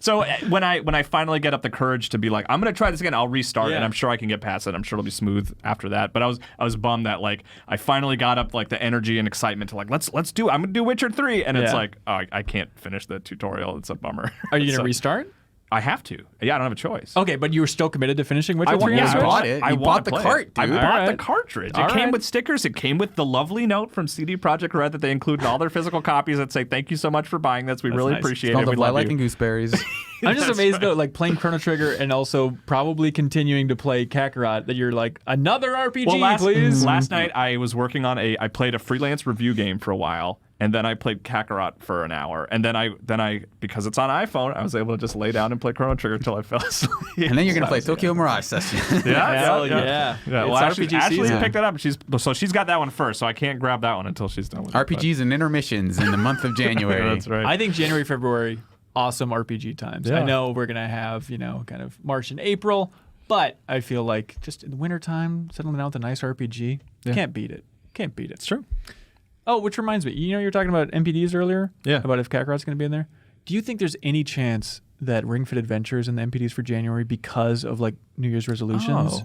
Speaker 3: So when I finally get up the courage to be like, I'm gonna try this again, I'll restart,
Speaker 1: Yeah.
Speaker 3: and I'm sure I can get past it. I'm sure it'll be smooth after that. But I was bummed that like I finally got up like the energy and excitement to like let's do it. I'm gonna do Witcher 3, and it's
Speaker 1: Yeah.
Speaker 3: like oh, I can't finish the tutorial. It's a bummer.
Speaker 1: Are you going to
Speaker 3: So,
Speaker 1: restart?
Speaker 3: I have to. Yeah, I don't have a choice.
Speaker 1: Okay, but you were still committed to finishing Witcher 3 on
Speaker 2: yeah,
Speaker 1: Switch?
Speaker 2: I bought it.
Speaker 3: I
Speaker 2: You
Speaker 3: want
Speaker 2: bought
Speaker 3: to
Speaker 2: the
Speaker 3: play
Speaker 2: cart,
Speaker 3: it. I
Speaker 2: dude.
Speaker 3: bought
Speaker 1: Alright.
Speaker 3: the cartridge.
Speaker 1: All
Speaker 3: It came
Speaker 1: right.
Speaker 3: with stickers. It came with the lovely note from CD Projekt Red that they include in all their physical copies that say, "Thank you so much for buying this. We really
Speaker 1: nice.
Speaker 3: appreciate
Speaker 2: Smelled
Speaker 3: it. We
Speaker 2: of
Speaker 3: love
Speaker 2: lilac
Speaker 3: you."
Speaker 2: and gooseberries.
Speaker 1: I'm just amazed though, like playing Chrono Trigger and also probably continuing to play Kakarot, that you're like, another RPG,
Speaker 3: Well,
Speaker 1: please.
Speaker 3: last night I was working on I played a freelance review game for a while, and then I played Kakarot for an hour, and then I because it's on iPhone, I was able to just lay down and play Chrono Trigger until I fell asleep.
Speaker 2: And then you're going to play Tokyo Mirage Session.
Speaker 1: Hell yeah.
Speaker 3: Well,
Speaker 1: It's
Speaker 3: Ashley
Speaker 1: RPG season.
Speaker 3: picked that up. She's got that one first, so I can't grab that one until she's done with it.
Speaker 2: RPGs and intermissions in the month of January.
Speaker 3: Yeah, that's right.
Speaker 1: I think January, February, awesome RPG times. I
Speaker 3: Yeah.
Speaker 1: know we're going to have, kind of March and April, but I feel like just in the wintertime, settling down with a nice RPG, can't beat it. Can't beat it.
Speaker 3: It's true.
Speaker 1: Oh, which reminds me, you were talking about MPDs earlier?
Speaker 3: Yeah.
Speaker 1: About if Kakarot's going to be in there. Do you think there's any chance that Ring Fit Adventures in the MPDs for January because of like New Year's resolutions?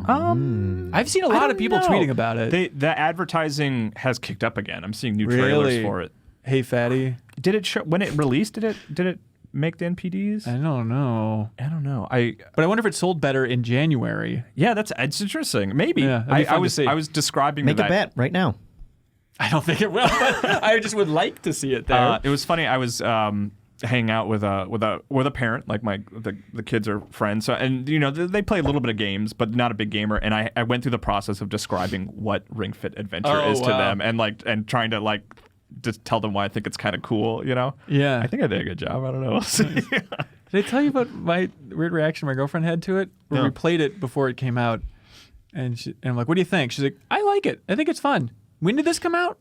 Speaker 1: I've seen a lot of people tweeting about it.
Speaker 3: The advertising has kicked up again. I'm seeing new trailers
Speaker 1: Really?
Speaker 3: for it.
Speaker 1: Hey, fatty.
Speaker 3: Did it show when it released? Did it make the NPDs?
Speaker 1: I don't know.
Speaker 3: I don't know.
Speaker 1: But I wonder if it sold better in January.
Speaker 3: Yeah, it's interesting. Maybe.
Speaker 1: Yeah, that'd be fun to see.
Speaker 3: I was describing
Speaker 4: Make
Speaker 3: that.
Speaker 4: a bet right now.
Speaker 1: I don't think it will, but I just would like to see it there.
Speaker 3: It was funny. I was hanging out with a parent, like the kids are friends. So, and they play a little bit of games, but not a big gamer. And I went through the process of describing what Ring Fit Adventure is to them, and trying to just tell them why I think it's kind of cool.
Speaker 1: Yeah.
Speaker 3: I think I did a good job. I don't know. We'll see.
Speaker 1: Did I tell you about my weird reaction my girlfriend had to it? Where
Speaker 3: No.
Speaker 1: we played it before it came out, and I'm like, "What do you think?" She's like, "I like it. I think it's fun." When did this come out?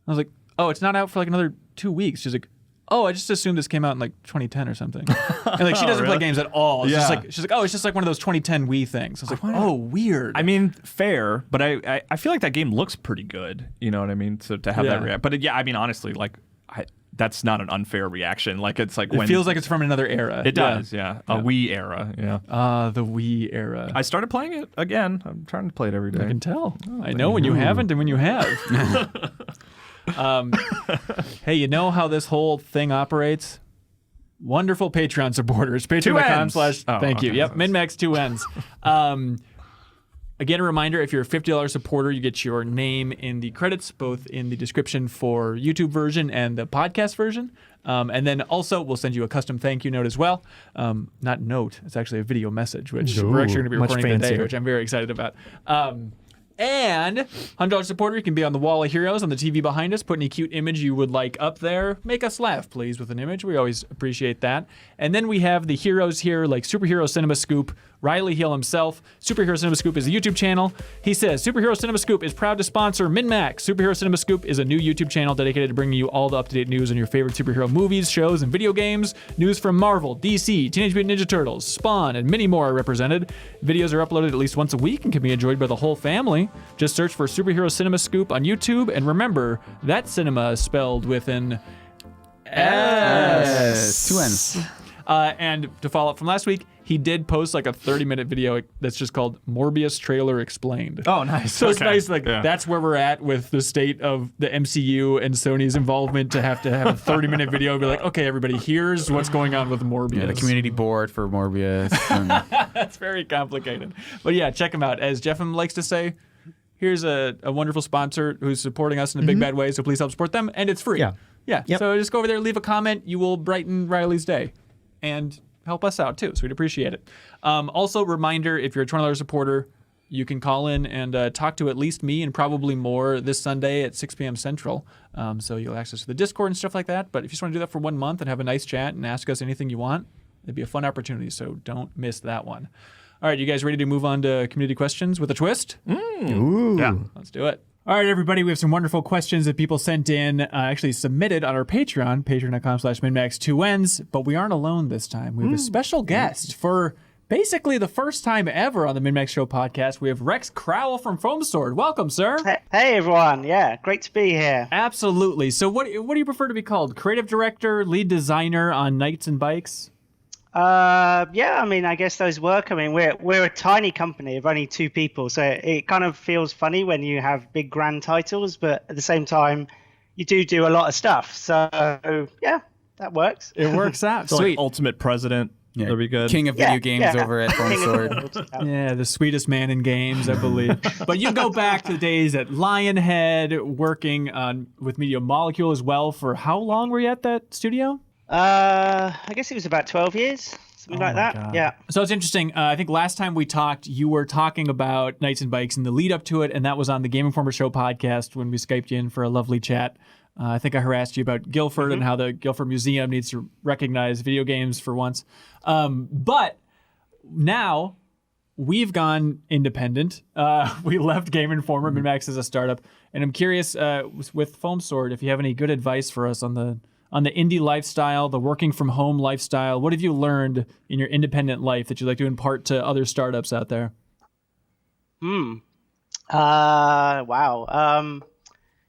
Speaker 1: I was like, "Oh, it's not out for like another 2 weeks." She's like, "Oh, I just assumed this came out in like 2010 or something." And like she doesn't play
Speaker 3: Really?
Speaker 1: games at all. It's just
Speaker 3: Yeah.
Speaker 1: like she's like, "Oh, it's just like one of those 2010 Wii things." I was like, "Oh, weird."
Speaker 3: I mean, fair, but I feel like that game looks pretty good. You know what I mean? So to have that
Speaker 1: Yeah.
Speaker 3: react, but I mean, honestly, that's not an unfair reaction. Like it's like
Speaker 1: it
Speaker 3: when
Speaker 1: feels like it's from another era.
Speaker 3: it does. Yeah, a Wii era. Yeah.
Speaker 1: The Wii era.
Speaker 3: I started playing it again. I'm trying to play it every day.
Speaker 1: I can tell. I know when you haven't and when you have. Hey, you know how this whole thing operates? Wonderful Patreon supporters. Patreon.com/
Speaker 3: Oh,
Speaker 1: thank you.
Speaker 3: okay.
Speaker 1: Yep, MinnMax 2 N's. Again, a reminder, if you're a $50 supporter, you get your name in the credits, both in the description for YouTube version and the podcast version. And then also, we'll send you a custom thank you note as well. Not note, it's actually a video message, which we're actually going to be
Speaker 4: much
Speaker 1: recording today,
Speaker 4: fancier.
Speaker 1: which I'm very excited about. And $100 supporter, you can be on the wall of heroes on the TV behind us. Put any cute image you would like up there. Make us laugh, please, with an image. We always appreciate that. And then we have the heroes here, like Superhero Cinema Scoop, Riley Hill himself. Superhero Cinema Scoop is a YouTube channel. He says, Superhero Cinema Scoop is proud to sponsor MinnMax. Superhero Cinema Scoop is a new YouTube channel dedicated to bringing you all the up-to-date news on your favorite superhero movies, shows, and video games. News from Marvel, DC, Teenage Mutant Ninja Turtles, Spawn, and many more are represented. Videos are uploaded at least once a week and can be enjoyed by the whole family. Just search for Superhero Cinema Scoop on YouTube, and remember, that cinema is spelled with an S.
Speaker 2: Two N's.
Speaker 1: And to follow up from last week, he did post like a 30-minute video that's just called Morbius Trailer Explained.
Speaker 3: Oh, nice.
Speaker 1: So it's
Speaker 3: Okay.
Speaker 1: nice, like,
Speaker 3: Yeah.
Speaker 1: that's where we're at with the state of the MCU and Sony's involvement to have a 30-minute video and be like, okay, everybody, here's what's going on with Morbius.
Speaker 2: Yeah, the community board for Morbius. And
Speaker 1: That's very complicated. But yeah, check him out. As Jeffem likes to say, here's a wonderful sponsor who's supporting us in a big bad way, so please help support them, and it's free.
Speaker 4: Yeah.
Speaker 1: Yeah.
Speaker 4: Yep.
Speaker 1: So just go over there, leave a comment. You will brighten Riley's day. And help us out too, so we'd appreciate it. Also, reminder, if you're a $20 supporter, you can call in and talk to at least me and probably more this Sunday at 6 p.m. Central. So you'll have access to the Discord and stuff like that. But if you just want to do that for 1 month and have a nice chat and ask us anything you want, it'd be a fun opportunity, so don't miss that one. All right, you guys ready to move on to community questions with a twist?
Speaker 4: Ooh.
Speaker 3: Yeah.
Speaker 1: Let's do it. All right, everybody, we have some wonderful questions that people sent in, actually submitted on our Patreon, patreon.com/MinnMax2Ns, but we aren't alone this time. We have a special guest for basically the first time ever on the MinnMax Show podcast. We have Rex Crowle from Foam Sword. Welcome, sir.
Speaker 5: Hey everyone, yeah, great to be here.
Speaker 1: Absolutely. So what do you prefer to be called? Creative director, lead designer on Knights and Bikes?
Speaker 5: Yeah, I mean, I guess those work. I mean, we're a tiny company of only 2 people, so it kind of feels funny when you have big grand titles, but at the same time, you do a lot of stuff. So yeah, that works.
Speaker 1: It works out.
Speaker 3: So,
Speaker 1: Sweet.
Speaker 3: like, ultimate president.
Speaker 2: yeah,
Speaker 3: That'd be good.
Speaker 2: King of video
Speaker 5: Yeah,
Speaker 2: games
Speaker 5: yeah.
Speaker 2: over at Foam
Speaker 5: King of
Speaker 2: Sword.
Speaker 5: the world.
Speaker 1: Yeah, the sweetest man in games, I believe. But you go back to the days at Lionhead, working on with Media Molecule as well. For how long were you at that studio?
Speaker 5: I guess it was about 12 years, something like that.
Speaker 1: God.
Speaker 5: Yeah.
Speaker 1: So it's interesting. I think last time we talked, you were talking about Knights and Bikes and the lead up to it, and that was on the Game Informer Show podcast when we Skyped you in for a lovely chat. I think I harassed you about Guilford and how the Guilford Museum needs to recognize video games for once. But now we've gone independent. We left Game Informer. MinnMax is a startup. And I'm curious, with Foam Sword, if you have any good advice for us on the indie lifestyle, the working from home lifestyle. What have you learned in your independent life that you'd like to impart to other startups out there?
Speaker 5: Wow.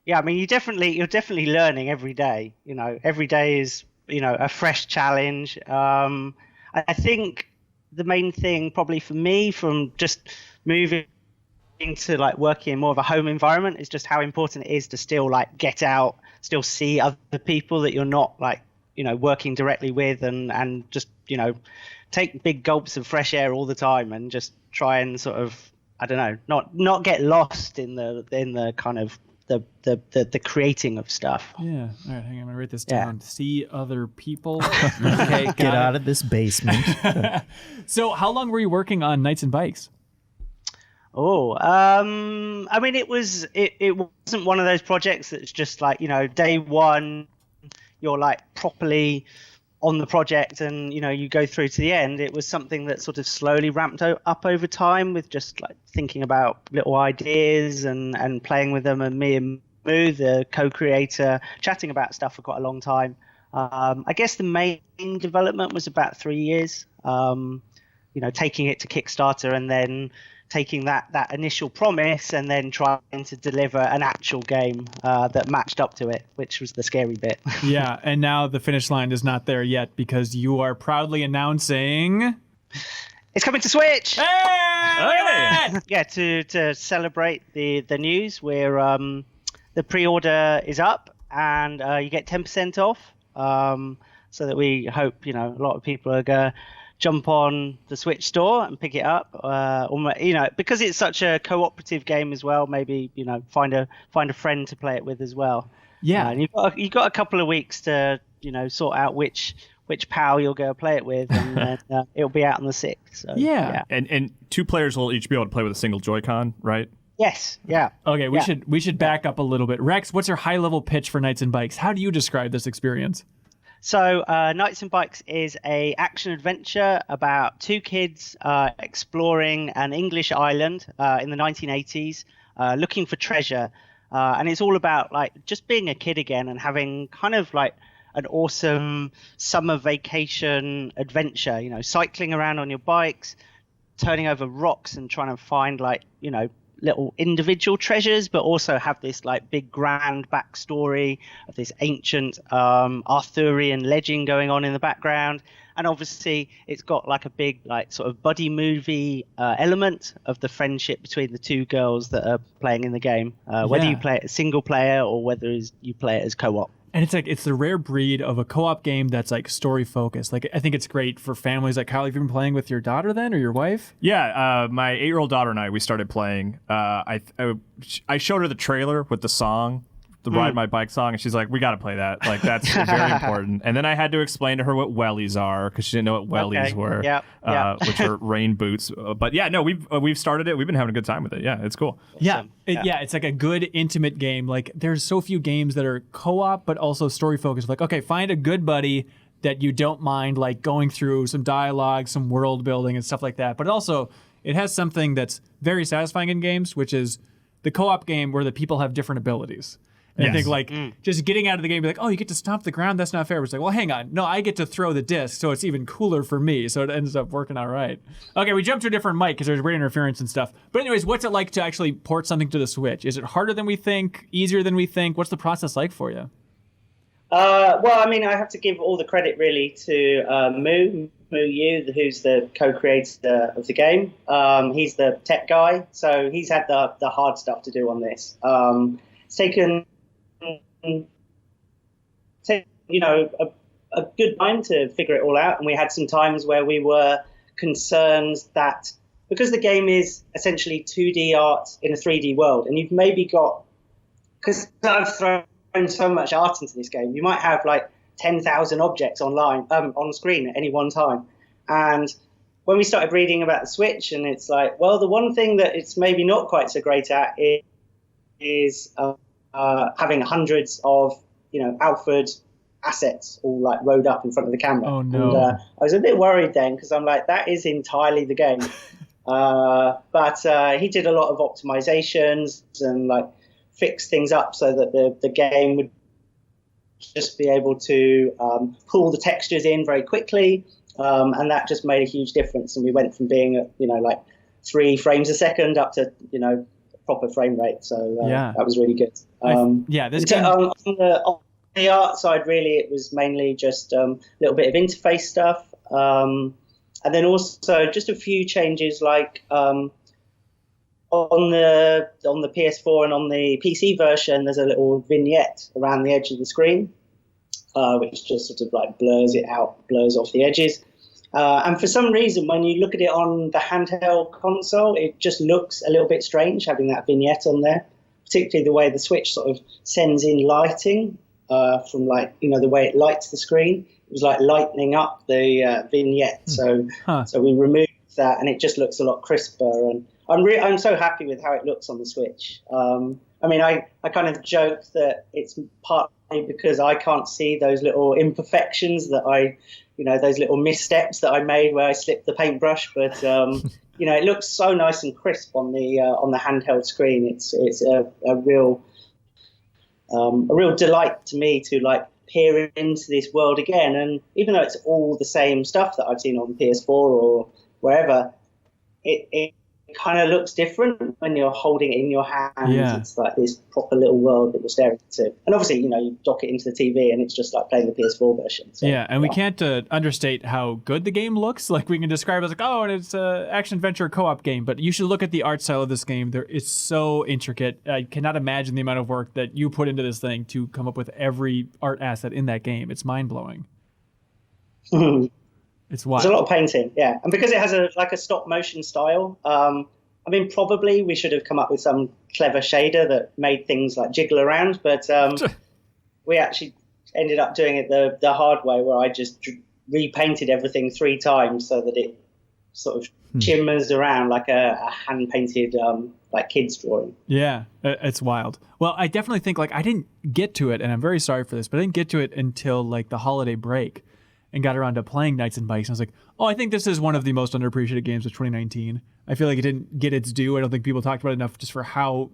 Speaker 5: Yeah, I mean, you're definitely learning every day. You know, every day is, a fresh challenge. I think the main thing probably for me from just moving to like working in more of a home environment is just how important it is to still like get out, still see other people that you're not like, working directly with and just, take big gulps of fresh air all the time and just try and sort of, I don't know, not get lost in the kind of the creating of stuff.
Speaker 1: Yeah. All right, hang on. I'm going to write this
Speaker 5: Yeah.
Speaker 1: down. See other people. Okay,
Speaker 4: Get out of this basement.
Speaker 1: So how long were you working on Knights and Bikes?
Speaker 5: Oh, I mean, it wasn't one of those projects that's just like, day one, you're like properly on the project and, you go through to the end. It was something that sort of slowly ramped up over time with just like thinking about little ideas and playing with them, and me and Moo, the co-creator, chatting about stuff for quite a long time. I guess the main development was about 3 years, taking it to Kickstarter and then taking that initial promise and then trying to deliver an actual game that matched up to it, which was the scary bit.
Speaker 1: Yeah, and now the finish line is not there yet because you are proudly announcing...
Speaker 5: It's coming to Switch!
Speaker 1: Hey! Look at that!
Speaker 5: Yeah, to celebrate the news, where the pre-order is up and you get 10% off, so that we hope, a lot of people are going to jump on the Switch store and pick it up, because it's such a cooperative game as well. Maybe find a friend to play it with as well.
Speaker 1: Yeah,
Speaker 5: and you've got a couple of weeks to sort out which pal you'll go play it with, and then it'll be out on the 6th. So,
Speaker 1: Yeah.
Speaker 3: And 2 players will each be able to play with a single Joy-Con, right?
Speaker 5: Yes. Yeah.
Speaker 1: Okay, we should back up a little bit. Rex, what's your high-level pitch for Knights and Bikes? How do you describe this experience?
Speaker 5: So, Knights and Bikes is a action adventure about two kids exploring an English island in the 1980s, looking for treasure, and it's all about like just being a kid again and having kind of like an awesome summer vacation adventure. You know, cycling around on your bikes, turning over rocks, and trying to find like little individual treasures, but also have this like big grand backstory of this ancient Arthurian legend going on in the background. And obviously it's got like a big like sort of buddy movie element of the friendship between the two girls that are playing in the game, whether you play it as single player or whether you play it as co-op.
Speaker 1: And it's like it's the rare breed of a co-op game that's like story focused. Like I think it's great for families. Like Kyle, have you been playing with your daughter then, or your wife?
Speaker 3: Yeah, my 8-year-old daughter and we started playing. I showed her the trailer with the song, the Ride My Bike song, and she's like, "We got to play that. Like that's very important." And then I had to explain to her what wellies are because she didn't know what wellies were, which are rain boots. But yeah, no, we've started it. We've been having a good time with it. Yeah, it's cool.
Speaker 1: Awesome. It's like a good intimate game. Like there's so few games that are co-op but also story focused. Like okay, find a good buddy that you don't mind like going through some dialogue, some world building and stuff like that. But also it has something that's very satisfying in games, which is the co-op game where the people have different abilities. And I think like just getting out of the game, be like, oh, you get to stomp the ground. That's not fair. It's like, well, hang on. No, I get to throw the disc, so it's even cooler for me. So it ends up working out right. Okay, we jumped to a different mic because there's radio interference and stuff. But anyways, what's it like to actually port something to the Switch? Is it harder than we think? Easier than we think? What's the process like for you?
Speaker 5: Well, I mean, I have to give all the credit really to Moo Yu, who's the co-creator of the game. He's the tech guy, so he's had the hard stuff to do on this. It's taken a good time to figure it all out, and we had some times where we were concerned that because the game is essentially 2D art in a 3D world, and you've maybe got, because I've thrown so much art into this game, you might have like 10,000 objects on screen at any one time. And when we started reading about the Switch, and it's like, well, the one thing that it's maybe not quite so great at is having hundreds of Alfred assets all like rode up in front of the camera.
Speaker 1: Oh no!
Speaker 5: And, I was a bit worried then because I'm like, that is entirely the game. But he did a lot of optimizations and like fixed things up so that the game would just be able to pull the textures in very quickly, and that just made a huge difference. And we went from being at like 3 frames a second up to proper frame rate. So that was really good.
Speaker 1: This game...
Speaker 5: on the art side, really, it was mainly just a little bit of interface stuff, and then also just a few changes, like on the PS4 and on the PC version, there's a little vignette around the edge of the screen, which just sort of like blurs off the edges. And for some reason, when you look at it on the handheld console, it just looks a little bit strange having that vignette on there, particularly the way the Switch sort of sends in lighting from the way it lights the screen. It was like lightening up the vignette. So we removed that, and it just looks a lot crisper. And I'm so happy with how it looks on the Switch. I mean, I kind of joke that it's partly because I can't see those little imperfections that those little missteps that I made where I slipped the paintbrush, but it looks so nice and crisp on the handheld screen. It's a real delight to me to like peer into this world again. And even though it's all the same stuff that I've seen on PS4 or wherever, it kind of looks different when you're holding it in your hands. Yeah. It's like this proper little world that you're staring into. And obviously, you dock it into the TV and it's just like playing the PS4 version. So,
Speaker 1: we can't understate how good the game looks. Like we can describe it as like, oh, and it's an action-adventure co-op game, but you should look at the art style of this game. It's so intricate. I cannot imagine the amount of work that you put into this thing to come up with every art asset in that game. It's mind-blowing. It's wild.
Speaker 5: There's a lot of painting, yeah. And because it has a stop motion style, I mean, probably we should have come up with some clever shader that made things like jiggle around, but we actually ended up doing it the hard way, where I just repainted everything 3 times so that it sort of shimmers around like a hand painted like kids drawing.
Speaker 1: Yeah, it's wild. Well, I definitely think like I didn't get to it, and I'm very sorry for this, but I didn't get to it until like the holiday break and got around to playing Knights and Bikes. And I was like, oh, I think this is one of the most underappreciated games of 2019. I feel like it didn't get its due. I don't think people talked about it enough just for how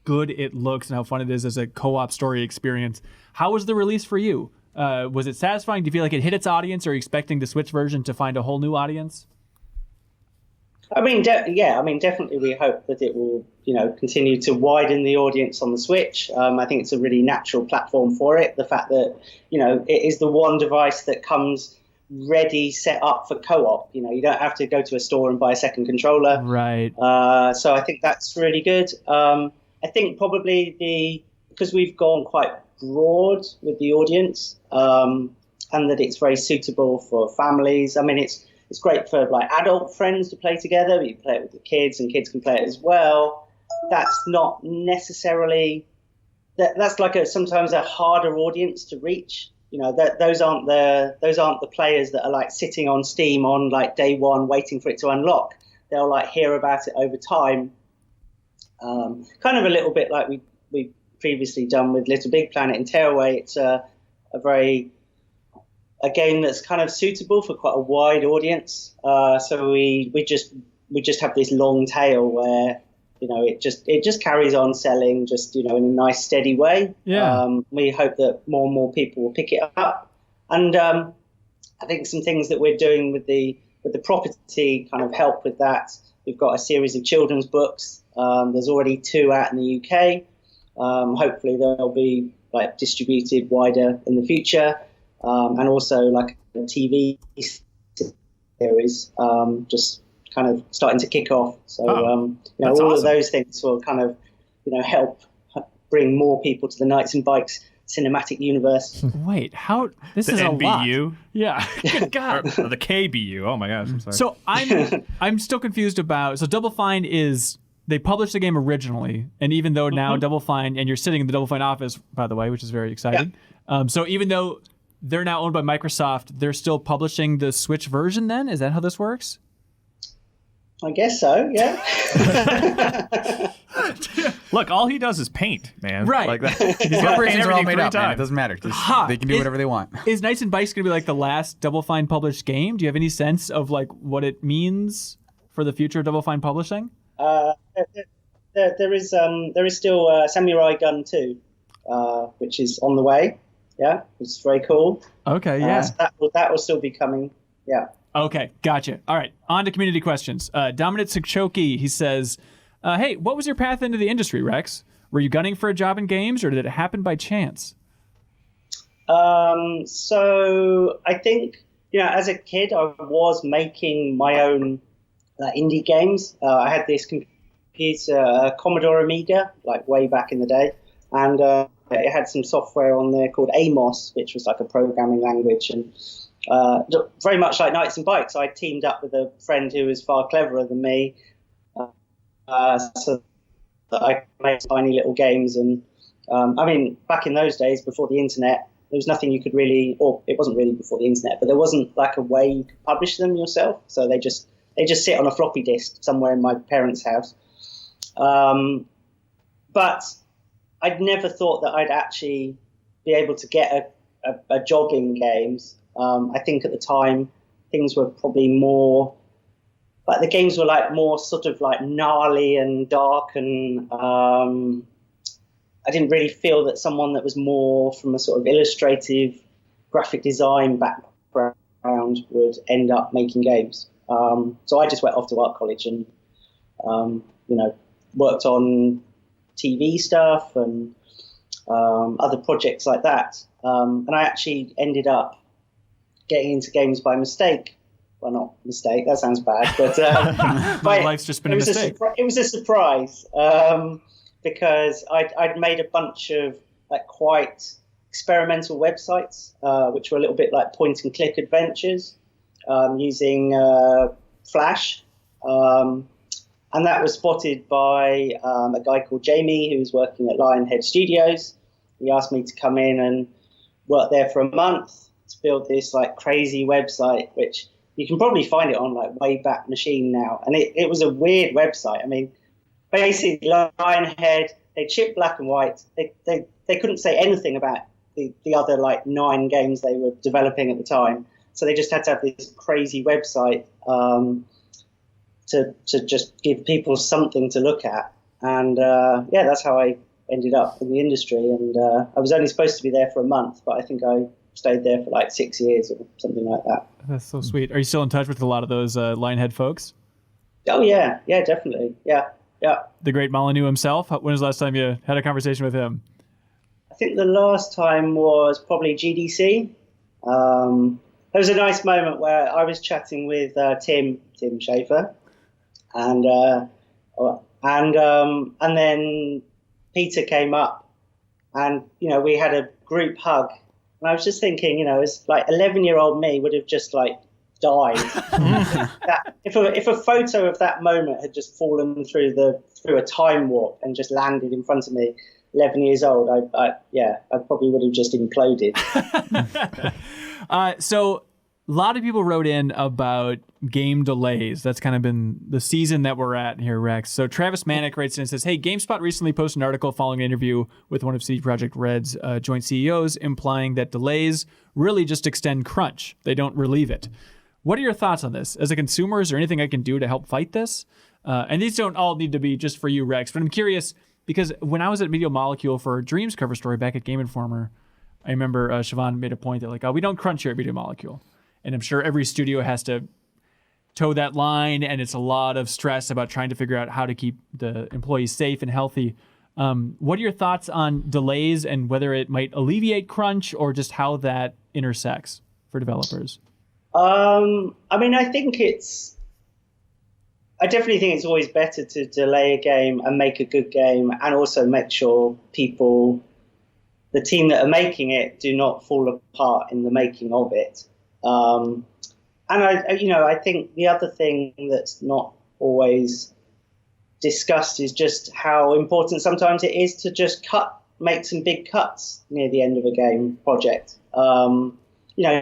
Speaker 1: good it looks and how fun it is as a co-op story experience. How was the release for you? Was it satisfying? Do you feel like it hit its audience, or are you expecting the Switch version to find a whole new audience?
Speaker 5: I mean, definitely we hope that it will, continue to widen the audience on the Switch. I think it's a really natural platform for it. The fact that, it is the one device that comes ready, set up for co-op. You don't have to go to a store and buy a second controller.
Speaker 1: Right.
Speaker 5: So I think that's really good. I think probably because we've gone quite broad with the audience, and that it's very suitable for families. I mean, it's great for like adult friends to play together. You play it with the kids, and kids can play it as well. That's not necessarily that's like sometimes a harder audience to reach. Those aren't the players that are like sitting on Steam on like day one waiting for it to unlock. They'll like hear about it over time. Kind of a little bit like we previously done with Little Big Planet and Tearaway. It's a game that's kind of suitable for quite a wide audience. So we just have this long tail where it just carries on selling just in a nice steady way.
Speaker 1: Yeah.
Speaker 5: We hope that more and more people will pick it up, and I think some things that we're doing with the property kind of help with that. We've got a series of children's books. There's already 2 out in the UK. Hopefully they'll be like distributed wider in the future. And also like a TV series, just kind of starting to kick off. So, all
Speaker 3: awesome.
Speaker 5: of those things will kind of, help bring more people to the Knights and Bikes cinematic universe.
Speaker 1: Wait, how? This
Speaker 3: The
Speaker 1: is a lot.
Speaker 3: NBU?
Speaker 1: Yeah. Good God.
Speaker 3: Or the KBU. Oh my gosh, I'm sorry.
Speaker 1: So I'm still confused about. So Double Fine is they published the game originally, and even though now Double Fine, and you're sitting in the Double Fine office, by the way, which is very exciting. Yeah. So even though they're now owned by Microsoft, they're still publishing the Switch version. Then is that how this works?
Speaker 5: I guess so. Yeah.
Speaker 3: Look, all he does is paint, man.
Speaker 1: Right.
Speaker 3: Like that.
Speaker 2: These corporations are all made up, man. It doesn't matter. They can do whatever they want.
Speaker 1: Is Knights and Bikes going to be like the last Double Fine published game? Do you have any sense of like what it means for the future of Double Fine publishing?
Speaker 5: There is still Samurai Gun 2, which is on the way. Yeah, it's very cool.
Speaker 1: Okay, yeah.
Speaker 5: So that will still be coming. Yeah.
Speaker 1: Okay, gotcha. All right, on to community questions. Dominic Sikchoki, he says, hey, what was your path into the industry, Rex? Were you gunning for a job in games, or did it happen by chance?
Speaker 5: So I think, as a kid, I was making my own indie games. I had this computer, Commodore Amiga, like way back in the day, and it had some software on there called Amos, which was like a programming language, and very much like Knights and Bikes, I teamed up with a friend who was far cleverer than me, so that I could make tiny little games. And I mean, back in those days, before the internet, there was nothing you could really, or it wasn't really before the internet, but there wasn't like a way you could publish them yourself. So they just sit on a floppy disk somewhere in my parents' house. But I'd never thought that I'd actually be able to get a job in games. I think at the time things were probably more like the games were like more sort of like gnarly and dark, and I didn't really feel that someone that was more from a sort of illustrative graphic design background would end up making games. So I just went off to art college and worked on TV stuff and other projects like that. And I actually ended up getting into games by mistake. Well, not mistake, that sounds bad, but
Speaker 1: My life's just been a mistake.
Speaker 5: It was a surprise because I'd made a bunch of like quite experimental websites, which were a little bit like point and click adventures using Flash. And that was spotted by a guy called Jamie, who was working at Lionhead Studios. He asked me to come in and work there for a month to build this like crazy website, which you can probably find it on like Wayback Machine now. And it was a weird website. I mean, basically Lionhead, they chipped black and white. They couldn't say anything about the other like 9 games they were developing at the time. So they just had to have this crazy website to just give people something to look at. And that's how I ended up in the industry. And I was only supposed to be there for a month, but I think I stayed there for like 6 years or something like that.
Speaker 1: That's so sweet. Are you still in touch with a lot of those Lionhead folks?
Speaker 5: Oh, yeah, definitely. Yeah.
Speaker 1: The great Molyneux himself. When was the last time you had a conversation with him?
Speaker 5: I think the last time was probably GDC. There was a nice moment where I was chatting with Tim Schafer, and then Peter came up, and we had a group hug, and I was just thinking, it's like 11-year-old me would have just like died. That if a photo of that moment had just fallen through a time warp and just landed in front of me, 11 years old, I probably would have just imploded.
Speaker 1: So a lot of people wrote in about game delays. That's kind of been the season that we're at here, Rex. So Travis Manick writes in and says, hey, GameSpot recently posted an article following an interview with one of CD Projekt Red's joint CEOs, implying that delays really just extend crunch. They don't relieve it. What are your thoughts on this? As a consumer, is there anything I can do to help fight this? And these don't all need to be just for you, Rex, but I'm curious because when I was at Media Molecule for Dreams cover story back at Game Informer, I remember Siobhan made a point that we don't crunch here at Media Molecule. And I'm sure every studio has to toe that line, and it's a lot of stress about trying to figure out how to keep the employees safe and healthy. What are your thoughts on delays and whether it might alleviate crunch or just how that intersects for developers?
Speaker 5: I definitely think it's always better to delay a game and make a good game, and also make sure people, the team that are making it, do not fall apart in the making of it. And I think the other thing that's not always discussed is just how important sometimes it is to just make some big cuts near the end of a game project.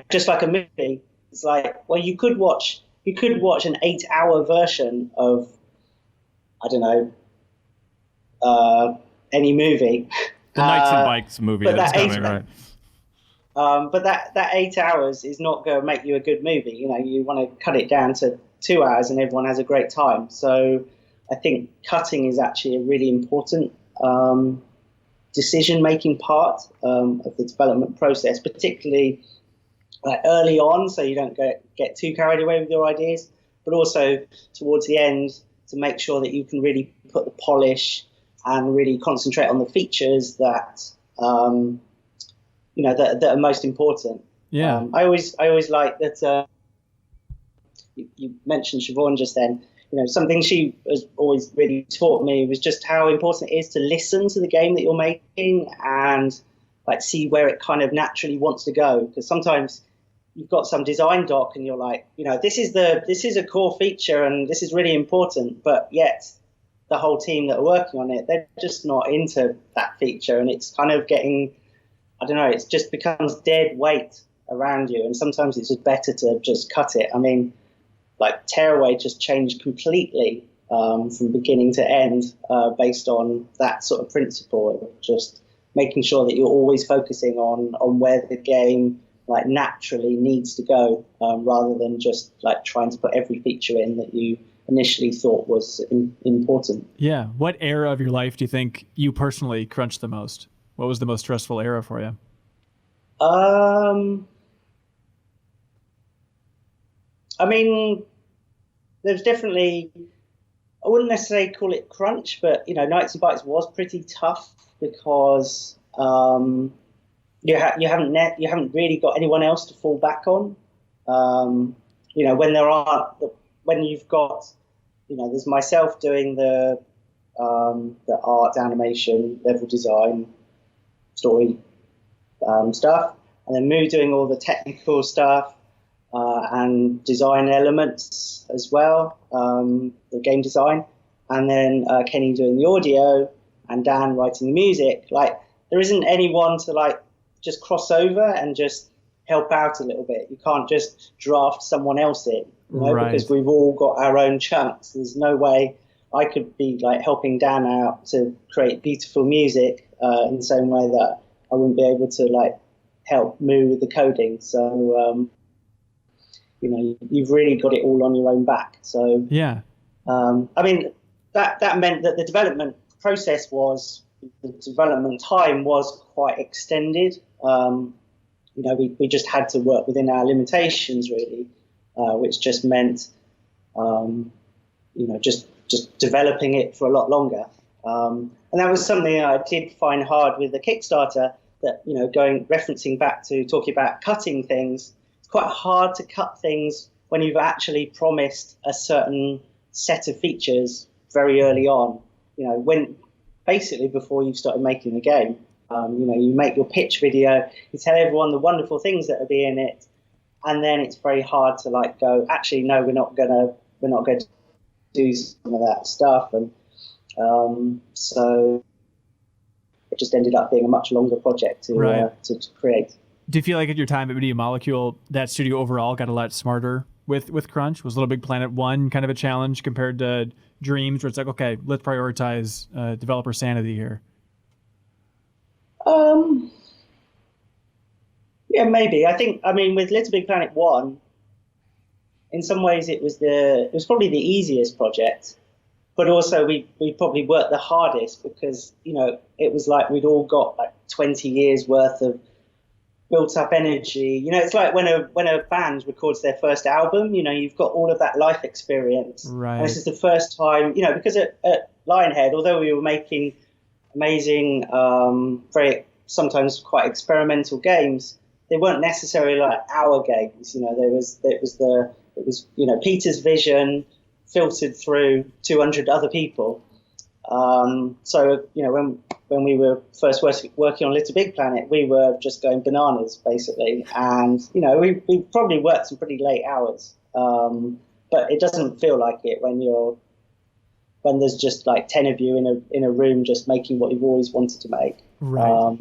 Speaker 5: Just like a movie, it's like, well, you could watch an 8-hour version of, I don't know, any movie.
Speaker 3: The Knights and Bikes movie that's coming, right?
Speaker 5: But that 8 hours is not going to make you a good movie. You want to cut it down to 2 hours and everyone has a great time. So I think cutting is actually a really important decision-making part of the development process, particularly early on, so you don't get too carried away with your ideas, but also towards the end to make sure that you can really put the polish and really concentrate on the features that that are most important.
Speaker 1: Yeah.
Speaker 5: I always like that. You mentioned Siobhan just then. Something she has always really taught me was just how important it is to listen to the game that you're making and see where it kind of naturally wants to go. Because sometimes you've got some design doc and you're like, this is a core feature and this is really important, but yet the whole team that are working on it, they're just not into that feature, and it's kind of getting, I don't know, it just becomes dead weight around you, and sometimes it's just better to just cut it. I mean, Tearaway just changed completely from beginning to end based on that sort of principle of just making sure that you're always focusing on where the game naturally needs to go, rather than just trying to put every feature in that you initially thought was important.
Speaker 1: Yeah. What era of your life do you think you personally crunched the most? What was the most stressful era for you?
Speaker 5: I mean, there's definitely, I wouldn't necessarily call it crunch, but Knights and Bikes was pretty tough because you haven't really got anyone else to fall back on. When you've got, there's myself doing the art, animation, level design, story stuff, and then Moo doing all the technical stuff and design elements as well, the game design, and then Kenny doing the audio and Dan writing the music. There isn't anyone to just cross over and just help out a little bit. You can't just draft someone else in,
Speaker 1: Right.
Speaker 5: because we've all got our own chunks. There's no way I could be like helping Dan out to create beautiful music in the same way that I wouldn't be able to like help Moo with the coding. So you've really got it all on your own back. So
Speaker 1: Yeah.
Speaker 5: I mean that meant that the development process the development time was quite extended. We just had to work within our limitations really, which just meant just developing it for a lot longer. And that was something I did find hard with the Kickstarter, that, referencing back to talking about cutting things, it's quite hard to cut things when you've actually promised a certain set of features very early on, when basically before you've started making the game. You make your pitch video, you tell everyone the wonderful things that will be in it, and then it's very hard to like go, actually, no, we're not going to do some of that stuff. And so it just ended up being a much longer project to create.
Speaker 1: Do you feel like at your time at Media Molecule, that studio overall got a lot smarter with Crunch? Was Little Big Planet 1 kind of a challenge compared to Dreams, where it's like, okay, let's prioritize developer sanity here?
Speaker 5: Yeah, maybe. I mean, with Little Big Planet 1, in some ways it was probably the easiest project, but also we probably worked the hardest because, it was like we'd all got like 20 years worth of built up energy. It's like when a band records their first album, you've got all of that life experience.
Speaker 1: Right.
Speaker 5: And this is the first time, because at Lionhead, although we were making amazing, very sometimes quite experimental games, they weren't necessarily like our games. It was Peter's vision filtered through 200 other people. So when we were first working on Little Big Planet, we were just going bananas basically, and we probably worked some pretty late hours, but it doesn't feel like it when there's just like 10 of you in a room just making what you've always wanted to make.
Speaker 1: Right.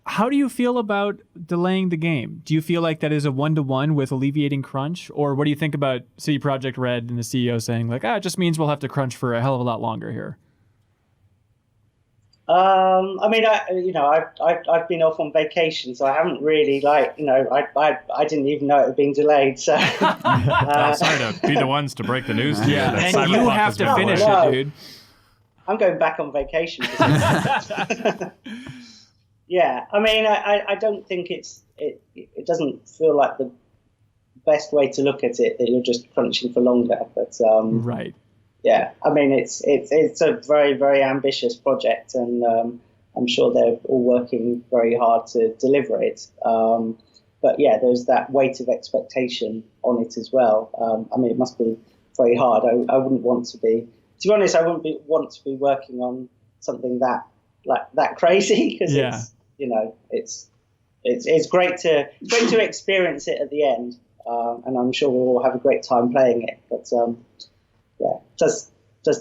Speaker 1: How do you feel about delaying the game? Do you feel like that is a one-to-one with alleviating crunch? Or what do you think about CD Projekt Red and the CEO saying like, it just means we'll have to crunch for a hell of a lot longer here?
Speaker 5: I mean, I've been off on vacation, so I haven't really I didn't even know it had been delayed. So
Speaker 3: sorry to be the ones to break the news to you. That
Speaker 1: and you
Speaker 3: Cyberpunk
Speaker 1: have
Speaker 3: has
Speaker 1: to
Speaker 3: been
Speaker 1: finish
Speaker 3: delayed.
Speaker 1: it, dude.
Speaker 5: I'm going back on vacation. Yeah, I mean, I don't think it doesn't feel like the best way to look at it, that you're just crunching for longer. But
Speaker 1: right.
Speaker 5: Yeah, I mean, it's a very, very ambitious project, and I'm sure they're all working very hard to deliver it. But yeah, there's that weight of expectation on it as well. I mean, it must be very hard. I wouldn't want to be honest, I wouldn't want to be working on something that crazy, because it's great to experience it at the end, and I'm sure we'll all have a great time playing it. But does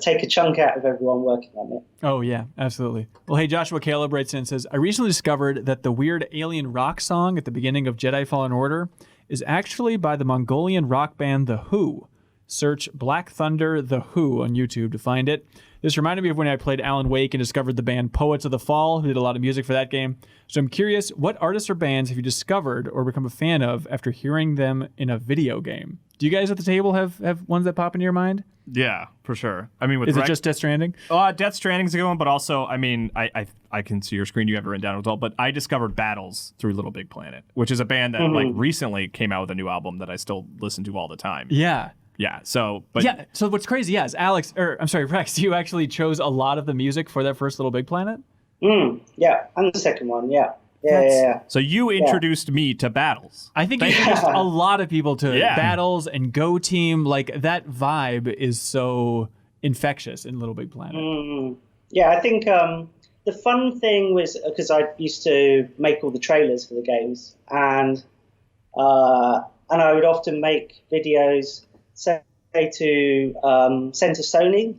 Speaker 5: take a chunk out of everyone working on it.
Speaker 1: Oh yeah, absolutely. Well, hey, Joshua Caleb writes in and says, I recently discovered that the weird alien rock song at the beginning of Jedi Fallen Order is actually by the Mongolian rock band The Who. Search Black Thunder The Who on YouTube to find it. This reminded me of when I played Alan Wake and discovered the band Poets of the Fall, who did a lot of music for that game. So I'm curious, what artists or bands have you discovered or become a fan of after hearing them in a video game? Do you guys at the table have ones that pop into your mind?
Speaker 3: Yeah, for sure. I mean,
Speaker 1: Is it just Death Stranding?
Speaker 3: Death Stranding's a good one, but also, I mean, I can see your screen. You have it written down as well. But I discovered Battles through Little Big Planet, which is a band that like recently came out with a new album that I still listen to all the time.
Speaker 1: Yeah.
Speaker 3: Yeah. So
Speaker 1: what's crazy, is Rex, you actually chose a lot of the music for that first Little Big Planet?
Speaker 5: Yeah, and the second one, yeah. Yeah.
Speaker 3: So you introduced me to Battles.
Speaker 1: I think you introduced a lot of people to Battles and Go Team. Like, that vibe is so infectious in Little Big Planet.
Speaker 5: Yeah, I think the fun thing was, because I used to make all the trailers for the games, and I would often make videos, say, to send to Sony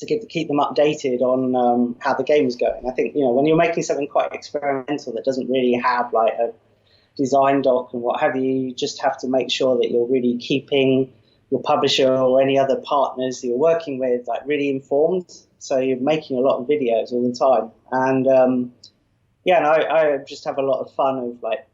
Speaker 5: keep them updated on how the game is going. I think, when you're making something quite experimental that doesn't really have like a design doc and what have you, you just have to make sure that you're really keeping your publisher or any other partners that you're working with like really informed. So you're making a lot of videos all the time. And and I just have a lot of fun of like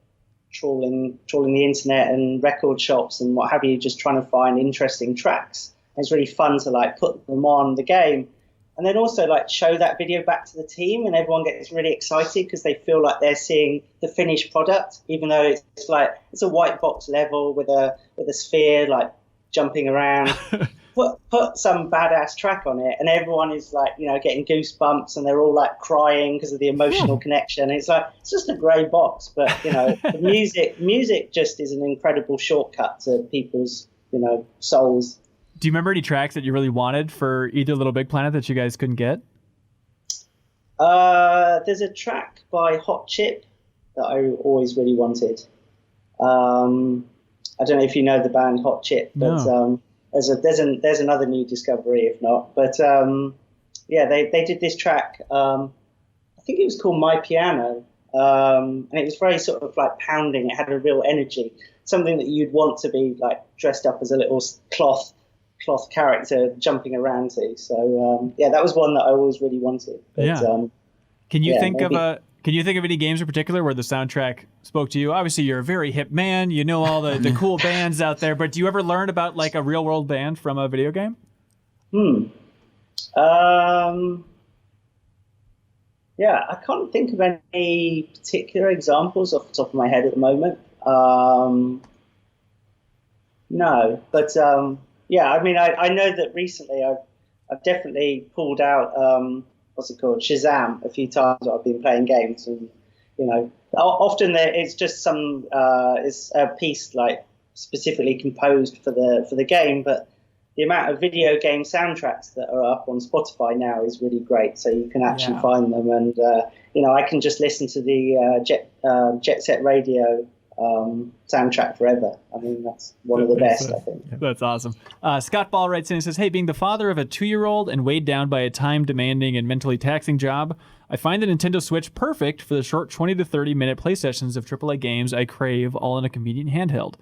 Speaker 5: trawling the internet and record shops and what have you, just trying to find interesting tracks. And it's really fun to like put them on the game and then also like show that video back to the team, and everyone gets really excited because they feel like they're seeing the finished product, even though it's a white box level with a sphere like jumping around. Put some badass track on it, and everyone is like, getting goosebumps, and they're all like crying because of the emotional connection. It's like, it's just a grey box, but the music just is an incredible shortcut to people's souls.
Speaker 1: Do you remember any tracks that you really wanted for either Little Big Planet that you guys couldn't get?
Speaker 5: There's a track by Hot Chip that I always really wanted. I don't know if you know the band Hot Chip, but
Speaker 1: No.
Speaker 5: There's another new discovery if not. But they did this track. I think it was called My Piano, and it was very sort of like pounding. It had a real energy, something that you'd want to be like dressed up as a little cloth character jumping around to. So that was one that I always really wanted. But,
Speaker 1: Can you think of any games in particular where the soundtrack spoke to you? Obviously, you're a very hip man. You know all the cool bands out there. But do you ever learn about like a real world band from a video game?
Speaker 5: I can't think of any particular examples off the top of my head at the moment. No, but I mean, I know that recently I've definitely pulled out what's it called, Shazam, a few times I've been playing games, and often it's just it's a piece like specifically composed for the game, but the amount of video game soundtracks that are up on Spotify now is really great, so you can actually find them, and I can just listen to the Jet Set Radio soundtrack forever. I mean, that's one of the best, I think.
Speaker 1: That's awesome. Scott Ball writes in and says, hey, being the father of a 2-year-old and weighed down by a time-demanding and mentally taxing job, I find the Nintendo Switch perfect for the short 20 to 30-minute play sessions of AAA games I crave, all in a convenient handheld.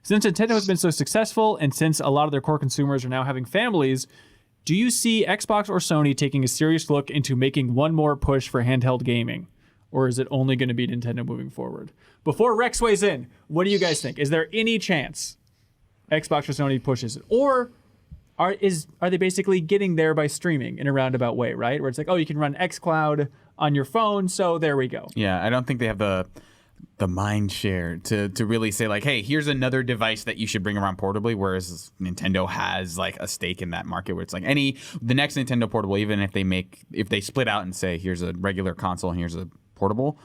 Speaker 1: Since Nintendo has been so successful, and since a lot of their core consumers are now having families, do you see Xbox or Sony taking a serious look into making one more push for handheld gaming? Or is it only going to be Nintendo moving forward? Before Rex weighs in, what do you guys think? Is there any chance Xbox or Sony pushes it? Or are they basically getting there by streaming in a roundabout way, right? Where it's like, oh, you can run xCloud on your phone, so there we go.
Speaker 2: Yeah, I don't think they have the mind share to really say like, hey, here's another device that you should bring around portably, whereas Nintendo has like a stake in that market where it's like the next Nintendo portable, even if they split out and say here's a regular console and here's a portable,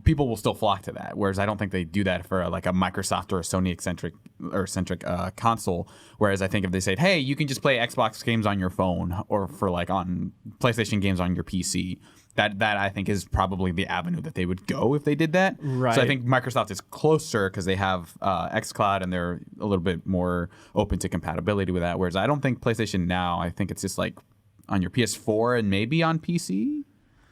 Speaker 2: people will still flock to that. Whereas I don't think they do that for like a Microsoft or a Sony centric console. Whereas I think if they said, hey, you can just play Xbox games on your phone, or for like on PlayStation games on your PC, that I think is probably the avenue that they would go if they did that.
Speaker 1: Right.
Speaker 2: So I think Microsoft is closer because they have xCloud and they're a little bit more open to compatibility with that. Whereas I don't think PlayStation now, I think it's just like on your PS4 and maybe on PC.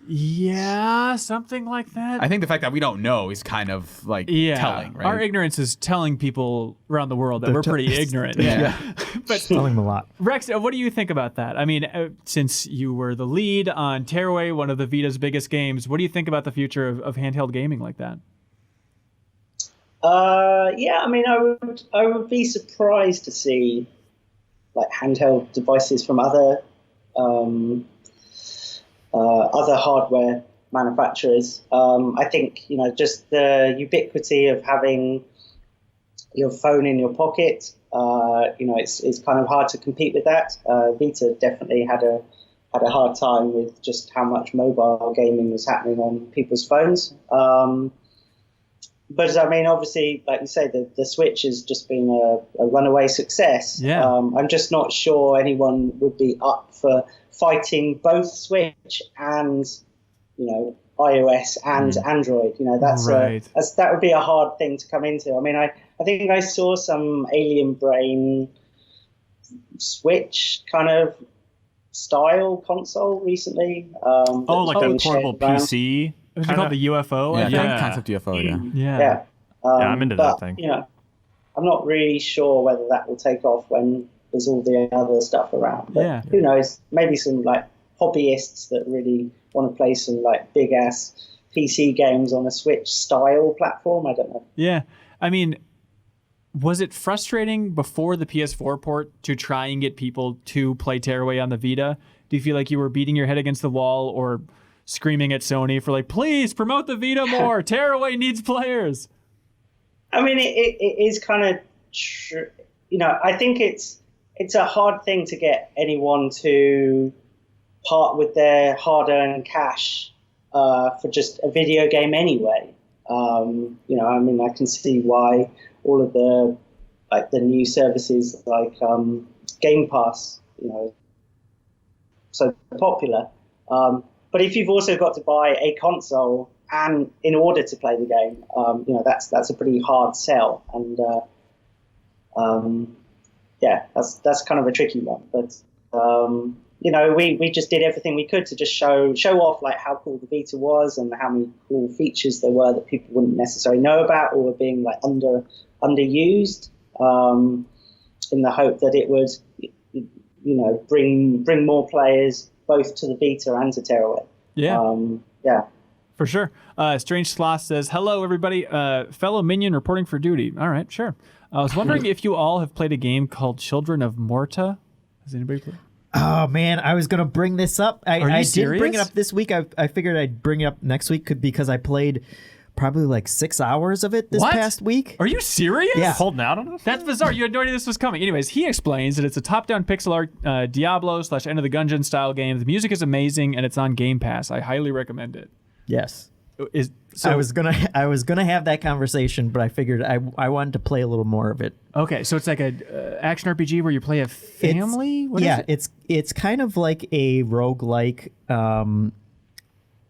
Speaker 1: Yeah, something like that.
Speaker 2: I think the fact that we don't know is kind of like telling, right?
Speaker 1: Our ignorance is telling people around the world that we're pretty ignorant. But
Speaker 4: telling them a lot.
Speaker 1: Rex, what do you think about that? I mean, since you were the lead on Tearaway, one of the Vita's biggest games, what do you think about the future of handheld gaming like that?
Speaker 5: I mean, I would be surprised to see like handheld devices from other hardware manufacturers. I think, just the ubiquity of having your phone in your pocket, it's kind of hard to compete with that. Vita definitely had a hard time with just how much mobile gaming was happening on people's phones. But I mean, obviously, like you say, the Switch has just been a runaway success.
Speaker 1: Yeah.
Speaker 5: I'm just not sure anyone would be up for fighting both Switch and, iOS and Android. That would be a hard thing to come into. I mean, I think I saw some Alien Brain Switch kind of style console recently.
Speaker 3: Like
Speaker 5: being
Speaker 3: that portable
Speaker 5: shared around.
Speaker 3: PC.
Speaker 1: Was it called the UFO?
Speaker 2: Yeah,
Speaker 3: Yeah.
Speaker 2: concept UFO. Yeah.
Speaker 1: Yeah.
Speaker 5: Yeah.
Speaker 3: I'm into that
Speaker 5: but,
Speaker 3: thing.
Speaker 5: You know, I'm not really sure whether that will take off when there's all the other stuff around. But
Speaker 1: Yeah.
Speaker 5: who knows? Maybe some like hobbyists that really want to play some like big ass PC games on a Switch style platform. I don't know.
Speaker 1: Yeah. I mean, was it frustrating before the PS4 port to try and get people to play Tearaway on the Vita? Do you feel like you were beating your head against the wall or screaming at Sony for like, please promote the Vita more. Tearaway needs players.
Speaker 5: I mean, it is kind of, you know, I think it's a hard thing to get anyone to part with their hard-earned cash for just a video game anyway. You know, I mean, I can see why all of the new services like Game Pass, you know, so popular. But if you've also got to buy a console and in order to play the game, you know, that's a pretty hard sell. And yeah, that's kind of a tricky one. But you know, we just did everything we could to just show off like how cool the Vita was and how many cool features there were that people wouldn't necessarily know about or were being like underused, in the hope that it would, you know, bring more players both to the Vita and to Tearaway.
Speaker 1: Yeah.
Speaker 5: Yeah.
Speaker 1: For sure. Strange Sloth says, hello, everybody. Fellow minion reporting for duty. All right, sure. I was wondering if you all have played a game called Children of Morta. Has anybody played?
Speaker 4: Oh man, I was gonna bring this up.
Speaker 1: Are you
Speaker 4: I
Speaker 1: serious?
Speaker 4: didn't bring it up this week. I figured I'd bring it up next week because I played probably like 6 hours of it this
Speaker 1: What?
Speaker 4: past week.
Speaker 1: Are you serious?
Speaker 4: Yeah.
Speaker 3: Holding out on us?
Speaker 1: That's bizarre. You had no idea this was coming. Anyways, he explains that it's a top-down pixel art Diablo / End of the Gungeon style game. The music is amazing, and it's on Game Pass. I highly recommend it.
Speaker 4: Yes.
Speaker 1: So
Speaker 4: I was gonna have that conversation, but I figured I wanted to play a little more of it.
Speaker 1: okay. So it's like a action RPG where you play a family. What is
Speaker 4: yeah,
Speaker 1: it?
Speaker 4: it's kind of like a roguelike,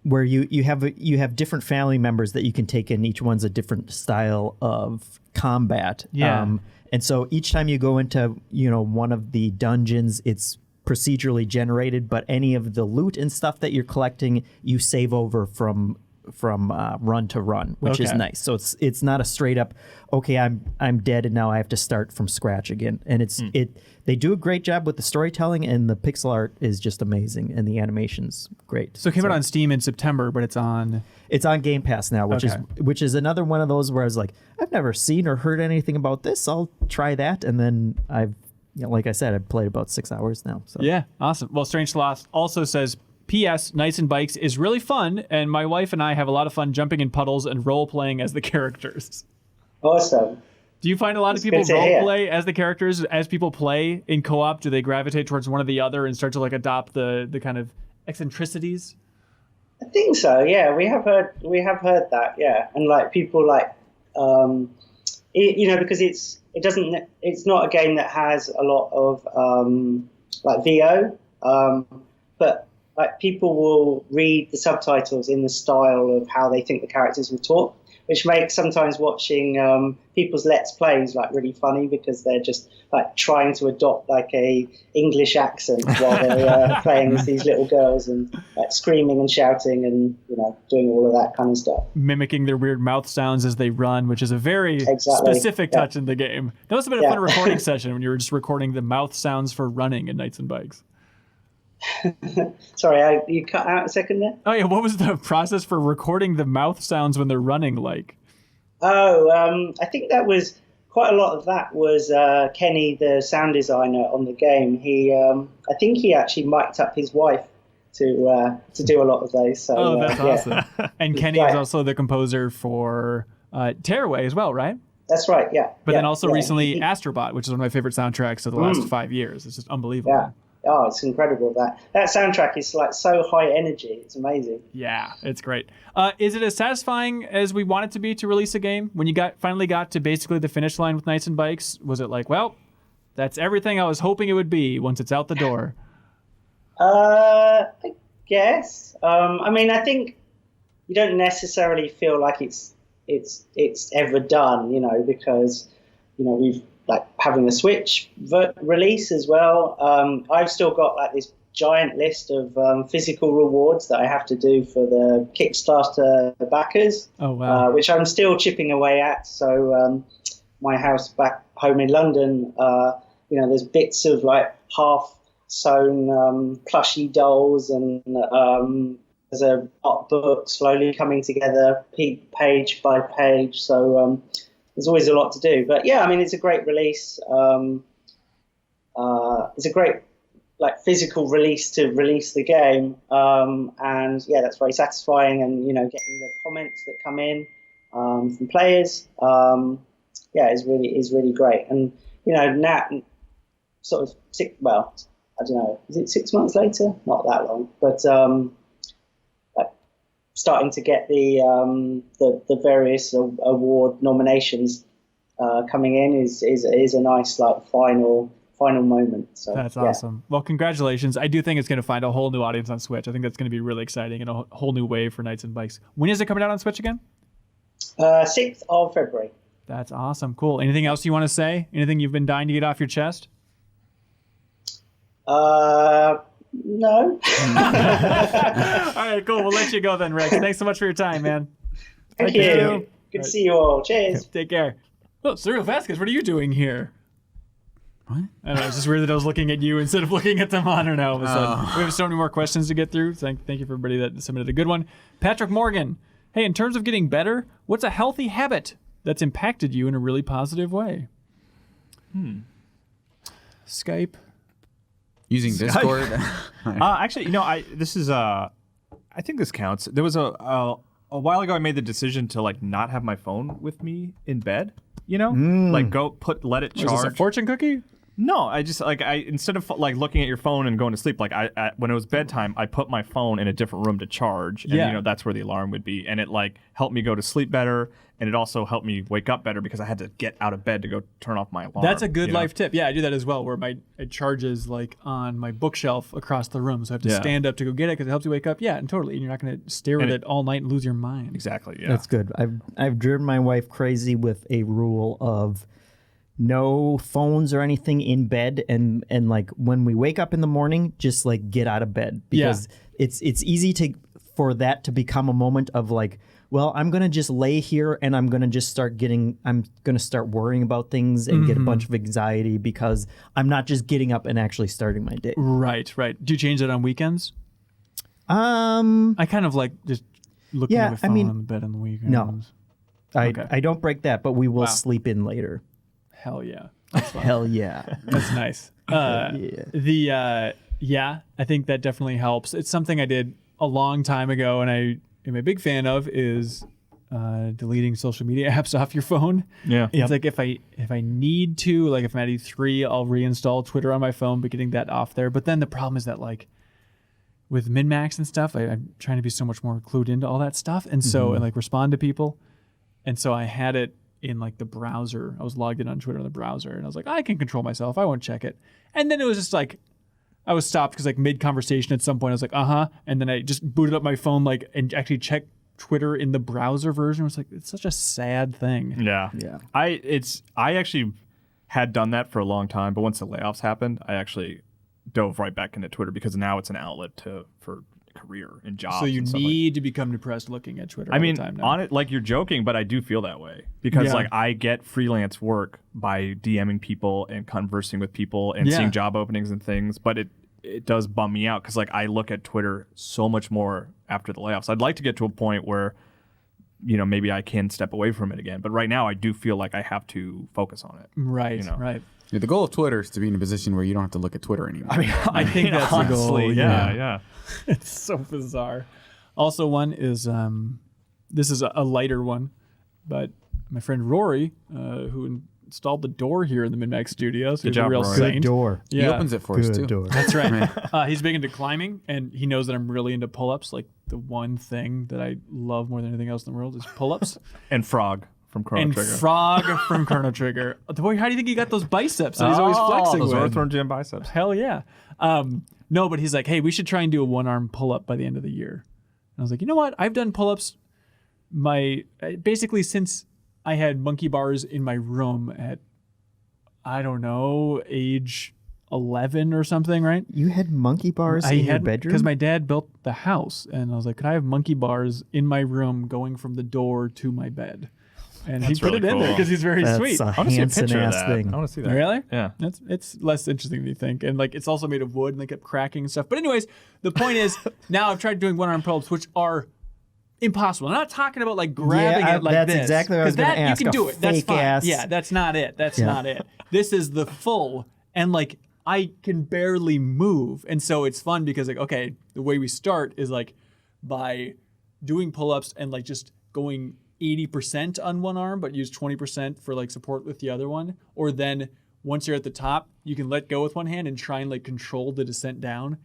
Speaker 4: where you have different family members that you can take in. Each one's a different style of combat.
Speaker 1: Yeah.
Speaker 4: And so each time you go into one of the dungeons, it's procedurally generated, but any of the loot and stuff that you're collecting, you save over from run to run, which is
Speaker 1: Okay.
Speaker 4: nice. So it's not a straight up, okay, I'm dead and now I have to start from scratch again. And they do a great job with the storytelling, and the pixel art is just amazing, and the animation's great.
Speaker 1: So it came out on Steam in September, but it's on.
Speaker 4: It's on Game Pass now,
Speaker 1: Okay.
Speaker 4: which is another one of those where I was like, I've never seen or heard anything about this. I'll try that, and then like I said, I've played about 6 hours now. So
Speaker 1: Yeah, awesome. Well, Strange Sloth also says, P.S. Knights and Bikes is really fun, and my wife and I have a lot of fun jumping in puddles and role-playing as the characters.
Speaker 5: Awesome.
Speaker 1: Do you find a lot of
Speaker 5: That's
Speaker 1: people
Speaker 5: good to hear.
Speaker 1: role-play as the characters as people play in co-op? Do they gravitate towards one or the other and start to like adopt the kind of eccentricities?
Speaker 5: I think so. Yeah, we have heard that. Yeah, and like people like, because it's not a game that has a lot of like VO, but like people will read the subtitles in the style of how they think the characters will talk, which makes sometimes watching people's Let's Plays like really funny because they're just like trying to adopt like a English accent while they're playing as these little girls and like screaming and shouting and doing all of that kind of stuff.
Speaker 1: Mimicking their weird mouth sounds as they run, which is a very
Speaker 5: Exactly.
Speaker 1: specific
Speaker 5: Yeah.
Speaker 1: touch in the game. That must have been a fun recording session when you were just recording the mouth sounds for running in Knights and Bikes.
Speaker 5: Sorry, you cut out a second there.
Speaker 1: Oh yeah, what was the process for recording the mouth sounds when they're running like?
Speaker 5: Oh, I think that was quite a lot of that was Kenny, the sound designer on the game. I think he actually mic'd up his wife to do a lot of those. So,
Speaker 1: Oh, that's
Speaker 5: yeah.
Speaker 1: awesome. And Kenny is also the composer for Tearaway as well, right?
Speaker 5: That's right, yeah.
Speaker 1: But
Speaker 5: yeah,
Speaker 1: then also
Speaker 5: yeah.
Speaker 1: recently Astrobot, which is one of my favorite soundtracks of the last 5 years. It's just unbelievable.
Speaker 5: Yeah. Oh, it's incredible. That soundtrack is like so high energy. It's amazing.
Speaker 1: Yeah, it's great. Is it as satisfying as we want it to be to release a game? When you finally got to basically the finish line with Knights and Bikes, was it like, well, that's everything I was hoping it would be once it's out the door?
Speaker 5: I guess. I mean, I think you don't necessarily feel like it's ever done, because we've like having a Switch release as well. I've still got like this giant list of physical rewards that I have to do for the Kickstarter backers.
Speaker 1: Oh, wow.
Speaker 5: Which I'm still chipping away at. So my house back home in London, there's bits of like half sewn plushy dolls, and there's a art book slowly coming together page by page. So there's always a lot to do. But yeah, I mean, it's a great release. It's a great physical release to release the game, and yeah, that's very satisfying. And getting the comments that come in from players, is really great. And now sort of I don't know, is it 6 months later? Not that long, but starting to get the various award nominations coming in is a nice final moment. So
Speaker 1: that's awesome. Well, congratulations. I do think it's going to find a whole new audience on Switch. I think that's going to be really exciting and a whole new wave for Knights and Bikes. When is it coming out on Switch again?
Speaker 5: 6th of February.
Speaker 1: That's awesome. Cool. Anything else you want to say? Anything you've been dying to get off your chest?
Speaker 5: No.
Speaker 1: All right, cool. We'll let you go then, Rex. Thanks so much for your time, man.
Speaker 5: Thank you. Good to see you all. Cheers.
Speaker 1: Take care. Oh, Cyril Vasquez, what are you doing here?
Speaker 2: What?
Speaker 1: I don't know. It's just weird that I was looking at you instead of looking at the monitor now all of a sudden. We have so many more questions to get through. Thank you for everybody that submitted a good one. Patrick Morgan. Hey, in terms of getting better, what's a healthy habit that's impacted you in a really positive way? Skype.
Speaker 2: Using Discord.
Speaker 3: Actually, this is I think this counts. There was a while ago I made the decision to not have my phone with me in bed. Let it charge.
Speaker 1: Was this a fortune cookie?
Speaker 3: No, I just instead of looking at your phone and going to sleep, when it was bedtime, I put my phone in a different room to charge, and that's where the alarm would be, and it helped me go to sleep better, and it also helped me wake up better because I had to get out of bed to go turn off my alarm.
Speaker 1: That's a good life tip. Yeah, I do that as well, where it charges on my bookshelf across the room, so I have to stand up to go get it because it helps you wake up. Yeah, and totally, and you're not going to stare at it all night and lose your mind.
Speaker 3: Exactly. Yeah,
Speaker 4: that's good. I've driven my wife crazy with a rule of no phones or anything in bed, and when we wake up in the morning, just get out of bed, because it's easy for that to become a moment of I'm gonna just lay here and I'm gonna start worrying about things and get a bunch of anxiety because I'm not just getting up and actually starting my day.
Speaker 1: Right. Do you change that on weekends? I kind of just looking at my phone on the bed on the weekends.
Speaker 4: No, I don't break that, but we will sleep in later.
Speaker 1: Hell yeah.
Speaker 4: Hell yeah.
Speaker 1: That's nice. I think that definitely helps. It's something I did a long time ago, and I am a big fan of is deleting social media apps off your phone.
Speaker 3: Yeah.
Speaker 1: It's if I need to, if I'm at E3, I'll reinstall Twitter on my phone, but getting that off there. But then the problem is that with MinnMax and stuff, I'm trying to be so much more clued into all that stuff. And so, and respond to people. And so I had it in the browser. I was logged in on Twitter in the browser, and I was I can control myself. I won't check it. And then it was just I was stopped because mid-conversation at some point I was and then I just booted up my phone and actually checked Twitter in the browser version. It was it's such a sad thing.
Speaker 3: Yeah. I actually had done that for a long time, but once the layoffs happened, I actually dove right back into Twitter because now it's an outlet for career and jobs.
Speaker 1: So you need to become depressed looking at Twitter all the time now.
Speaker 3: On it, you're joking, but I do feel that way because I get freelance work by DMing people and conversing with people and seeing job openings and things, but it does bum me out because I look at Twitter so much more after the layoffs. I'd like to get to a point where maybe I can step away from it again, but right now I do feel I have to focus on it.
Speaker 1: Right. Right.
Speaker 2: Yeah, the goal of Twitter is to be in a position where you don't have to look at Twitter anymore.
Speaker 1: I think that's
Speaker 3: honestly,
Speaker 1: the goal.
Speaker 3: Yeah.
Speaker 1: It's so bizarre. Also, one is this is a lighter one, but my friend Rory, who installed the door here in the MinnMax studios,
Speaker 3: good job,
Speaker 1: a real
Speaker 3: Rory.
Speaker 1: saint.
Speaker 4: Good door.
Speaker 1: Yeah.
Speaker 2: He opens it for us too.
Speaker 4: Door.
Speaker 1: That's right. He's big into climbing, and he knows that I'm really into pull-ups. The one thing that I love more than anything else in the world is pull-ups.
Speaker 3: And Frog from Chrono Trigger.
Speaker 1: Frog from Chrono Trigger. Boy, how do you think he got those biceps that he's always flexing
Speaker 3: those
Speaker 1: with?
Speaker 3: Earthworm Jim biceps.
Speaker 1: Hell yeah. No, but he's hey, we should try and do a one-arm pull-up by the end of the year. And I was you know what? I've done pull-ups basically since I had monkey bars in my room at, I don't know, age 11 or something, right?
Speaker 4: You had monkey bars in your bedroom?
Speaker 1: Because my dad built the house, and I was like, could I have monkey bars in my room going from the door to my bed? And he put
Speaker 3: really
Speaker 1: it in there
Speaker 3: cool.
Speaker 1: because he's very
Speaker 4: That's
Speaker 1: sweet.
Speaker 4: a
Speaker 3: I want to see a picture of
Speaker 4: Hanson-ass
Speaker 3: that.
Speaker 4: thing.
Speaker 3: I want to see that.
Speaker 1: Really?
Speaker 3: Yeah.
Speaker 1: It's less interesting than you think. And like it's also made of wood and they kept cracking and stuff. But anyways, the point is now I've tried doing one-arm pull-ups, which are impossible. I'm not talking about like grabbing it like
Speaker 4: that's
Speaker 1: this.
Speaker 4: exactly what I was
Speaker 1: 'Cause
Speaker 4: gonna
Speaker 1: that
Speaker 4: ask.
Speaker 1: you can
Speaker 4: A
Speaker 1: do it. That's
Speaker 4: fake
Speaker 1: fine.
Speaker 4: ass-
Speaker 1: Yeah, that's not it. That's
Speaker 4: Yeah.
Speaker 1: not it. This is the full and like I can barely move. And so it's fun because like, okay, the way we start is like by doing pull-ups and like just going 80% on one arm, but use 20% for like support with the other one. Or then once you're at the top, you can let go with one hand and try and like control the descent down.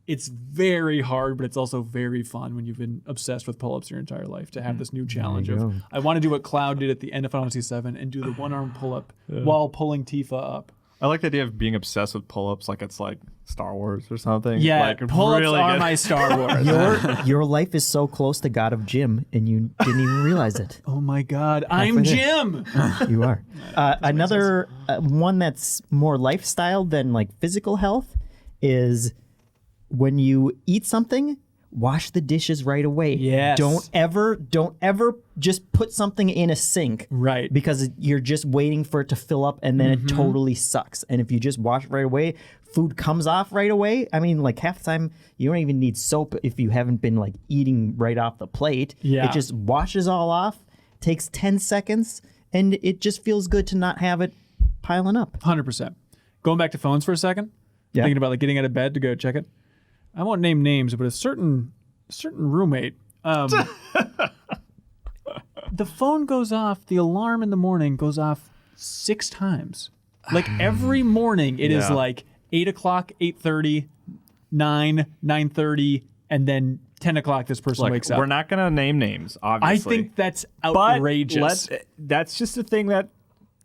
Speaker 1: It's very hard, but it's also very fun when you've been obsessed with pull-ups your entire life to have this new challenge
Speaker 4: you
Speaker 1: of,
Speaker 4: go.
Speaker 1: I want to do what Cloud did at the end of Final Fantasy 7 and do the one-arm pull-up while pulling Tifa up.
Speaker 3: I like the idea of being obsessed with pull-ups, like it's like Star Wars or something.
Speaker 1: Yeah,
Speaker 3: like,
Speaker 1: pull-ups
Speaker 3: really
Speaker 1: are
Speaker 3: good.
Speaker 1: my Star Wars.
Speaker 4: Your life is so close to God of Jim, and you didn't even realize it.
Speaker 1: Oh my God, I'm
Speaker 4: with it.
Speaker 1: Jim.
Speaker 4: You are. Another one that's more lifestyle than like physical health is when you eat something, wash the dishes right away.
Speaker 1: Yes.
Speaker 4: Don't ever just put something in a sink.
Speaker 1: Right.
Speaker 4: Because you're just waiting for it to fill up and then it totally sucks. And if you just wash it right away, food comes off right away. I mean, like half the time you don't even need soap if you haven't been like eating right off the plate.
Speaker 1: Yeah.
Speaker 4: It just washes all off, takes 10 seconds, and it just feels good to not have it piling up.
Speaker 1: 100%. Going back to phones for a second.
Speaker 4: Yeah.
Speaker 1: Thinking about like getting out of bed to go check it. I won't name names, but a certain roommate. The phone goes off. The alarm in the morning goes off 6 times. Like every morning, it is
Speaker 3: Yeah.
Speaker 1: like 8 o'clock, 8:30, 9, 9:30, and then 10 o'clock. This person
Speaker 3: Like,
Speaker 1: wakes up.
Speaker 3: we're not gonna name names,
Speaker 1: I
Speaker 3: obviously.
Speaker 1: think that's
Speaker 3: but
Speaker 1: outrageous.
Speaker 3: that's just a thing that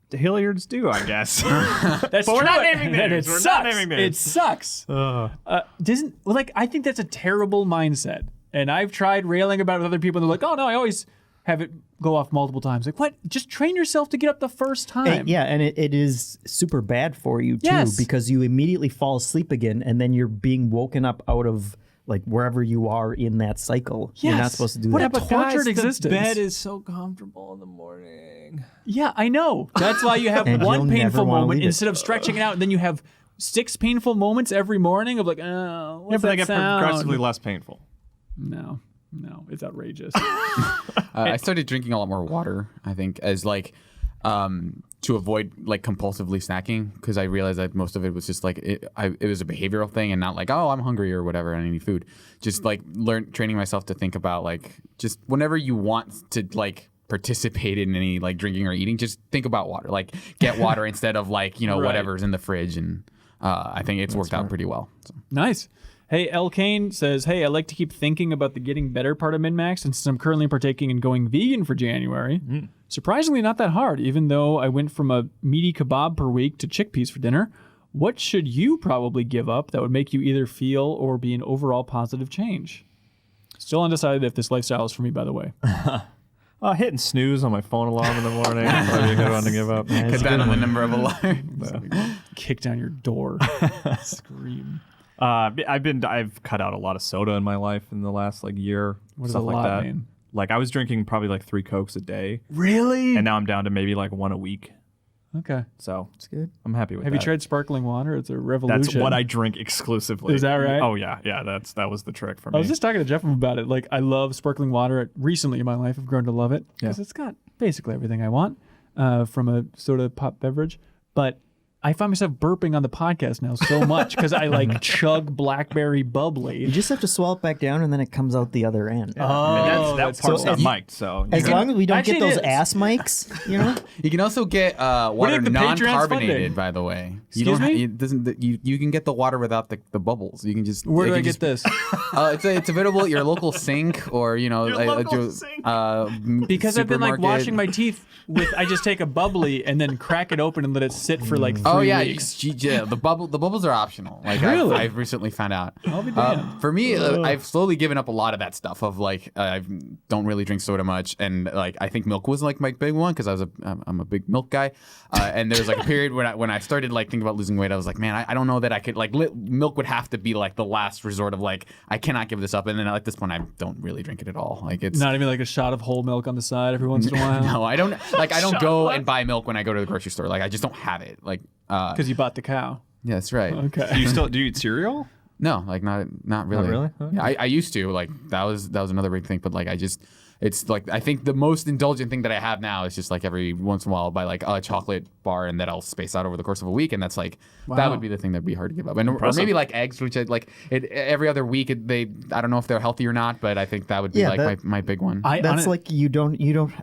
Speaker 3: the Hilliards do, I guess.
Speaker 1: That's
Speaker 3: but we're not
Speaker 1: true.
Speaker 3: naming
Speaker 1: And
Speaker 3: names.
Speaker 1: it
Speaker 3: We're
Speaker 1: sucks.
Speaker 3: not naming
Speaker 1: It
Speaker 3: names.
Speaker 1: sucks. I think that's a terrible mindset. And I've tried railing about it with other people, and they're like, "Oh no, I always have it go off multiple times." Like, what? Just train yourself to get up the first time.
Speaker 4: And it is super bad for you too,
Speaker 1: Yes.
Speaker 4: because you immediately fall asleep again, and then you're being woken up out of like wherever you are in that cycle. You're not
Speaker 1: Yes.
Speaker 4: supposed to do
Speaker 1: What
Speaker 4: that.
Speaker 1: a tortured existence.
Speaker 6: The bed is so comfortable in the morning.
Speaker 1: Yeah, I know. That's why you have
Speaker 4: And
Speaker 1: one
Speaker 4: you'll never
Speaker 1: painful
Speaker 4: wanna
Speaker 1: moment
Speaker 4: leave it.
Speaker 1: instead of stretching it out, and then you have 6 painful moments every morning of like, oh, what's
Speaker 3: Yeah, but
Speaker 1: that
Speaker 3: they get
Speaker 1: sound?
Speaker 3: progressively less painful.
Speaker 1: No, it's outrageous.
Speaker 2: I started drinking a lot more water, I think, as like to avoid like compulsively snacking, because I realized that most of it was just like it was a behavioral thing and not like, oh, I'm hungry or whatever and I need food. Just like training myself to think about like just whenever you want to like participate in any like drinking or eating, just think about water. Like get water instead of like, you know,
Speaker 1: Right.
Speaker 2: whatever's in the fridge. And I think it's worked out pretty well. So.
Speaker 1: Nice. Hey, L. Kane says, hey, I like to keep thinking about the getting better part of MinnMax, and since I'm currently partaking in going vegan for January, surprisingly not that hard, even though I went from a meaty kebab per week to chickpeas for dinner. What should you probably give up that would make you either feel or be an overall positive change? Still undecided if this lifestyle is for me, by the way.
Speaker 3: Hitting snooze on my phone alarm in the morning. Probably a good one to give up.
Speaker 2: Cut down on the number of alarms.
Speaker 1: Kick down your door. Scream.
Speaker 3: I've cut out a lot of soda in my life in the last like year.
Speaker 1: What does
Speaker 3: stuff
Speaker 1: a
Speaker 3: like
Speaker 1: lot
Speaker 3: that.
Speaker 1: mean?
Speaker 3: Like I was drinking probably like 3 Cokes a day,
Speaker 1: Really?
Speaker 3: and now I'm down to maybe like 1 a week.
Speaker 1: Okay.
Speaker 3: So
Speaker 4: It's good.
Speaker 3: I'm happy with
Speaker 1: Have
Speaker 3: that.
Speaker 1: you tried sparkling water? It's a revolution.
Speaker 3: That's what I drink exclusively.
Speaker 1: Is that right?
Speaker 3: Oh yeah, that was the trick for me.
Speaker 1: I was just talking to Jeff about it. Like, I love sparkling water. Recently in my life, I've grown to love it because it's got basically everything I want from a soda pop beverage. But I find myself burping on the podcast now so much because I like chug blackberry
Speaker 4: You
Speaker 1: bubbly.
Speaker 4: just have to swallow it back down, and then it comes out the other end.
Speaker 1: Oh,
Speaker 3: that
Speaker 1: that's
Speaker 3: part's
Speaker 1: cool.
Speaker 3: not mic'd, so
Speaker 4: As long as we don't
Speaker 1: Actually,
Speaker 4: get those
Speaker 1: it is.
Speaker 4: ass mics, you know.
Speaker 2: You can also get water
Speaker 1: think the Patreon's
Speaker 2: non-carbonated,
Speaker 1: funding?
Speaker 2: by the way.
Speaker 1: Excuse me?
Speaker 2: It doesn't. You can get the water without the bubbles. You can just.
Speaker 1: Where
Speaker 2: it
Speaker 1: do I
Speaker 2: can
Speaker 1: get
Speaker 2: just-
Speaker 1: this?
Speaker 2: It's available at your local sink or
Speaker 1: Because I've been like
Speaker 2: supermarket.
Speaker 1: washing my teeth with. I just take a bubbly and then crack it open and let it sit for like weeks.
Speaker 2: Yeah, the bubbles are optional. Like
Speaker 1: Really?
Speaker 2: I've recently found out.
Speaker 1: I'll be damned.
Speaker 2: For me, I've slowly given up a lot of that stuff. Of like, I don't really drink soda much, and like I think milk was like my big one because I'm a big milk guy. And there was like a period when I started like thinking about losing weight, I was like, man, I don't know that I could like milk would have to be like the last resort of like I cannot give this up. And then at this point, I don't really drink it at all. Like it's
Speaker 1: Not even like a shot of whole milk on the side every once in a while.
Speaker 2: no, I don't like I don't go and buy milk when I go to the grocery store. Like I just don't have it. Like
Speaker 1: Because you bought the cow.
Speaker 2: yeah, that's right.
Speaker 1: Okay.
Speaker 3: Do you eat cereal?
Speaker 2: No, like not really.
Speaker 3: really?
Speaker 2: Yeah, I used to like that was another big thing, but like it's like I think the most indulgent thing that I have now is just like every once in a while I'll buy like a chocolate bar and that I'll space out over the course of a week, and that's like that would be the thing that'd be hard to give up. And or maybe like eggs, which I like every other week I don't know if they're healthy or not, but I think that would be my big one.
Speaker 4: That's like you don't.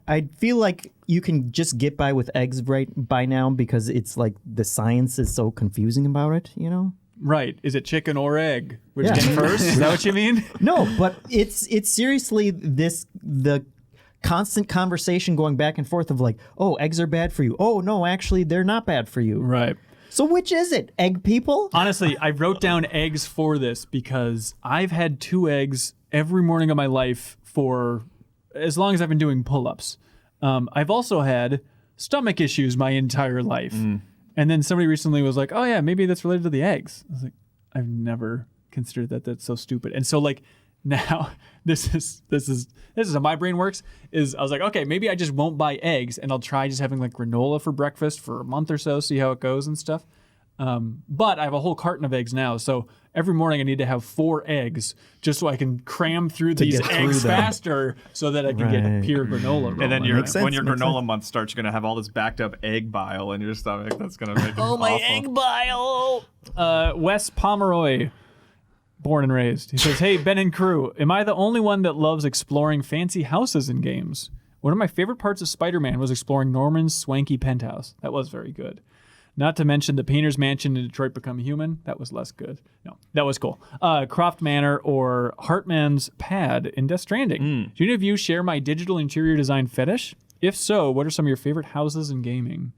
Speaker 4: I feel like you can just get by with eggs right by now because it's like the science is so confusing about it. You know.
Speaker 1: Right. Is it chicken or egg? Which
Speaker 4: Yeah.
Speaker 1: came first? Is that what you mean?
Speaker 4: No, but it's seriously the constant conversation going back and forth of like, oh, eggs are bad for you. Oh no, actually they're not bad for you.
Speaker 1: Right.
Speaker 4: So which is it? Egg people?
Speaker 1: Honestly, I wrote down eggs for this because I've had 2 eggs every morning of my life for as long as I've been doing pull-ups. I've also had stomach issues my entire life. And then somebody recently was like, oh yeah, maybe that's related to the eggs. I was like, I've never considered that. That's so stupid. And so like now this is how my brain works is I was like, okay, maybe I just won't buy eggs and I'll try just having like granola for breakfast for a month or so, see how it goes and stuff. But I have a whole carton of eggs now. So every morning I need to have 4 eggs just so I can cram through these
Speaker 4: get through
Speaker 1: eggs
Speaker 4: them.
Speaker 1: faster so that I can get pure granola.
Speaker 3: And then
Speaker 1: rolling.
Speaker 4: Makes sense,
Speaker 3: when your
Speaker 4: makes
Speaker 3: granola month starts, you're gonna have all this backed up egg bile in your stomach. That's gonna make it awful.
Speaker 1: bile. Wes Pomeroy, born and raised. He says, hey, Ben and crew, am I the only one that loves exploring fancy houses in games? One of my favorite parts of Spider-Man was exploring Norman's swanky penthouse. That was very good. Not to mention the Painter's Mansion in Detroit Become Human. That was less good. No, that was cool. Croft Manor or Hartman's Pad in Death Stranding. Do any of you share my digital interior design fetish? If so, what are some of your favorite houses in gaming?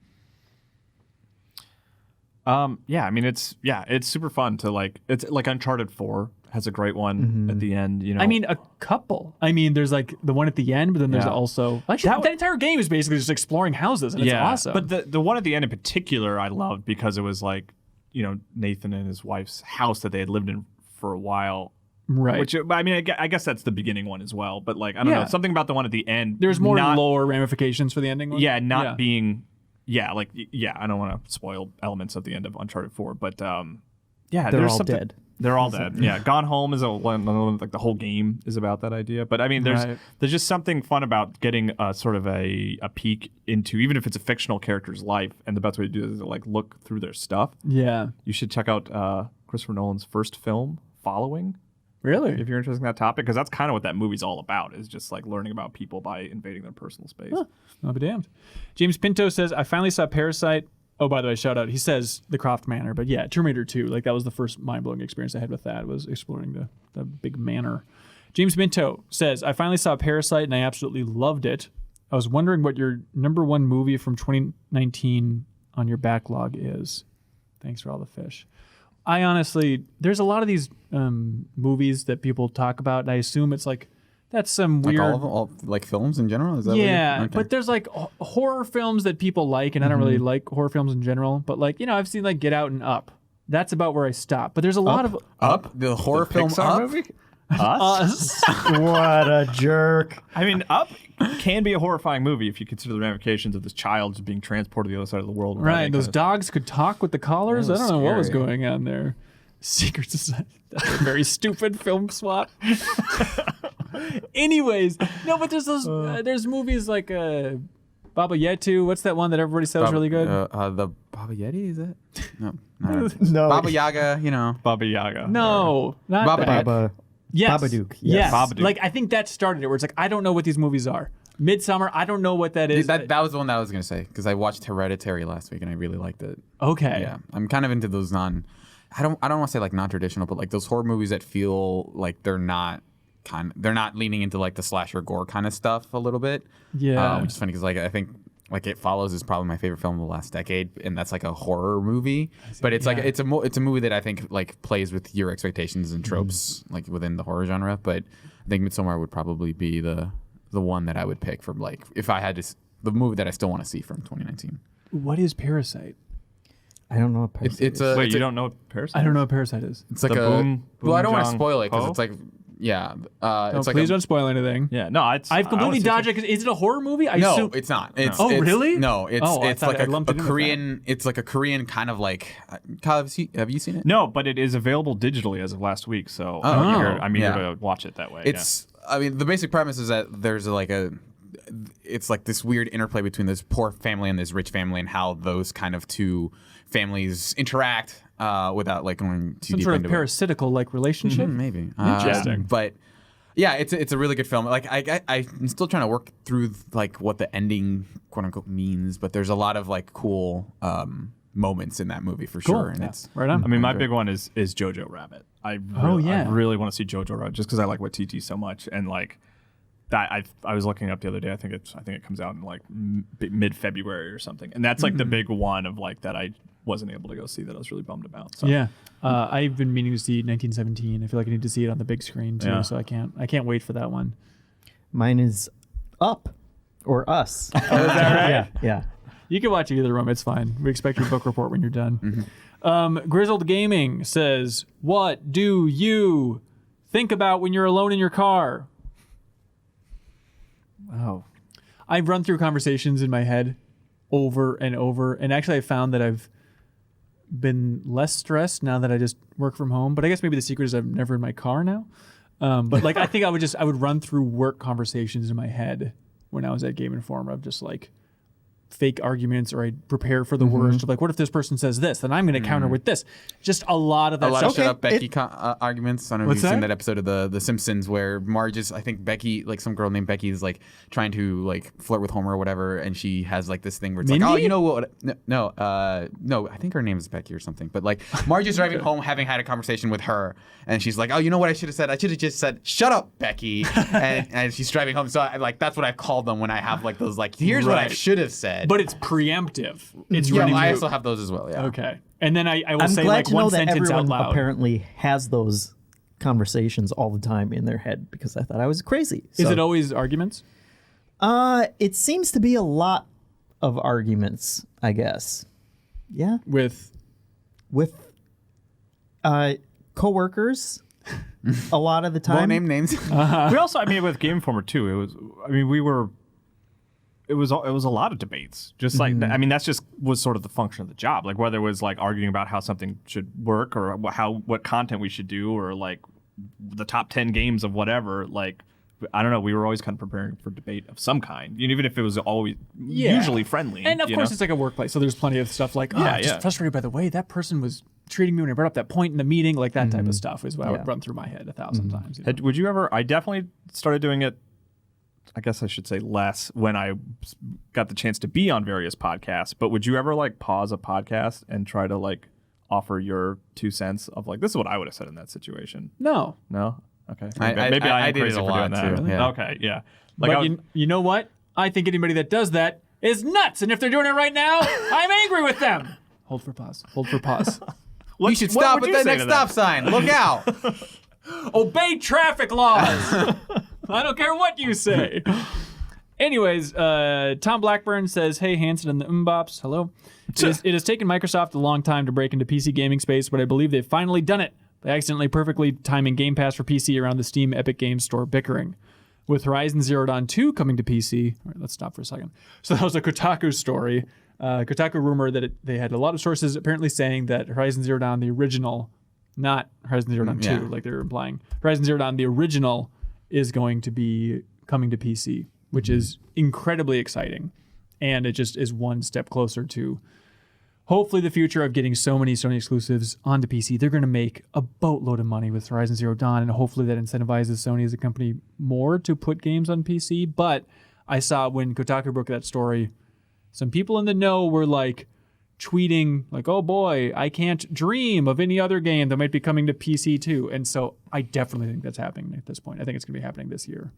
Speaker 3: Yeah, I mean it's super fun to like. It's like Uncharted 4 has a great one at the end. You know,
Speaker 1: I mean, a couple. I mean, there's like the one at the end, but then there's also actually that entire game is basically just exploring houses, and it's awesome.
Speaker 3: But the one at the end in particular, I loved because it was like, you know, Nathan and his wife's house that they had lived in for a while.
Speaker 1: Right.
Speaker 3: Which I mean, I guess that's the beginning one as well. But like, I don't know, something about the one at the end.
Speaker 1: There's more lower ramifications for the ending one.
Speaker 3: Yeah, not being. Yeah, like I don't want to spoil elements at the end of Uncharted 4, but yeah,
Speaker 4: They're
Speaker 3: there's
Speaker 4: all
Speaker 3: something.
Speaker 4: dead.
Speaker 3: They're all dead. Yeah, Gone Home is like the whole game is about that idea. But I mean, there's just something fun about getting sort of a peek into, even if it's a fictional character's life, and the best way to do it is to like look through their stuff.
Speaker 1: Yeah.
Speaker 3: You should check out Christopher Nolan's first film, Following.
Speaker 1: Really?
Speaker 3: If you're interested in that topic, because that's kind of what that movie's all about, is just like learning about people by invading their personal space.
Speaker 1: I'll be damned. James Pinto says, I finally saw Parasite. Oh, by the way, shout out. He says the Croft Manor, but yeah, Tomb Raider 2. Like that was the first mind-blowing experience I had with that, was exploring the big manor. James Pinto says, I finally saw Parasite and I absolutely loved it. I was wondering what your number 1 movie from 2019 on your backlog is. Thanks for all the fish. I honestly, there's a lot of these movies that people talk about, and I assume it's like, that's some weird...
Speaker 2: Like all of them, like films in general? Is that
Speaker 1: yeah, but there's like horror films that people like, and I don't really like horror films in general, but like, you know, I've seen like Get Out and Up. That's about where I stop. But there's a lot of...
Speaker 2: Up? The horror film
Speaker 3: Pixar
Speaker 2: Up?
Speaker 3: movie? Us?
Speaker 4: What a jerk.
Speaker 3: I mean, Up can be a horrifying movie if you consider the ramifications of this child just being transported to the other side of the world.
Speaker 1: Right, those dogs could talk with the collars. I
Speaker 2: That was
Speaker 1: don't know what was
Speaker 2: scary.
Speaker 1: going on there. Secret Society. That's a very stupid film swap. Anyways, no, but there's those. There's movies like Baba Yetu. What's that one that everybody said was really good?
Speaker 2: The Baba Yeti, is it? No.
Speaker 4: No.
Speaker 2: Baba Yaga, you know.
Speaker 3: Baba Yaga.
Speaker 1: No, not
Speaker 2: Baba
Speaker 1: that.
Speaker 4: Baba.
Speaker 1: Yes.
Speaker 4: Babadook,
Speaker 1: Yes.
Speaker 4: yes.
Speaker 3: Babadook.
Speaker 1: Like I think that started it, where it's like I don't know what these movies are. Midsummer, I don't know what that is.
Speaker 2: That was the one that I was going to say, because I watched Hereditary last week and I really liked it.
Speaker 1: Okay.
Speaker 2: Yeah, I'm kind of into those I don't want to say like non-traditional, but like those horror movies that feel like they're not leaning into like the slasher gore kind of stuff a little bit.
Speaker 1: Yeah.
Speaker 2: Which is funny because like I think like It Follows is probably my favorite film of the last decade, and that's like a horror movie. But it's like it's a movie that I think like plays with your expectations and tropes like within the horror genre. But I think Midsommar would probably be the one that I would pick from like if I had to the movie that I still want to see from 2019.
Speaker 1: What is Parasite?
Speaker 4: I don't know what Parasite
Speaker 2: It's
Speaker 4: is.
Speaker 2: a
Speaker 3: Wait,
Speaker 2: it's
Speaker 3: you
Speaker 2: a-
Speaker 3: don't know what Parasite?
Speaker 1: I don't know what Parasite is.
Speaker 2: It's like
Speaker 3: The
Speaker 2: a
Speaker 3: Boom
Speaker 2: well, I don't want to
Speaker 3: Jong
Speaker 2: spoil it because
Speaker 3: Ho?
Speaker 2: it's like it's like
Speaker 1: Please don't spoil anything.
Speaker 3: Yeah, no,
Speaker 1: I've completely dodged it. Is it a horror movie? I
Speaker 2: no,
Speaker 1: assume-
Speaker 2: it's not. It's,
Speaker 1: Oh,
Speaker 2: it's,
Speaker 1: really?
Speaker 2: No, it's
Speaker 1: Oh, I
Speaker 2: it's
Speaker 1: thought
Speaker 2: like
Speaker 1: I lumped
Speaker 2: a
Speaker 1: it in with
Speaker 2: Korean. It's like a Korean kind of like. Kyle, have you seen it?
Speaker 3: No, but it is available digitally as of last week, so
Speaker 2: Oh,
Speaker 3: I'm eager
Speaker 2: yeah.
Speaker 3: to watch it that way.
Speaker 2: It's. I mean, the basic premise is that there's like a. It's like this weird interplay between this poor family and this rich family, and how those kind of two families interact without like going too
Speaker 1: Some
Speaker 2: deep
Speaker 1: sort of
Speaker 2: into it.
Speaker 1: parasitical like relationship.
Speaker 2: Maybe.
Speaker 1: Interesting.
Speaker 2: But yeah, it's a really good film. Like I'm still trying to work through like what the ending quote unquote means, but there's a lot of like cool moments in that movie for sure. And it's
Speaker 1: Right on.
Speaker 3: I mean, my big one is Jojo Rabbit. I really want to see Jojo Rabbit just because I like what TT so much, and like that I was looking up the other day. I think it comes out in like mid-February or something, and that's like the big one of like that I wasn't able to go see that I was really bummed about. So.
Speaker 1: Yeah. I've been meaning to see 1917. I feel like I need to see it on the big screen too,
Speaker 3: Yeah.
Speaker 1: so I can't wait for that one.
Speaker 4: Mine is Up or Us.
Speaker 1: Oh, is that right?
Speaker 4: Yeah, yeah.
Speaker 1: You can watch either of them. It's fine. We expect your book report when you're done. Grizzled Gaming says, "What do you think about when you're alone in your car?"
Speaker 3: Oh.
Speaker 1: I've run through conversations in my head over and over, and actually I found that I've been less stressed now that I just work from home. But I guess maybe the secret is I'm never in my car now. But like I think I would run through work conversations in my head when I was at Game Informer of just like fake arguments, or I'd prepare for the worst of like, what if this person says this, then I'm going to counter with this. Just a lot of that
Speaker 2: a lot
Speaker 1: stuff.
Speaker 2: of shut up Becky arguments. I don't know if
Speaker 1: What's
Speaker 2: you've seen
Speaker 1: that?
Speaker 2: that episode of the Simpsons where Marge is, I think Becky, like some girl named Becky is like trying to like flirt with Homer or whatever, and she has like this thing where it's like,
Speaker 1: Mindy?
Speaker 2: oh, you know what? No, I think her name is Becky or something. But like Marge is driving home, having had a conversation with her, and she's like, oh, you know what I should have said? I should have just said, shut up, Becky. and she's driving home, so like that's what I call them when I have like those like, here's what I
Speaker 1: Right.
Speaker 2: should have said.
Speaker 1: But it's preemptive. It's
Speaker 2: yeah,
Speaker 1: running
Speaker 2: I
Speaker 1: through-
Speaker 2: also have those as well. Yeah.
Speaker 1: Okay. And then I will
Speaker 4: I'm
Speaker 1: say
Speaker 4: glad
Speaker 1: like
Speaker 4: to know
Speaker 1: one
Speaker 4: that
Speaker 1: sentence out
Speaker 4: everyone
Speaker 1: loud.
Speaker 4: apparently has those conversations all the time in their head, because I thought I was crazy.
Speaker 1: Is
Speaker 4: So,
Speaker 1: it always arguments?
Speaker 4: it seems to be a lot of arguments, I guess. Yeah,
Speaker 1: With
Speaker 4: with coworkers. A lot of the time.
Speaker 2: Won't name names.
Speaker 3: We also, I mean, with Game Informer too, it was a lot of debates. Just like, I mean, that's just was sort of the function of the job. Like whether it was like arguing about how something should work, or what content we should do, or like the top 10 games of whatever. Like, I don't know. We were always kind of preparing for debate of some kind, even if it was always usually friendly.
Speaker 1: And of
Speaker 3: you
Speaker 1: course
Speaker 3: know?
Speaker 1: it's like a workplace, so there's plenty of stuff like, I'm just frustrated by the way that person was treating me when I brought up that point in the meeting, like that type of stuff is what I would run through my head 1,000 times. You know?
Speaker 3: Would you ever? I definitely started doing it. I guess I should say less when I got the chance to be on various podcasts. But would you ever like pause a podcast and try to like offer your 2 cents of like, this is what I would have said in that situation?
Speaker 1: No.
Speaker 3: No. Okay.
Speaker 2: I
Speaker 3: Maybe I am
Speaker 2: did it
Speaker 3: crazy
Speaker 2: a
Speaker 3: for
Speaker 2: lot
Speaker 3: doing that.
Speaker 2: too, yeah.
Speaker 3: Okay. Yeah. Like
Speaker 1: But you know what? I think anybody that does that is nuts. And if they're doing it right now, I'm angry with them. Hold for pause. Hold for pause.
Speaker 2: You should stop at the next stop sign. Look out.
Speaker 1: Obey traffic laws. I don't care what you say. Anyways, Tom Blackburn says, "Hey, Hanson and the Mbops, hello. It has taken Microsoft a long time to break into PC gaming space, but I believe they've finally done it by accidentally perfectly timing Game Pass for PC around the Steam Epic Games Store bickering. With Horizon Zero Dawn 2 coming to PC." All right, let's stop for a second. So that was a Kotaku story. Kotaku rumor that they had a lot of sources apparently saying that Horizon Zero Dawn, the original, not Horizon Zero Dawn 2,
Speaker 2: Yeah.
Speaker 1: like they were implying, Horizon Zero Dawn, the original, is going to be coming to PC, which is incredibly exciting. And it just is one step closer to hopefully the future of getting so many Sony exclusives onto PC. They're going to make a boatload of money with Horizon Zero Dawn, and hopefully that incentivizes Sony as a company more to put games on PC. But I saw when Kotaku broke that story, some people in the know were like tweeting like, oh boy, I can't dream of any other game that might be coming to PC too. And so I definitely think that's happening at this point. I think it's going to be happening this year.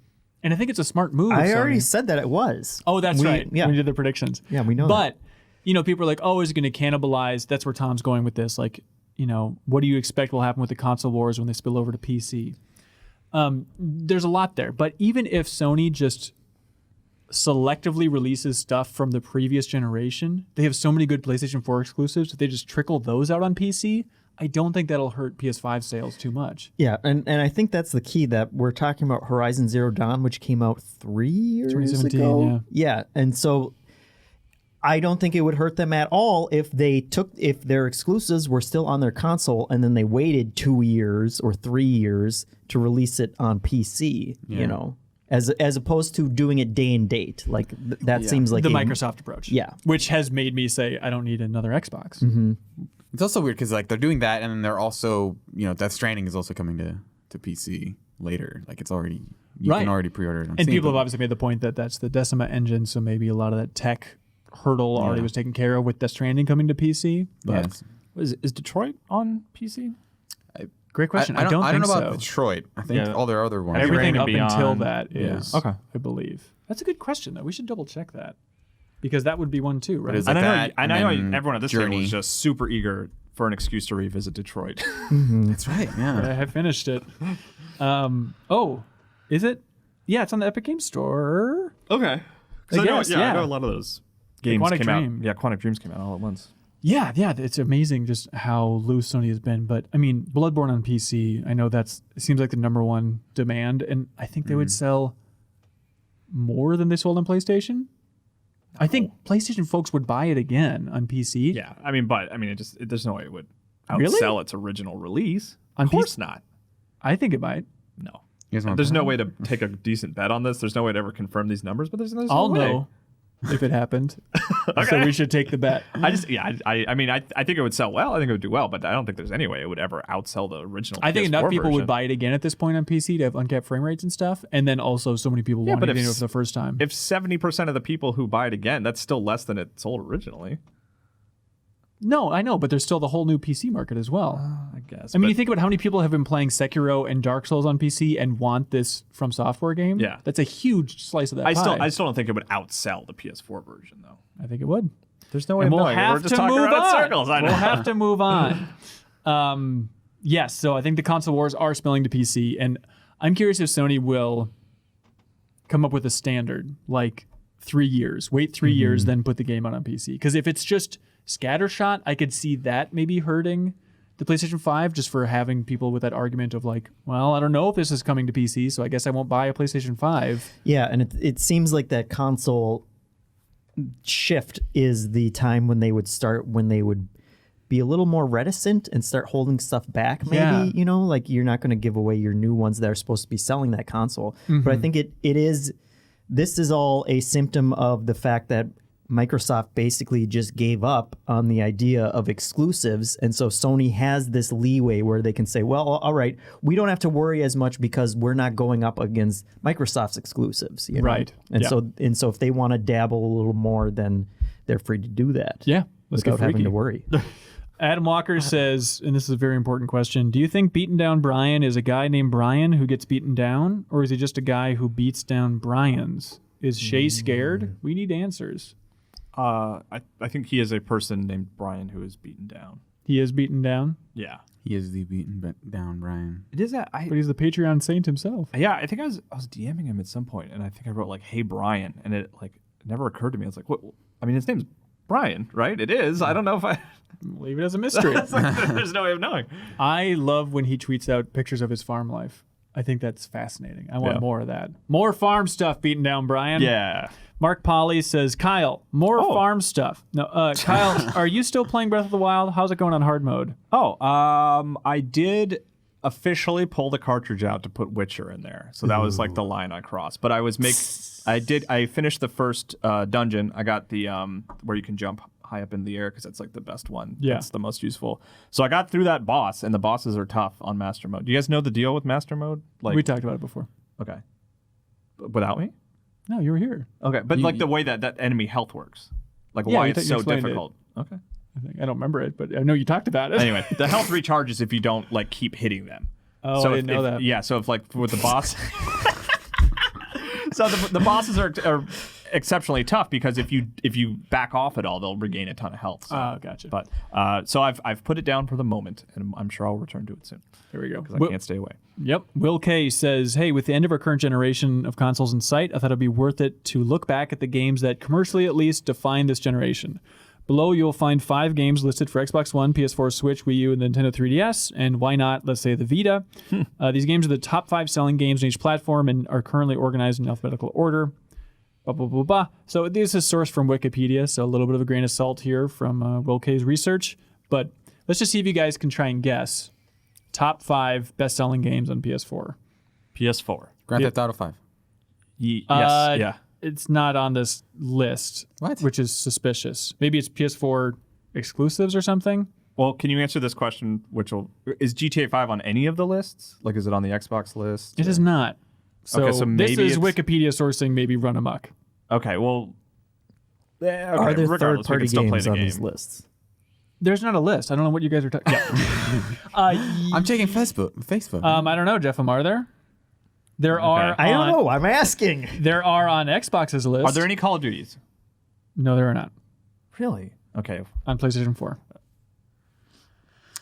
Speaker 1: And I think it's a smart move.
Speaker 4: I
Speaker 1: Sony.
Speaker 4: already said that it was.
Speaker 1: Oh, that's right.
Speaker 4: Yeah.
Speaker 1: We did the predictions.
Speaker 4: Yeah, we know
Speaker 1: But, people are like, oh, is it going to cannibalize? That's where Tom's going with this. Like, what do you expect will happen with the console wars when they spill over to PC? There's a lot there. But even if Sony just selectively releases stuff from the previous generation, they have so many good PlayStation 4 exclusives. If they just trickle those out on PC, I don't think that'll hurt PS5 sales too much.
Speaker 4: Yeah, and I think that's the key, that we're talking about Horizon Zero Dawn, which came out 3 years
Speaker 1: 2017,
Speaker 4: ago. Yeah, and so I don't think it would hurt them at all if their exclusives were still on their console and then they waited 2 years or 3 years to release it on PC, as opposed to doing it day and date. Like that seems like
Speaker 1: the Microsoft approach.
Speaker 4: Yeah.
Speaker 1: Which has made me say, I don't need another Xbox.
Speaker 4: Mm-hmm.
Speaker 2: It's also weird because like they're doing that, and then they're also, Death Stranding is also coming to PC later. Like it's already you can already pre-order it on
Speaker 1: And
Speaker 2: Steam,
Speaker 1: people have obviously made the point that that's the Decima engine, so maybe a lot of that tech hurdle already was taken care of with Death Stranding coming to PC. But
Speaker 3: Is Detroit on PC?
Speaker 1: great question.
Speaker 2: I don't know
Speaker 1: so.
Speaker 2: about Detroit. I think all their other ones.
Speaker 1: Everything
Speaker 3: Rain
Speaker 1: up
Speaker 3: and
Speaker 1: until
Speaker 3: Beyond.
Speaker 1: that is,
Speaker 3: Okay.
Speaker 1: I believe. That's a good question, though. We should double check that. Because that would be one, too, right?
Speaker 2: is
Speaker 3: And
Speaker 2: like
Speaker 3: I know,
Speaker 2: that,
Speaker 3: I
Speaker 2: and
Speaker 3: know
Speaker 2: then
Speaker 3: everyone at this table
Speaker 2: Journey.
Speaker 3: is just super eager for an excuse to revisit Detroit.
Speaker 2: That's right. Yeah.
Speaker 1: I have finished it. Is it? Yeah, it's on the Epic Game Store.
Speaker 3: Okay.
Speaker 1: I guess,
Speaker 3: I know a lot of those games
Speaker 1: Quantic
Speaker 3: came
Speaker 1: Dream.
Speaker 3: out. Yeah, Quantic Dreams came out all at once.
Speaker 1: Yeah, it's amazing just how loose Sony has been. But, I mean, Bloodborne on PC, I know it seems like the number one demand, and I think they would sell more than they sold on PlayStation. I think PlayStation folks would buy it again on PC.
Speaker 3: Yeah, there's no way it would
Speaker 1: Really?
Speaker 3: outsell its original release.
Speaker 1: On
Speaker 3: Of course
Speaker 1: PC?
Speaker 3: not.
Speaker 1: I think it might.
Speaker 3: No.
Speaker 2: You guys wanna
Speaker 3: There's
Speaker 2: play?
Speaker 3: no way to take a decent bet on this. There's no way to ever confirm these numbers, but there's no
Speaker 1: I'll
Speaker 3: way.
Speaker 1: know if it happened. So we should take the bet.
Speaker 3: I think it would sell well. I think it would do well, but I don't think there's any way it would ever outsell the original.
Speaker 1: I think
Speaker 3: PS4
Speaker 1: enough people
Speaker 3: version.
Speaker 1: would buy it again at this point on PC to have uncapped frame rates and stuff, and then also so many people want
Speaker 3: but
Speaker 1: it
Speaker 3: if
Speaker 1: for the first time.
Speaker 3: If 70% of the people who buy it again, that's still less than it sold originally.
Speaker 1: No, I know, but there's still the whole new PC market as well.
Speaker 3: I guess.
Speaker 1: I mean, you think about how many people have been playing Sekiro and Dark Souls on PC and want this From Software game?
Speaker 3: Yeah.
Speaker 1: That's a huge slice of that
Speaker 3: I
Speaker 1: pie.
Speaker 3: still don't think it would outsell the PS4 version though.
Speaker 1: I think it would.
Speaker 3: There's no way
Speaker 1: And
Speaker 3: of
Speaker 1: we'll
Speaker 3: knowing. We're
Speaker 1: have
Speaker 3: just
Speaker 1: to
Speaker 3: talking
Speaker 1: move
Speaker 3: around in
Speaker 1: on.
Speaker 3: circles. I know.
Speaker 1: We'll have to move on. Yes, so I think the console wars are spilling to PC, and I'm curious if Sony will come up with a standard, like 3 years. Wait 3 years, then put the game out on PC. Because if it's just scattershot, I could see that maybe hurting the PlayStation 5 just for having people with that argument of like, well, I don't know if this is coming to PC, so I guess I won't buy a PlayStation 5.
Speaker 4: Yeah, and it seems like that console shift is the time when they would be a little more reticent and start holding stuff back, maybe,
Speaker 1: Yeah.
Speaker 4: like you're not going to give away your new ones that are supposed to be selling that console. But I think this is all a symptom of the fact that Microsoft basically just gave up on the idea of exclusives. And so Sony has this leeway where they can say, well, all right, we don't have to worry as much because we're not going up against Microsoft's exclusives. You know?
Speaker 1: Right.
Speaker 4: And
Speaker 1: Yeah.
Speaker 4: so if they want to dabble a little more, then they're free to do that.
Speaker 1: Yeah, let's get
Speaker 4: Without having
Speaker 1: freaky.
Speaker 4: to worry.
Speaker 1: Adam Walker says, and this is a very important question, do you think BeatenDownBrian is a guy named Brian who gets beaten down, or is he just a guy who beats down Brians? Is Shay scared? We need answers.
Speaker 3: I think he is a person named Brian who is beaten down.
Speaker 1: He is beaten down,
Speaker 3: Yeah.
Speaker 2: He is the beaten down Brian.
Speaker 3: It is that
Speaker 1: but he's the Patreon saint himself.
Speaker 3: Yeah, I think I was DMing him at some point, and I think I wrote like, "Hey Brian," and it never occurred to me. I was like, "What?" I mean, his name's Brian, right? It is. I don't know if I.
Speaker 1: Leave it as a mystery.
Speaker 3: There's no way of knowing.
Speaker 1: I love when he tweets out pictures of his farm life. I think that's fascinating. I want
Speaker 3: Yeah.
Speaker 1: more of that. More farm stuff beaten down, Brian.
Speaker 3: Yeah.
Speaker 1: Mark Polly says, Kyle, more farm stuff. No, Kyle, are you still playing Breath of the Wild? How's it going on hard mode?
Speaker 3: I did officially pull the cartridge out to put Witcher in there, so that was like the line I crossed. But I finished the first dungeon. I got the where you can jump high up in the air because that's like the best one.
Speaker 1: Yeah.
Speaker 3: That's the most useful. So I got through that boss, and the bosses are tough on Master Mode. Do you guys know the deal with Master Mode? Like,
Speaker 1: We talked about it before.
Speaker 3: okay, without me.
Speaker 1: No, you were here.
Speaker 3: Okay, but like the way that enemy health works, like
Speaker 1: Yeah,
Speaker 3: why
Speaker 1: you
Speaker 3: it's
Speaker 1: you
Speaker 3: so
Speaker 1: explained it.
Speaker 3: difficult. Okay.
Speaker 1: I don't remember it, but I know you talked about it.
Speaker 3: Anyway, the health recharges if you don't like keep hitting them.
Speaker 1: Oh,
Speaker 3: so
Speaker 1: I didn't know that.
Speaker 3: Yeah, so if like with the boss, So the bosses are exceptionally tough because if you back off at all, they'll regain a ton of health. So.
Speaker 1: Gotcha.
Speaker 3: But so I've put it down for the moment, and I'm sure I'll return to it soon.
Speaker 1: There we go.
Speaker 3: Because I can't stay away.
Speaker 1: Yep. Will K says, hey, with the end of our current generation of consoles in sight, I thought it'd be worth it to look back at the games that commercially at least define this generation. Below, you'll find 5 games listed for Xbox One, PS4, Switch, Wii U, and Nintendo 3DS, and why not, let's say, the Vita. These games are the top 5 selling games on each platform and are currently organized in alphabetical order. Blah, blah, blah, blah. So this is sourced from Wikipedia, so a little bit of a grain of salt here from Will K's research. But let's just see if you guys can try and guess top 5 best-selling games on PS4.
Speaker 3: PS4.
Speaker 2: Grand Theft Auto 5.
Speaker 3: Yes. Yeah.
Speaker 1: It's not on this list,
Speaker 2: What?
Speaker 1: which is suspicious. Maybe it's PS4 exclusives or something.
Speaker 3: Well, can you answer this question? Is GTA 5 on any of the lists? Like, is it on the Xbox list?
Speaker 1: It is not. So,
Speaker 3: Okay, so
Speaker 1: this
Speaker 3: maybe
Speaker 1: is
Speaker 3: it's-
Speaker 1: Wikipedia sourcing maybe run amok.
Speaker 3: Okay. Well. Okay,
Speaker 4: Are there
Speaker 3: regardless, we
Speaker 4: third-party
Speaker 3: can still play
Speaker 4: games
Speaker 3: the
Speaker 4: on
Speaker 3: game.
Speaker 4: these lists?
Speaker 1: There's not a list. I don't know what you guys are talking about.
Speaker 2: I'm checking Facebook.
Speaker 1: I don't know, Jeff. Are there? There are.
Speaker 4: I don't
Speaker 1: on-
Speaker 4: know. I'm asking.
Speaker 1: There are on Xbox's list.
Speaker 3: Are there any Call of Duties?
Speaker 1: No, there are not.
Speaker 3: Really? Okay.
Speaker 1: On PlayStation 4.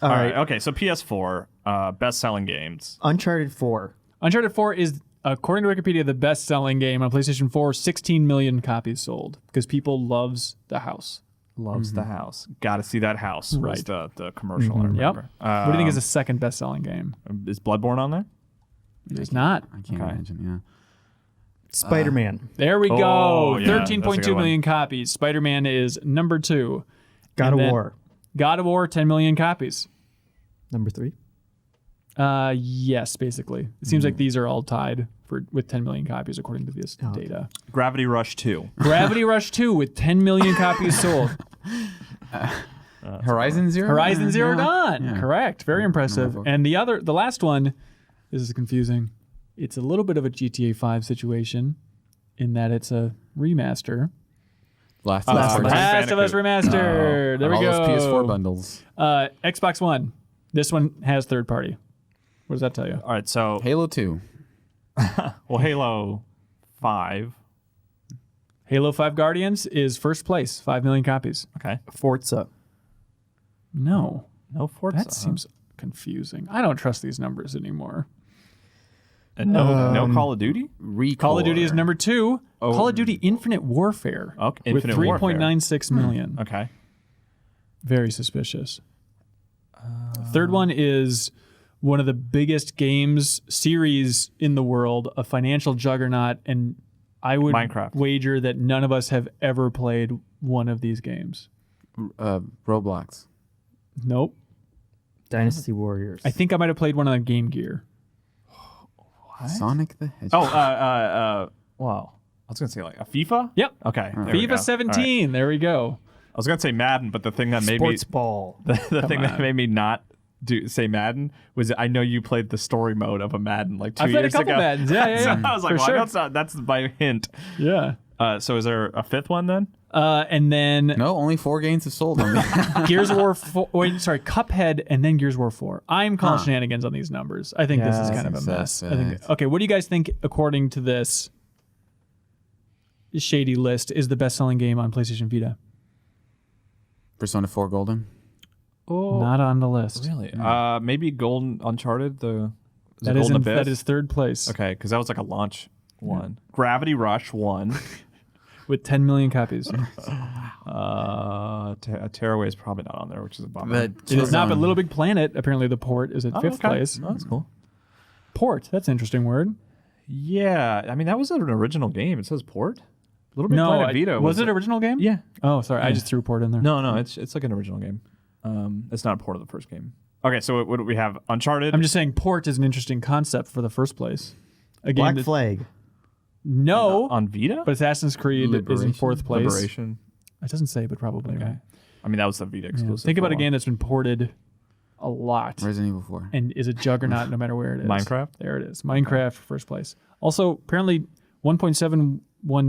Speaker 3: All right. Okay. So PS4, best-selling games.
Speaker 4: Uncharted 4.
Speaker 1: Uncharted 4 is, according to Wikipedia, the best-selling game on PlayStation 4. 16 million copies sold because people loves the house.
Speaker 3: Loves the house. Got to see that house. Was
Speaker 1: Right.
Speaker 3: the commercial. I remember.
Speaker 1: What do you think is the second best-selling game?
Speaker 3: Is Bloodborne on there?
Speaker 1: It's not.
Speaker 2: I can't imagine, yeah.
Speaker 4: Spider-Man.
Speaker 1: There we go.
Speaker 3: Oh, yeah, that's a
Speaker 1: 13.2
Speaker 3: good one.
Speaker 1: million copies. Spider-Man is number 2.
Speaker 4: God
Speaker 1: And
Speaker 4: of
Speaker 1: then
Speaker 4: War.
Speaker 1: God of War, 10 million copies.
Speaker 4: Number 3.
Speaker 1: Yes, basically. It seems like these are all tied with 10 million copies according to this data.
Speaker 3: Gravity Rush 2.
Speaker 1: Gravity Rush 2 with 10 million copies sold.
Speaker 2: Horizon Zero?
Speaker 1: Horizon Zero
Speaker 2: Yeah.
Speaker 1: Dawn.
Speaker 2: Yeah.
Speaker 1: Correct. Very impressive. And the last one, this is confusing. It's a little bit of a GTA 5 situation in that it's a remaster.
Speaker 2: Last of Us.
Speaker 1: Last of Us remastered. There we
Speaker 2: all
Speaker 1: go.
Speaker 2: those PS4 bundles.
Speaker 1: Xbox One. This one has third party. What does that tell you?
Speaker 3: All right. So,
Speaker 2: Halo 2.
Speaker 3: well, Halo 5.
Speaker 1: Halo 5 Guardians is first place, 5 million copies.
Speaker 3: Okay.
Speaker 4: Forza.
Speaker 1: No,
Speaker 3: No Forza.
Speaker 1: that seems confusing. I don't trust these numbers anymore.
Speaker 3: And no Call of Duty?
Speaker 1: Call of Duty is number 2. Call of Duty Infinite Warfare
Speaker 3: Okay,
Speaker 1: with
Speaker 3: Infinite Warfare.
Speaker 1: 3.96 million.
Speaker 3: Okay.
Speaker 1: Very suspicious. Third one is one of the biggest games series in the world, a financial juggernaut, and I would
Speaker 3: Minecraft.
Speaker 1: wager that none of us have ever played one of these games.
Speaker 2: Roblox.
Speaker 1: Nope.
Speaker 4: Dynasty Warriors.
Speaker 1: I think I might have played one on Game Gear.
Speaker 2: Sonic the Hedgehog.
Speaker 3: Wow. I was going to say like a FIFA?
Speaker 1: Yep.
Speaker 3: Okay. there we go.
Speaker 1: FIFA 17. There we go.
Speaker 3: I was going to say Madden, but the thing that made
Speaker 4: Sports Ball.
Speaker 3: me the thing that made me not say Madden was I know you played the story mode of a Madden like 2
Speaker 1: I've
Speaker 3: years
Speaker 1: played a couple
Speaker 3: ago.
Speaker 1: Maddens. Yeah.
Speaker 3: So I was like,
Speaker 1: For
Speaker 3: well,
Speaker 1: sure.
Speaker 3: that's not, that's my hint.
Speaker 1: Yeah.
Speaker 3: So is there a fifth one then?
Speaker 1: And then
Speaker 2: No, only 4 games have sold on me.
Speaker 1: Gears of War 4. Wait, sorry, Cuphead, and then Gears of War 4. I'm calling shenanigans on these numbers. I think this is kind of a mess. I think. Okay, what do you guys think, according to this shady list, is the best-selling game on PlayStation Vita?
Speaker 2: Persona 4 Golden.
Speaker 3: Oh,
Speaker 1: Not on the list.
Speaker 3: really? Maybe Golden Uncharted.
Speaker 1: That is that is third place
Speaker 3: Okay, because that was like a launch one. Gravity Rush 1.
Speaker 1: with 10 million copies.
Speaker 3: Tearaway is probably not on there, which is a bummer.
Speaker 2: But
Speaker 1: It is not, but Little Big Planet, apparently the port is at fifth place.
Speaker 3: Oh, that's cool.
Speaker 1: Port, that's an interesting word.
Speaker 3: Yeah, I mean that was an original game. It says port. Little Big
Speaker 1: No,
Speaker 3: Planet Vita
Speaker 1: was it original game?
Speaker 3: Yeah.
Speaker 1: Oh, sorry, I just threw port in there.
Speaker 3: No, it's like an original game. It's not a port of the first game. Okay, so what do we have? Uncharted.
Speaker 1: I'm just saying port is an interesting concept for the first place. A game
Speaker 4: Black
Speaker 1: that-
Speaker 4: Flag.
Speaker 1: No,
Speaker 3: on Vita.
Speaker 1: but Assassin's Creed is in fourth place.
Speaker 3: Liberation.
Speaker 1: It doesn't say, but probably.
Speaker 3: Okay. I mean that was the Vita exclusive.
Speaker 1: Think
Speaker 3: for
Speaker 1: about a
Speaker 3: while.
Speaker 1: game that's been ported a lot
Speaker 2: Resident Evil 4.
Speaker 1: and is a juggernaut no matter where it is.
Speaker 3: Minecraft?
Speaker 1: There it is. Minecraft, first place. Also, apparently 1.71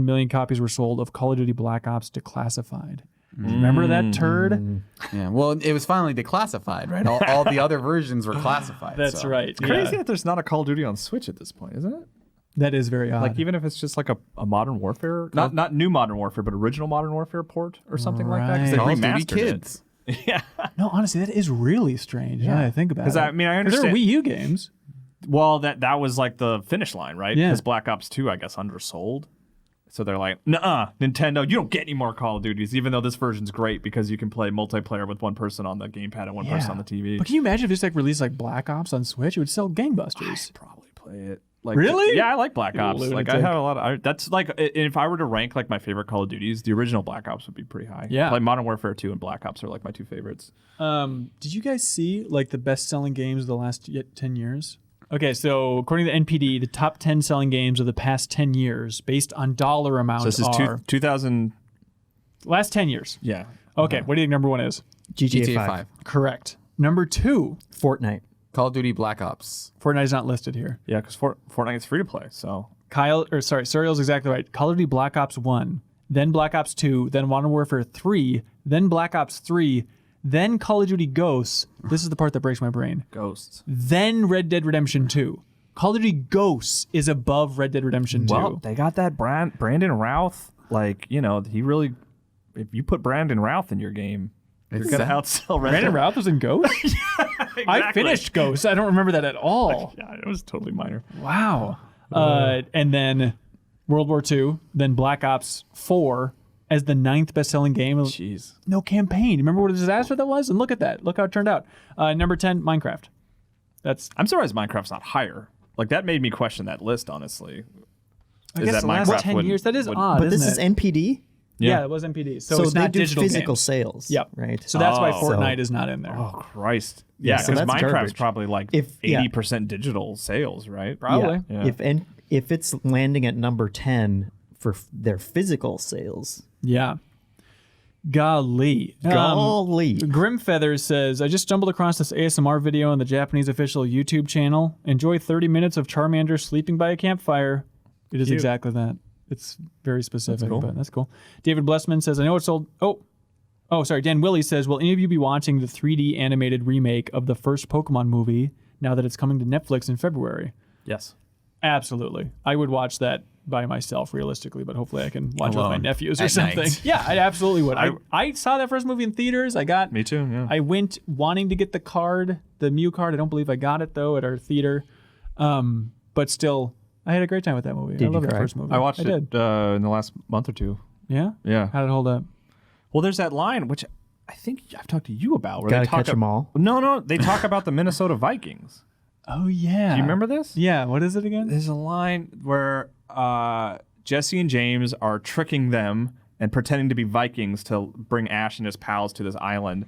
Speaker 1: million copies were sold of Call of Duty Black Ops Declassified. Remember that turd?
Speaker 2: Yeah, well, it was finally declassified, right? All the other versions were classified.
Speaker 1: That's
Speaker 2: so.
Speaker 1: right.
Speaker 3: Crazy that there's not a Call of Duty on Switch at this point, isn't it?
Speaker 1: That is very odd.
Speaker 3: Like even if it's just like a Modern Warfare, not new Modern Warfare, but original Modern Warfare port or something like that. Because they
Speaker 2: Call of Duty
Speaker 3: remastered
Speaker 2: Kids.
Speaker 3: it. Yeah.
Speaker 1: No, honestly, that is really strange. Yeah, I think about it.
Speaker 3: Because I mean, I
Speaker 1: 'Cause
Speaker 3: understand.
Speaker 1: they're Wii U games.
Speaker 3: Well, that was like the finish line, right?
Speaker 1: Yeah.
Speaker 3: Because Black Ops 2, I guess, undersold. So they're like, nuh-uh, Nintendo, you don't get any more Call of Duties, even though this version's great because you can play multiplayer with one person on the gamepad and one person on the TV.
Speaker 1: But can you imagine if this like released like Black Ops on Switch? It would sell gangbusters.
Speaker 3: I'd probably play it. Like,
Speaker 1: Really?
Speaker 3: Yeah, I like Black
Speaker 1: You
Speaker 3: Ops. Like I
Speaker 1: lunatic.
Speaker 3: have a lot of. That's like if I were to rank like my favorite Call of Duties, the original Black Ops would be pretty high.
Speaker 1: Yeah.
Speaker 3: Like Modern Warfare 2 and Black Ops are like my two favorites.
Speaker 1: Did you guys see like the best-selling games of the last 10 years? Okay, so according to NPD, the top 10 selling games of the past 10 years, based on dollar amount,
Speaker 3: So this is
Speaker 1: are
Speaker 3: 2000.
Speaker 1: last 10 years.
Speaker 3: Yeah.
Speaker 1: Okay, what do you think number one is?
Speaker 4: GTA,
Speaker 2: GTA
Speaker 4: 5.
Speaker 2: 5.
Speaker 1: Correct. Number two,
Speaker 4: Fortnite.
Speaker 2: Call of Duty Black Ops.
Speaker 1: Fortnite's not listed here.
Speaker 3: Yeah, because Fortnite is free to play. So
Speaker 1: Suriel's exactly right. Call of Duty Black Ops 1, then Black Ops 2, then Modern Warfare 3, then Black Ops 3, then Call of Duty Ghosts. This is the part that breaks my brain.
Speaker 3: Ghosts.
Speaker 1: Then Red Dead Redemption 2. Call of Duty Ghosts is above Red Dead Redemption 2.
Speaker 3: Well, they got that Brandon Routh. Like, you know, he really. If you put Brandon Routh in your game, you're
Speaker 2: It's
Speaker 3: gonna
Speaker 2: sad.
Speaker 3: outsell Red
Speaker 1: Brandon
Speaker 3: Dead.
Speaker 1: Routh was in Ghosts? I finished Ghosts. I don't remember that at all.
Speaker 3: Yeah, it was totally minor.
Speaker 1: Wow. And then World War II, then Black Ops 4 as the 9th best-selling game.
Speaker 3: Jeez.
Speaker 1: No campaign. Remember what a disaster that was? And look at that. Look how it turned out. Number 10, Minecraft. That's
Speaker 3: I'm surprised Minecraft's not higher. Like that made me question that list, honestly.
Speaker 1: I guess the last 10 years. That is odd,
Speaker 4: But this
Speaker 1: isn't
Speaker 4: is
Speaker 1: it?
Speaker 4: NPD?
Speaker 1: Yeah, it was NPD. So,
Speaker 4: So
Speaker 1: it's
Speaker 4: they
Speaker 1: not
Speaker 4: do
Speaker 1: digital
Speaker 4: physical
Speaker 1: games.
Speaker 4: sales.
Speaker 1: Yep.
Speaker 4: Right.
Speaker 1: So that's why
Speaker 3: Oh.
Speaker 1: Fortnite
Speaker 4: So-
Speaker 1: is not in there.
Speaker 3: Oh Christ! Yeah,
Speaker 4: so
Speaker 3: because
Speaker 4: that's
Speaker 3: Minecraft's
Speaker 4: garbage.
Speaker 3: probably like
Speaker 4: If- yeah.
Speaker 3: 80% digital sales, right?
Speaker 1: Probably.
Speaker 3: Yeah.
Speaker 4: If it's landing at number 10 for their physical sales,
Speaker 1: Yeah. Golly.
Speaker 4: golly.
Speaker 1: Grim Feathers says, I just stumbled across this ASMR video on the Japanese official YouTube channel. Enjoy 30 minutes of Charmander sleeping by a campfire. It is exactly that. It's very specific, but that's cool. David Blessman says, I know it's old. Oh, sorry. Dan Willie says, will any of you be watching the 3D animated remake of the first Pokemon movie now that it's coming to Netflix in February?
Speaker 3: Yes.
Speaker 1: Absolutely. I would watch that by myself, realistically, but hopefully I can watch it with my
Speaker 2: Alone.
Speaker 1: nephews or
Speaker 2: At
Speaker 1: something.
Speaker 2: night.
Speaker 1: Yeah, I absolutely would. I saw that first movie in theaters.
Speaker 3: Me too. Yeah.
Speaker 1: I went wanting to get the card, the Mew card. I don't believe I got it, though, at our theater. But still, I had a great time with that movie.
Speaker 4: Did
Speaker 1: I love
Speaker 4: you
Speaker 1: that
Speaker 4: cry?
Speaker 1: first movie.
Speaker 3: I watched
Speaker 1: I
Speaker 3: it
Speaker 1: did.
Speaker 3: in the last month or two.
Speaker 1: Yeah?
Speaker 3: Yeah.
Speaker 1: How did it hold up?
Speaker 3: Well, there's that line which I think I've talked to you about. Where
Speaker 4: Gotta
Speaker 3: they talk
Speaker 4: catch 'em all.
Speaker 3: No, they talk about the Minnesota Vikings.
Speaker 1: Oh, yeah.
Speaker 3: Do you remember this?
Speaker 1: Yeah. What is it again?
Speaker 3: There's a line where Jesse and James are tricking them and pretending to be Vikings to bring Ash and his pals to this island.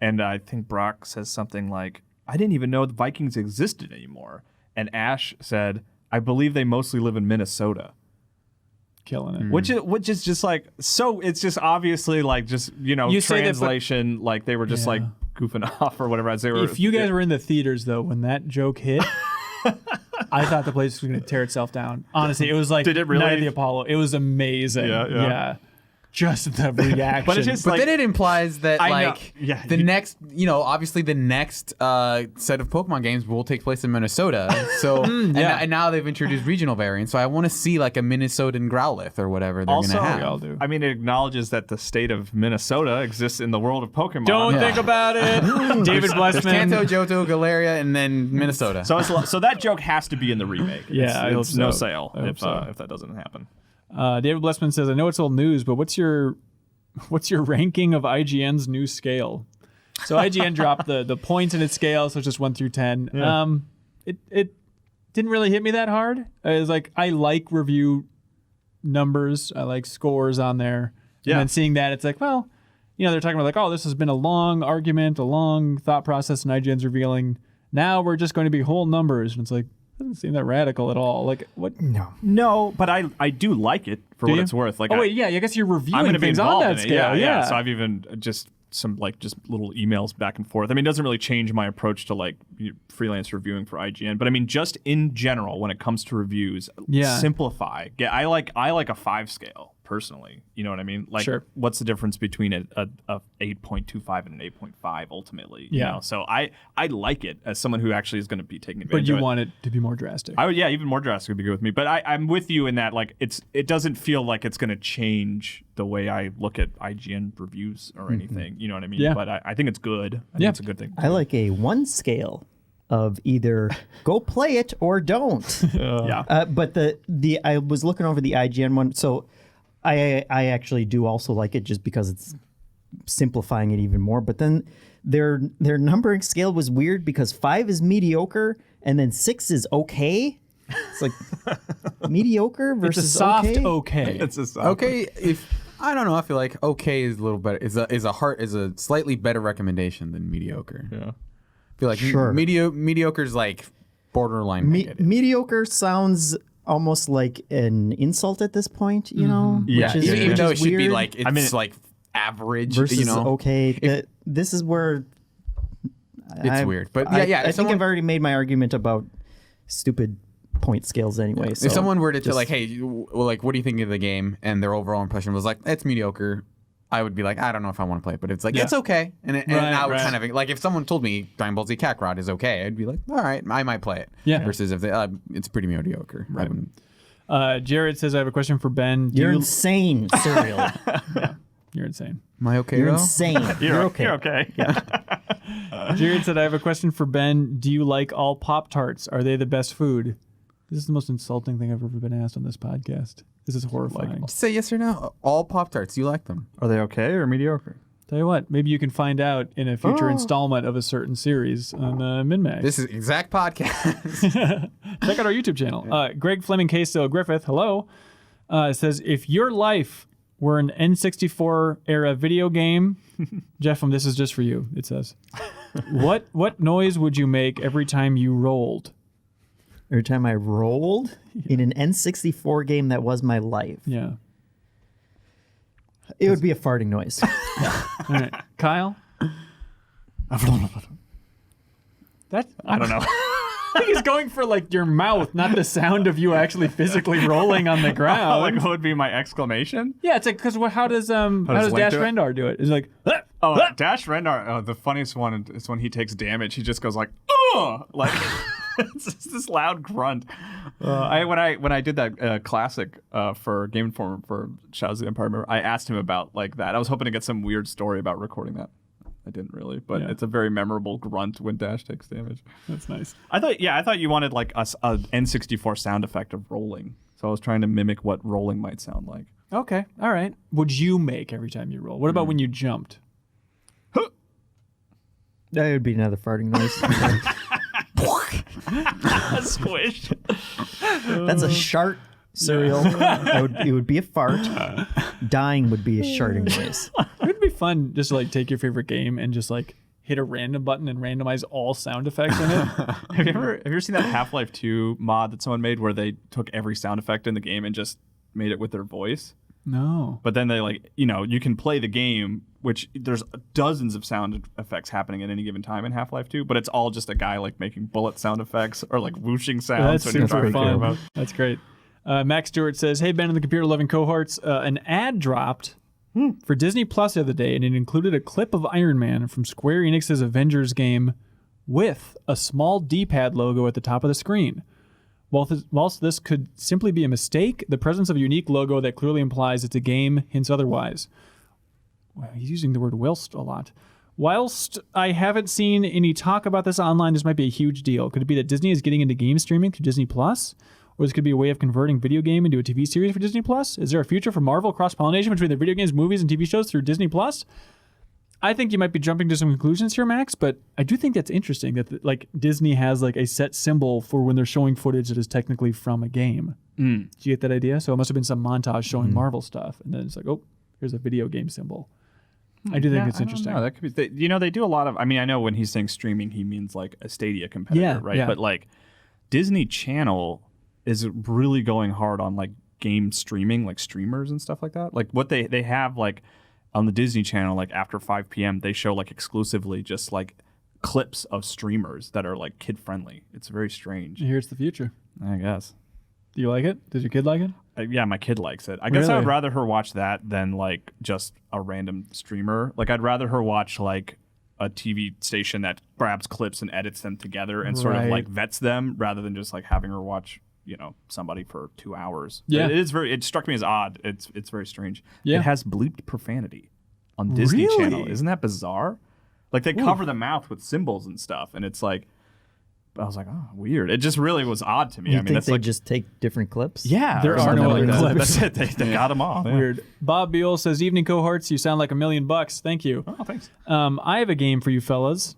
Speaker 3: And I think Brock says something like, I didn't even know the Vikings existed anymore. And Ash said, I believe they mostly live in Minnesota.
Speaker 1: Killing it.
Speaker 3: Which is just like, so it's just obviously like just,
Speaker 1: You say that, but-
Speaker 3: translation, like they were just like goofing off or whatever. As they were,
Speaker 1: If you guys were in the theaters, though, when that joke hit, I thought the place was going to tear itself down. Honestly, it was like
Speaker 3: Did it really?
Speaker 1: Night of the Apollo. It was amazing.
Speaker 3: Yeah.
Speaker 1: Just the reaction.
Speaker 3: But it's just
Speaker 2: But
Speaker 3: like,
Speaker 2: then it implies that
Speaker 3: I know.
Speaker 2: like
Speaker 3: Yeah,
Speaker 2: the
Speaker 3: you-
Speaker 2: next, obviously the next set of Pokemon games will take place in Minnesota. So and now they've introduced regional variants. So I want to see like a Minnesotan Growlithe or whatever they're
Speaker 3: also,
Speaker 2: gonna have.
Speaker 1: we all do.
Speaker 3: I mean, it acknowledges that the state of Minnesota exists in the world of Pokemon.
Speaker 1: Don't
Speaker 2: Yeah.
Speaker 1: think about it. David
Speaker 2: There's
Speaker 1: Blessman.
Speaker 2: Kanto, Johto, Galeria, and then Minnesota.
Speaker 3: So that joke has to be in the remake.
Speaker 1: Yeah, I hope
Speaker 3: it's no
Speaker 1: so.
Speaker 3: sale
Speaker 1: I hope so.
Speaker 3: if that doesn't happen.
Speaker 1: David Blessman says, I know it's old news, but what's your ranking of IGN's new scale? So IGN dropped the points in its scale, so it's just 1 through 10. It didn't really hit me that hard. It was like, I like review numbers. I like scores on there.
Speaker 3: Yeah.
Speaker 1: And then seeing that, it's like, well, they're talking about like, oh, this has been a long argument, a long thought process, and IGN's revealing, now we're just going to be whole numbers. And it's like, doesn't seem that radical at all. Like, what?
Speaker 3: No, but I do like it for
Speaker 1: Do
Speaker 3: what
Speaker 1: you?
Speaker 3: it's worth. Like,
Speaker 1: Oh, wait, yeah, I guess you're
Speaker 3: I'm
Speaker 1: reviewing
Speaker 3: going to be
Speaker 1: things on
Speaker 3: involved
Speaker 1: that
Speaker 3: in it.
Speaker 1: scale.
Speaker 3: Yeah. So I've even just some just little emails back and forth. I mean, it doesn't really change my approach to like freelance reviewing for IGN, but I mean, just in general, when it comes to reviews,
Speaker 1: Yeah.
Speaker 3: simplify. I like a 5 scale personally. You know what I mean? Like,
Speaker 1: Sure.
Speaker 3: what's the difference between a 8.25 and an 8.5 ultimately? You
Speaker 1: Yeah.
Speaker 3: know? So I like it as someone who actually is going to be taking
Speaker 1: But
Speaker 3: advantage
Speaker 1: you
Speaker 3: of it.
Speaker 1: want it to be more drastic.
Speaker 3: I would, yeah, even more drastic would be good with me. But I'm with you in that, like, it doesn't feel like it's going to change the way I look at IGN reviews or anything. You know what I mean?
Speaker 1: Yeah.
Speaker 3: But I think it's good. I think it's a good thing.
Speaker 4: I like a 1 scale of either go play it or don't.
Speaker 3: Yeah.
Speaker 4: But the I was looking over the IGN one, so I actually do also like it just because it's simplifying it even more. But then their numbering scale was weird because 5 is mediocre and then 6 is okay. It's like mediocre
Speaker 1: It's
Speaker 4: versus
Speaker 1: a soft
Speaker 4: okay.
Speaker 1: okay.
Speaker 3: It's just
Speaker 2: Okay, if I don't know, I feel like okay is a little better. Is a slightly better recommendation than mediocre.
Speaker 3: Yeah.
Speaker 2: I feel like
Speaker 4: Sure.
Speaker 2: mediocre is like borderline negative.
Speaker 4: Mediocre sounds almost like an insult at this point, you know?
Speaker 3: Yeah,
Speaker 4: Which is,
Speaker 2: even
Speaker 4: which
Speaker 2: though it
Speaker 4: is
Speaker 2: should be
Speaker 4: weird
Speaker 2: like it's like average,
Speaker 4: versus
Speaker 2: you know.
Speaker 4: okay. This is where
Speaker 2: It's weird, but
Speaker 4: I
Speaker 2: if
Speaker 4: think
Speaker 2: someone-
Speaker 4: I've already made my argument about stupid point scales anyway. So
Speaker 2: if someone were to
Speaker 4: just-
Speaker 2: tell like, hey, well, like, what do you think of the game? And their overall impression was like, it's mediocre. I would be like, I don't know if I want to play it, but it's like, it's okay. And now
Speaker 1: right.
Speaker 2: it's kind of like, if someone told me Dragon Ball Z Kakarot is okay, I'd be like, all right, I might play it.
Speaker 1: Yeah.
Speaker 2: Versus if it's pretty mediocre. I wouldn't.
Speaker 1: Jared says, I have a question for Ben.
Speaker 4: you're insane, Serial.
Speaker 1: You're insane.
Speaker 2: Am I okay
Speaker 4: You're
Speaker 2: though?
Speaker 4: insane. You're okay.
Speaker 3: You're okay.
Speaker 1: Jared said, I have a question for Ben. Do you like all Pop-Tarts? Are they the best food? This is the most insulting thing I've ever been asked on this podcast. This is horrifying.
Speaker 2: Just say yes or no. All Pop-Tarts, you like them?
Speaker 3: Are they okay or mediocre?
Speaker 1: Tell you what, maybe you can find out in a future installment of a certain series on MinnMax.
Speaker 2: This is exact podcast.
Speaker 1: Check out our YouTube channel. Greg FlaminQueso Griffith, hello, says, if your life were an N64 era video game, Jeff, this is just for you, it says, what noise would you make every time you rolled?
Speaker 4: Every time I rolled in an N64 game that was my life,
Speaker 1: Yeah.
Speaker 4: it would be a farting noise.
Speaker 1: All right. Kyle? That
Speaker 3: I don't know.
Speaker 1: I think he's going for like your mouth, not the sound of you actually physically rolling on the ground.
Speaker 3: Like, what would be my exclamation?
Speaker 1: Yeah, it's like, because how does
Speaker 3: does
Speaker 1: Dash
Speaker 3: Link do it?
Speaker 1: Rendar do it? It's like,
Speaker 3: Oh, Dash Rendar. The funniest one is when he takes damage. He just goes like, oh, like it's just this loud grunt. When I did that classic for Game Informer for Shadows of the Empire, remember, I asked him about like that. I was hoping to get some weird story about recording that. I didn't really, but
Speaker 1: Yeah.
Speaker 3: it's a very memorable grunt when Dash takes damage.
Speaker 1: that's nice.
Speaker 3: I thought you wanted like a N64 sound effect of rolling. So I was trying to mimic what rolling might sound like.
Speaker 1: Okay, all right. Would you make every time you roll? What about when you jumped?
Speaker 4: That would be another farting noise.
Speaker 3: Squish.
Speaker 4: That's a shart, Serial. It would be a fart. Dying would be a sharting noise.
Speaker 1: It would be fun just to like take your favorite game and just like hit a random button and randomize all sound effects in it.
Speaker 3: Have you ever seen that Half-Life 2 mod that someone made where they took every sound effect in the game and just made it with their voice?
Speaker 1: No.
Speaker 3: But then they you can play the game, which there's dozens of sound effects happening at any given time in Half-Life 2, but it's all just a guy like making bullet sound effects or like whooshing sounds.
Speaker 1: That's
Speaker 3: when you're
Speaker 1: super
Speaker 3: trying to care
Speaker 1: fun.
Speaker 3: about.
Speaker 1: That's great. Max Stewart says, hey, Ben and the computer loving cohorts, an ad dropped for Disney Plus the other day, and it included a clip of Iron Man from Square Enix's Avengers game with a small D-pad logo at the top of the screen. Whilst this could simply be a mistake, the presence of a unique logo that clearly implies it's a game hints otherwise. Well, he's using the word whilst a lot. Whilst I haven't seen any talk about this online, this might be a huge deal. Could it be that Disney is getting into game streaming through Disney Plus? Or this could be a way of converting video game into a TV series for Disney Plus? Is there a future for Marvel cross-pollination between their video games, movies, and TV shows through Disney Plus? I think you might be jumping to some conclusions here, Max, but I do think that's interesting that like Disney has like a set symbol for when they're showing footage that is technically from a game. Do you get that idea? So it must have been some montage showing Marvel stuff, and then it's like, oh, here's a video game symbol. I do think it's interesting.
Speaker 3: No, that could be. They do a lot of. I mean, I know when he's saying streaming, he means like a Stadia competitor, right?
Speaker 1: Yeah.
Speaker 3: But like Disney Channel is really going hard on like game streaming, like streamers and stuff like that. Like what they have like on the Disney Channel, like after 5 p.m., they show like exclusively just like clips of streamers that are like kid friendly. It's very strange.
Speaker 1: Here's the future.
Speaker 3: I guess.
Speaker 1: Do you like it? Does your kid like it?
Speaker 3: Yeah, my kid likes it. I guess I
Speaker 1: Really?
Speaker 3: would rather her watch that than like just a random streamer. Like I'd rather her watch like a TV station that grabs clips and edits them together and sort of
Speaker 1: Right.
Speaker 3: like vets them rather than just like having her watch, somebody for 2 hours.
Speaker 1: Yeah.
Speaker 3: It struck me as odd. It's very strange.
Speaker 1: Yeah.
Speaker 3: It has bleeped profanity on Disney
Speaker 1: Really?
Speaker 3: Channel. Isn't that bizarre? Like they cover the mouth with symbols and stuff, and it's like, I was like, oh, weird. It just really was odd to me.
Speaker 4: You
Speaker 3: I mean,
Speaker 4: think
Speaker 3: that's
Speaker 4: they
Speaker 3: like,
Speaker 4: just take different clips?
Speaker 3: yeah,
Speaker 1: There
Speaker 3: or
Speaker 1: are
Speaker 3: something
Speaker 1: no
Speaker 3: like
Speaker 1: other
Speaker 3: that.
Speaker 1: clips.
Speaker 3: That's it. They got them all. Yeah.
Speaker 1: Weird. Bob Beal says, "Evening cohorts, you sound like $1 million. Thank you."
Speaker 3: Oh, thanks.
Speaker 1: I have a game for you fellas.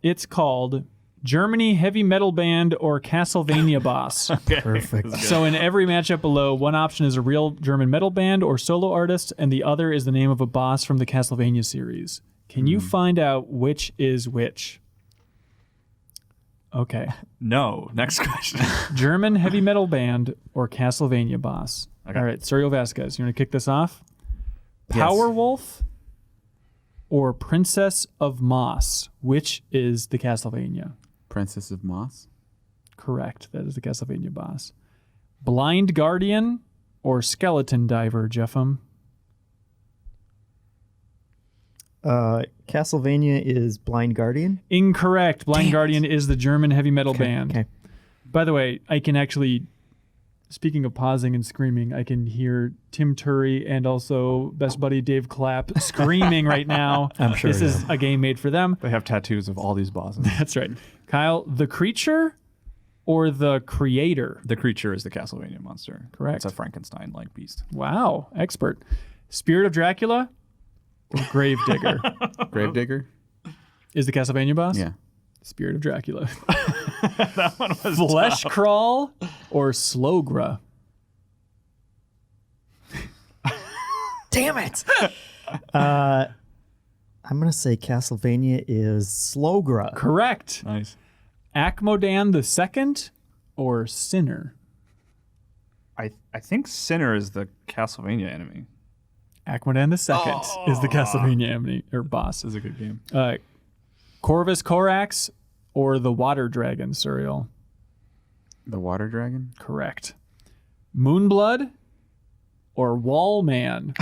Speaker 1: It's called Germany Heavy Metal Band or Castlevania Boss.
Speaker 4: Perfect.
Speaker 1: So in every matchup below, one option is a real German metal band or solo artist, and the other is the name of a boss from the Castlevania series. Can you find out which is which? Okay.
Speaker 3: No. Next question.
Speaker 1: German heavy metal band or Castlevania boss.
Speaker 3: Okay.
Speaker 1: All right, Sergio Vasquez, you want to kick this off?
Speaker 3: Yes.
Speaker 1: Powerwolf or Princess of Moss? Which is the Castlevania?
Speaker 2: Princess of Moss.
Speaker 1: Correct. That is the Castlevania boss. Blind Guardian or Skeleton Diver, Jeffem?
Speaker 4: Castlevania is Blind Guardian.
Speaker 1: Incorrect. Blind Guardian is the German heavy metal band.
Speaker 4: Okay.
Speaker 1: By the way, I can actually, speaking of pausing and screaming, I can hear Tim Turry and also best buddy Dave Clapp screaming right now.
Speaker 4: I'm sure,
Speaker 1: This is a game made for them.
Speaker 3: They have tattoos of all these bosses.
Speaker 1: That's right. Kyle, the creature or the creator?
Speaker 3: The creature is the Castlevania monster.
Speaker 1: Correct.
Speaker 3: It's a Frankenstein-like beast.
Speaker 1: Wow, expert. Spirit of Dracula or Gravedigger?
Speaker 2: Gravedigger.
Speaker 1: Is the Castlevania boss?
Speaker 2: Yeah.
Speaker 1: Spirit of Dracula. That one was Flesh Crawl or Slogra?
Speaker 4: Damn it! I'm gonna say Castlevania is Slogra.
Speaker 1: Correct.
Speaker 3: Nice.
Speaker 1: Akmodan the Second or Sinner?
Speaker 3: I think Sinner is the Castlevania enemy.
Speaker 1: Akmodan the Second is the Castlevania enemy or boss.
Speaker 3: This is a good game.
Speaker 1: Corvus Corax or the Water Dragon, Suriel?
Speaker 2: The Water Dragon.
Speaker 1: Correct. Moonblood or Wallman?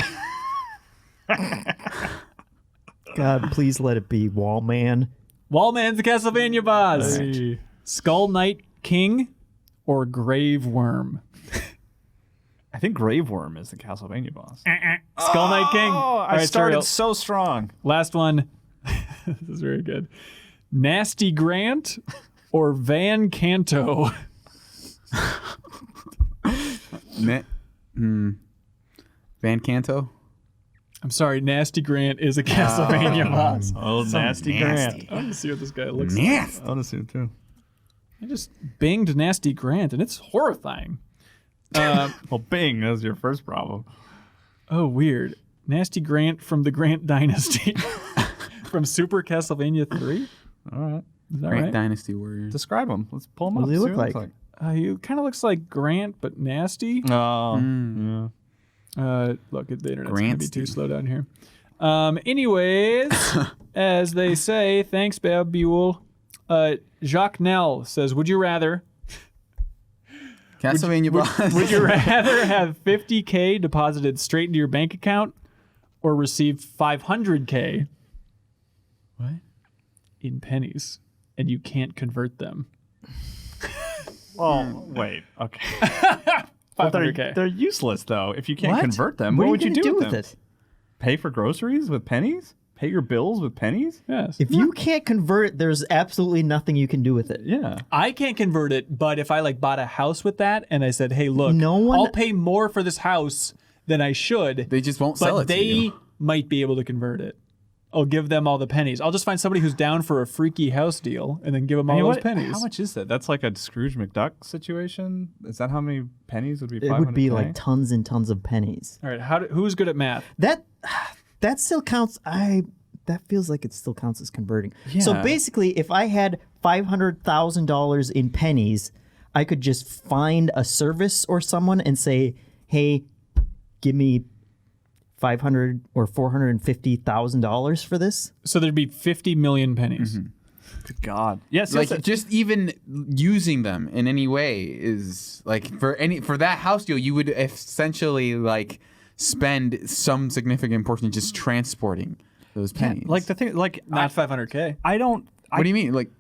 Speaker 4: God, please let it be Wallman.
Speaker 1: Wallman's the Castlevania boss. Skull Knight King or Grave Worm?
Speaker 3: I think Graveworm is the Castlevania boss.
Speaker 1: Skull Knight King.
Speaker 3: Oh,
Speaker 1: All
Speaker 3: I
Speaker 1: right,
Speaker 3: started
Speaker 1: Suriel.
Speaker 3: so strong.
Speaker 1: Last one. This is very good. Nasty Grant or Van Canto?
Speaker 2: Van Canto.
Speaker 1: I'm sorry, Nasty Grant is a Castlevania boss.
Speaker 3: Oh, nasty Grant.
Speaker 1: I want to see what this guy looks like.
Speaker 2: Nasty.
Speaker 3: I want to see it too.
Speaker 1: I just binged Nasty Grant, and it's horrifying.
Speaker 3: Well, Bing, that was your first problem.
Speaker 1: Oh, weird. Nasty Grant from the Grant Dynasty. From Super Castlevania 3?
Speaker 3: All right.
Speaker 1: Is that
Speaker 2: Great
Speaker 1: right?
Speaker 2: Dynasty Warriors.
Speaker 3: Describe him. Let's pull him
Speaker 4: What
Speaker 3: up.
Speaker 4: does he
Speaker 3: see
Speaker 4: look
Speaker 3: what
Speaker 4: like?
Speaker 1: He kind of looks like Grant, but nasty.
Speaker 3: Oh, yeah.
Speaker 1: Look, the internet's going to be
Speaker 2: Grantsty.
Speaker 1: too slow down here. Anyways, as they say, thanks, Babule. Jacques Nell says, would you rather
Speaker 2: Castlevania boss.
Speaker 1: would you rather have 50K deposited straight into your bank account or receive 500K
Speaker 2: What?
Speaker 1: in pennies and you can't convert them?
Speaker 3: Well, wait. Okay. But
Speaker 1: 500K.
Speaker 3: they're useless, though. If you can't
Speaker 4: What?
Speaker 3: convert them,
Speaker 4: What
Speaker 3: what
Speaker 4: are
Speaker 3: would you
Speaker 4: gonna
Speaker 3: do
Speaker 4: with
Speaker 3: with
Speaker 4: it?
Speaker 3: Pay for groceries with pennies? Pay your bills with pennies?
Speaker 1: Yes.
Speaker 4: If you can't convert it, there's absolutely nothing you can do with it.
Speaker 3: Yeah.
Speaker 1: I can't convert it, but if I like bought a house with that and I said, "Hey, look,
Speaker 4: No one-
Speaker 1: I'll pay more for this house than I should,"
Speaker 2: They just won't sell
Speaker 1: but
Speaker 2: it to
Speaker 1: they
Speaker 2: you.
Speaker 1: might be able to convert it. I'll give them all the pennies. I'll just find somebody who's down for a freaky house deal and then give them all those pennies.
Speaker 3: How much is that? That's like a Scrooge McDuck situation? Is that how many pennies would be?
Speaker 4: It would be
Speaker 3: 500K?
Speaker 4: like tons and tons of pennies.
Speaker 1: All right, who's good at math?
Speaker 4: That still counts. That feels like it still counts as converting. So
Speaker 3: Yeah.
Speaker 4: basically, if I had $500,000 in pennies, I could just find a service or someone and say, "Hey, give me $500 or $450,000 for this."
Speaker 1: So there'd be 50 million pennies.
Speaker 3: Good God. Yes.
Speaker 2: Like just even using them in any way is like for that house deal, you would essentially like spend some significant portion just transporting those pennies.
Speaker 3: Like the thing, like
Speaker 1: Not 500K.
Speaker 3: I don't.
Speaker 2: What do you mean? Like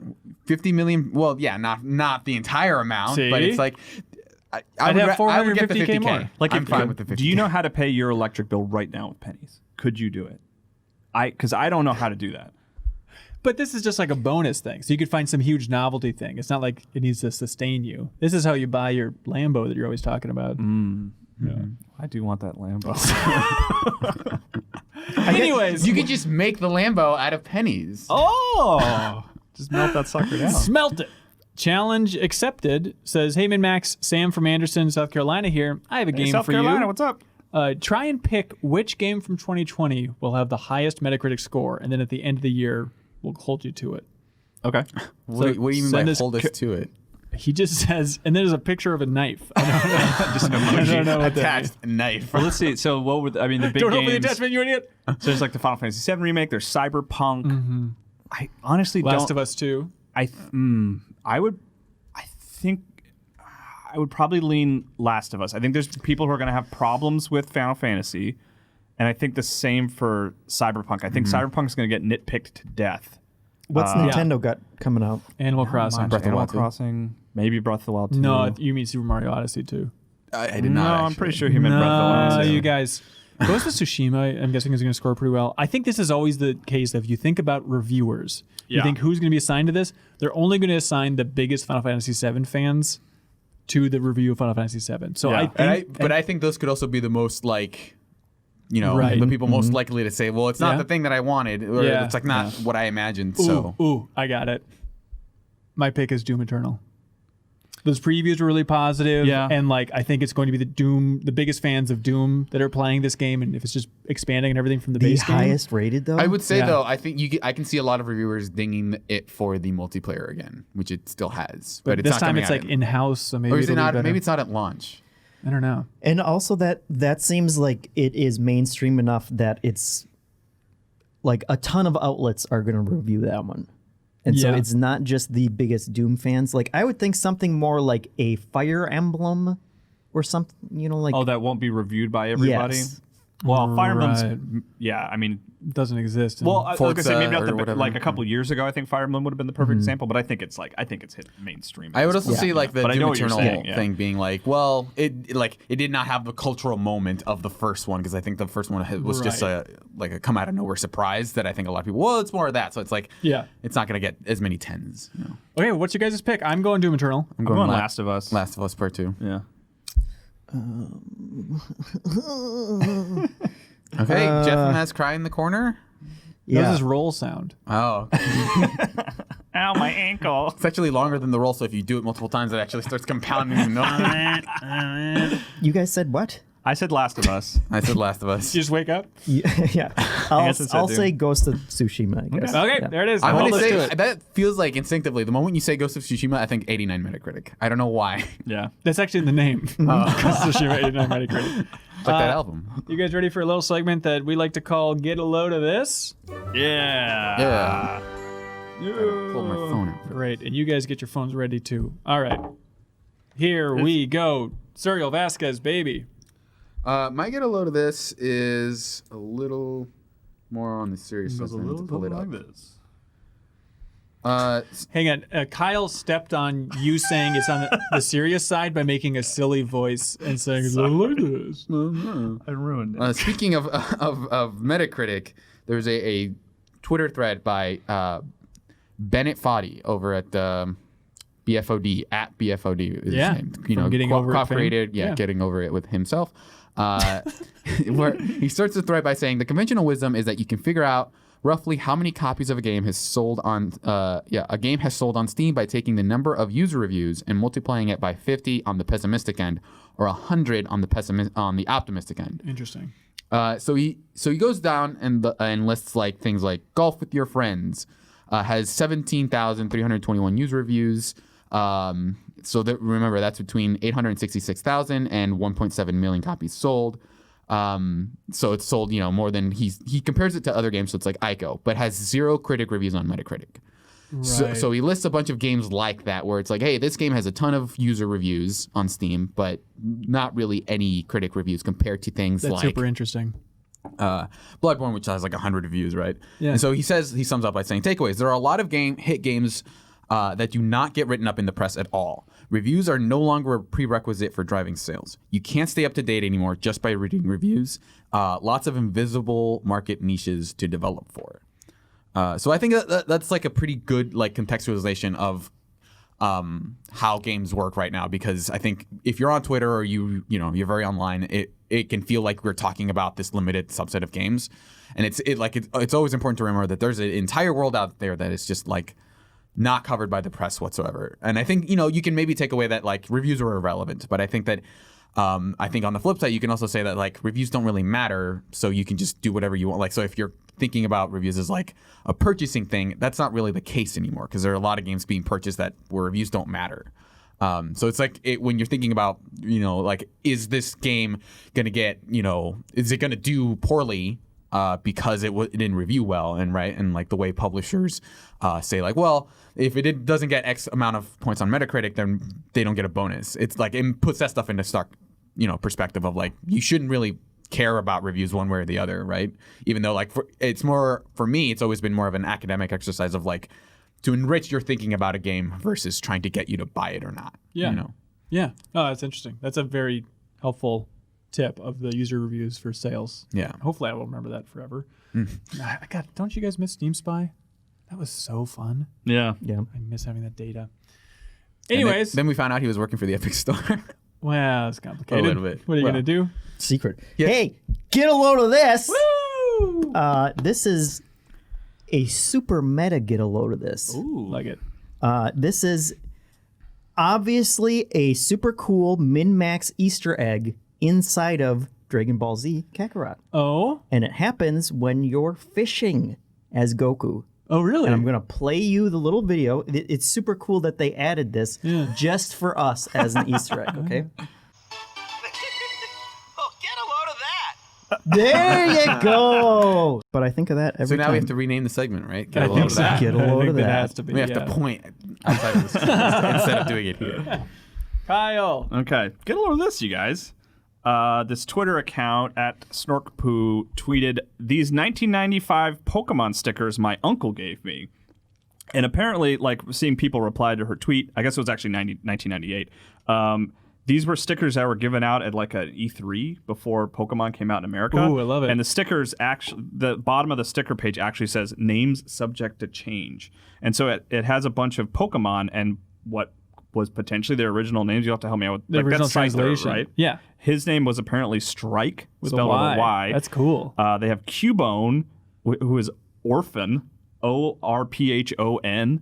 Speaker 2: 50 million? Well, yeah, not the entire amount,
Speaker 1: See?
Speaker 2: but it's like I
Speaker 1: I'd
Speaker 2: would,
Speaker 1: have
Speaker 2: I would get the
Speaker 1: 450K
Speaker 2: 50K.
Speaker 1: more.
Speaker 3: Like,
Speaker 2: I'm fine with the 50K.
Speaker 3: Do you know how to pay your electric bill right now with pennies? Could you do it? Because I don't know how to do that.
Speaker 1: But this is just like a bonus thing. So you could find some huge novelty thing. It's not like it needs to sustain you. This is how you buy your Lambo that you're always talking about.
Speaker 3: Yeah. I do want that Lambo.
Speaker 1: Anyways,
Speaker 2: You could just make the Lambo out of pennies.
Speaker 3: Oh! Just melt that sucker down.
Speaker 1: smelt it. Challenge accepted. Says, hey, MinnMax, Sam from Anderson, South Carolina here. I have a game
Speaker 3: South
Speaker 1: for
Speaker 3: Carolina,
Speaker 1: you.
Speaker 3: what's up?
Speaker 1: Try and pick which game from 2020 will have the highest Metacritic score, and then at the end of the year, we'll hold you to it.
Speaker 3: Okay.
Speaker 2: What do you mean
Speaker 1: send
Speaker 2: by
Speaker 1: us
Speaker 2: hold us to it?
Speaker 1: He just says, and there's a picture of a knife. I don't know.
Speaker 3: Just an
Speaker 1: I
Speaker 3: emoji.
Speaker 1: don't know what that
Speaker 2: Attached knife.
Speaker 3: Well, let's see. So what would the big
Speaker 1: Don't
Speaker 3: games?
Speaker 1: open the attachment, you idiot.
Speaker 3: So there's like the Final Fantasy VII remake. There's Cyberpunk. I honestly
Speaker 1: Last
Speaker 3: don't.
Speaker 1: of Us 2.
Speaker 3: I think I would probably lean Last of Us. I think there's people who are going to have problems with Final Fantasy, and I think the same for Cyberpunk. I think Cyberpunk is going to get nitpicked to death.
Speaker 4: What's Nintendo got coming out?
Speaker 1: Animal Crossing.
Speaker 2: Breath of the
Speaker 3: Animal
Speaker 2: Wild 2.
Speaker 3: Crossing, maybe Breath of the Wild 2.
Speaker 1: No, you mean Super Mario Odyssey 2.
Speaker 2: I did not.
Speaker 3: No, I'm
Speaker 2: actually.
Speaker 3: pretty sure he meant Breath of the Wild 2.
Speaker 1: You guys. Ghost of Tsushima, I'm guessing, is going to score pretty well. I think this is always the case that if you think about reviewers, you
Speaker 3: Yeah.
Speaker 1: think who's going to be assigned to this, they're only going to assign the biggest Final Fantasy VII fans to the review of Final Fantasy VII. So
Speaker 3: Yeah.
Speaker 1: I think,
Speaker 2: But I think those could also be the most like,
Speaker 1: Right.
Speaker 2: the people most likely to say, well, it's not
Speaker 1: Yeah.
Speaker 2: the thing that I wanted, or
Speaker 1: Yeah.
Speaker 2: it's like not what I imagined.
Speaker 1: ooh,
Speaker 2: So
Speaker 1: ooh, I got it. My pick is Doom Eternal. Those previews were really positive,
Speaker 3: Yeah.
Speaker 1: and like I think it's going to be the biggest fans of Doom that are playing this game, and if it's just expanding and everything from the
Speaker 4: The
Speaker 1: base game.
Speaker 4: highest rated though.
Speaker 2: I would say
Speaker 1: Yeah.
Speaker 2: though, I think I can see a lot of reviewers dinging it for the multiplayer again, which it still has, but it's
Speaker 1: this
Speaker 2: not
Speaker 1: time
Speaker 2: coming
Speaker 1: it's
Speaker 2: out
Speaker 1: like
Speaker 2: in-
Speaker 1: in-house, so maybe
Speaker 2: or is
Speaker 1: it'll
Speaker 2: it
Speaker 1: be
Speaker 2: not?
Speaker 1: better.
Speaker 2: Maybe it's not at launch.
Speaker 1: I don't know.
Speaker 4: And also that seems like it is mainstream enough that it's like a ton of outlets are going to review that one. And so
Speaker 1: Yeah.
Speaker 4: it's not just the biggest Doom fans. Like I would think something more like a Fire Emblem or something, like
Speaker 3: Oh, that won't be reviewed by everybody?
Speaker 4: Yes.
Speaker 3: Well, Fire
Speaker 1: Right.
Speaker 3: Emblem's, yeah, I mean,
Speaker 1: It doesn't exist.
Speaker 3: well, I was going to say maybe
Speaker 2: Forza
Speaker 3: not
Speaker 2: or whatever.
Speaker 3: like a couple years ago, I think Fire Emblem would have been the perfect example, but I think it's hit mainstream.
Speaker 2: I would also see like the
Speaker 3: But I know
Speaker 2: Doom
Speaker 3: what you're
Speaker 2: Eternal
Speaker 3: saying, yeah.
Speaker 2: thing being like, well, it did not have the cultural moment of the first one, because I think the first one was just
Speaker 1: Right.
Speaker 2: a come out of nowhere surprise that I think a lot of people, well, it's more of that. So it's like,
Speaker 1: Yeah.
Speaker 2: it's not going to get as many tens.
Speaker 1: Okay, what's your guys' pick? I'm going Doom Eternal.
Speaker 3: I'm going Last of Us.
Speaker 2: Last of Us Part 2.
Speaker 3: Yeah.
Speaker 2: Okay, Jeff has cry in the corner.
Speaker 1: That was
Speaker 4: yeah.
Speaker 1: his roll sound.
Speaker 2: Oh,
Speaker 3: Ow, my ankle.
Speaker 2: it's actually longer than the roll, so if you do it multiple times, it actually starts compounding.
Speaker 4: You guys said what?
Speaker 3: I said Last of Us.
Speaker 2: I said Last of Us.
Speaker 1: Did you just wake up?
Speaker 4: Yeah. I'll
Speaker 3: guess it's that
Speaker 4: I'll
Speaker 3: Doom.
Speaker 4: say Ghost of Tsushima, I guess.
Speaker 1: Okay,
Speaker 4: Yeah.
Speaker 1: there it is.
Speaker 2: I'm
Speaker 1: Hold
Speaker 2: going to
Speaker 1: us to
Speaker 2: say
Speaker 1: it.
Speaker 2: that feels like instinctively, the moment you say Ghost of Tsushima, I think 89 Metacritic. I don't know why.
Speaker 3: Yeah.
Speaker 1: That's actually in the name. Tsushima 89 Metacritic.
Speaker 2: Like that album.
Speaker 1: You guys ready for a little segment that we like to call Get a Load of This?
Speaker 3: Yeah.
Speaker 2: Yeah. Pull my phone out.
Speaker 1: Great, and you guys get your phones ready too. All right. Here we go. Serial Vasquez, baby.
Speaker 2: My get a load of this is a little more on the serious side. I need to pull it up.
Speaker 3: this.
Speaker 1: Hang on. Kyle stepped on you saying it's on the serious side by making a silly voice and saying, like this.
Speaker 3: I ruined it.
Speaker 2: Speaking of Metacritic, there's a Twitter thread by Bennett Foddy over at BFOD, at BFOD is
Speaker 1: Yeah,
Speaker 2: his name.
Speaker 1: from Getting Over It fame.
Speaker 2: created,
Speaker 1: Yeah.
Speaker 2: Getting Over It with himself. Where he starts the thread by saying the conventional wisdom is that you can figure out roughly how many copies of a game has sold on a game has sold on Steam by taking the number of user reviews and multiplying it by 50 on the pessimistic end or 100 on the optimistic end.
Speaker 1: Interesting.
Speaker 2: So he goes down and lists like things like Golf with Your Friends has 17,321 user reviews. So that, remember, that's between 866,000 and 1.7 million copies sold. So it's sold, more than he compares it to other games. So it's like Ico, but has 0 critic reviews on Metacritic. So he lists a bunch of games like that where it's like, hey, this game has a ton of user reviews on Steam, but not really any critic reviews compared to things
Speaker 1: That's
Speaker 2: like
Speaker 1: super interesting.
Speaker 2: Bloodborne, which has like 100 reviews, right?
Speaker 1: Yeah.
Speaker 2: And so he sums up by saying, takeaways: there are a lot of hit games that do not get written up in the press at all. Reviews are no longer a prerequisite for driving sales. You can't stay up to date anymore just by reading reviews. Lots of invisible market niches to develop for. So I think that's like a pretty good like contextualization of how games work right now, because I think if you're on Twitter or you're very online, it can feel like we're talking about this limited subset of games, and it's always important to remember that there's an entire world out there that is just like not covered by the press whatsoever. And I think you can maybe take away that like reviews are irrelevant, but I think that on the flip side you can also say that like reviews don't really matter, so you can just do whatever you want. Like, so if you're thinking about reviews as like a purchasing thing, that's not really the case anymore, because there are a lot of games being purchased where reviews don't matter. So it's like when you're thinking about, like, is this game going to get, is it going to do poorly because it didn't review well, and like the way publishers say like, well, if it doesn't get X amount of points on Metacritic, then they don't get a bonus. It's like, it puts that stuff into stark, perspective of like, you shouldn't really care about reviews one way or the other, right? Even though like for me, it's always been more of an academic exercise of like to enrich your thinking about a game versus trying to get you to buy it or not.
Speaker 1: Yeah. Yeah. Oh, that's interesting. That's a very helpful tip of the user reviews for sales.
Speaker 2: Yeah.
Speaker 1: Hopefully I will remember that forever. God, don't you guys miss Steam Spy? That was so fun.
Speaker 3: Yeah.
Speaker 1: I miss having that data. Anyways.
Speaker 2: Then we found out he was working for the Epic Store.
Speaker 1: Well, it's complicated.
Speaker 2: A little bit.
Speaker 1: What are you going to do?
Speaker 4: Secret.
Speaker 2: Yeah.
Speaker 4: Hey, get a load of this.
Speaker 1: Woo!
Speaker 4: This is a super meta get a load of this.
Speaker 1: Ooh. Like it.
Speaker 4: This is obviously a super cool MinnMax Easter egg inside of Dragon Ball Z Kakarot.
Speaker 1: Oh?
Speaker 4: And it happens when you're fishing as Goku.
Speaker 1: Oh, really?
Speaker 4: And I'm going to play you the little video. It's super cool that they added this just for us as an Easter egg, okay?
Speaker 7: Oh, get a load of that!
Speaker 4: There you go. But I think of that every
Speaker 2: So now
Speaker 4: time.
Speaker 2: we have to rename the segment, right?
Speaker 1: I think so.
Speaker 4: Get a
Speaker 1: I
Speaker 4: load
Speaker 1: think
Speaker 4: of
Speaker 1: that
Speaker 4: that.
Speaker 1: has to be.
Speaker 2: We have to point outside of the instead of doing it here.
Speaker 1: Kyle.
Speaker 3: Okay, get a load of this, you guys. This Twitter account at SnorkPoo tweeted, "These 1995 Pokemon stickers my uncle gave me." And apparently, like, seeing people reply to her tweet, I guess it was actually 1998. These were stickers that were given out at like an E3 before Pokemon came out in America.
Speaker 1: Ooh, I love it.
Speaker 3: And the stickers actually, the bottom of the sticker page actually says names subject to change. And so it has a bunch of Pokemon and what was potentially their original names. You'll have to help me out with
Speaker 1: The original
Speaker 3: that's Scyther,
Speaker 1: translation.
Speaker 3: right?
Speaker 1: Yeah.
Speaker 3: His name was apparently Strike,
Speaker 1: With
Speaker 3: spelled
Speaker 1: a Y.
Speaker 3: with a Y.
Speaker 1: That's cool.
Speaker 3: They have Cubone, who is Orphan, Orphon,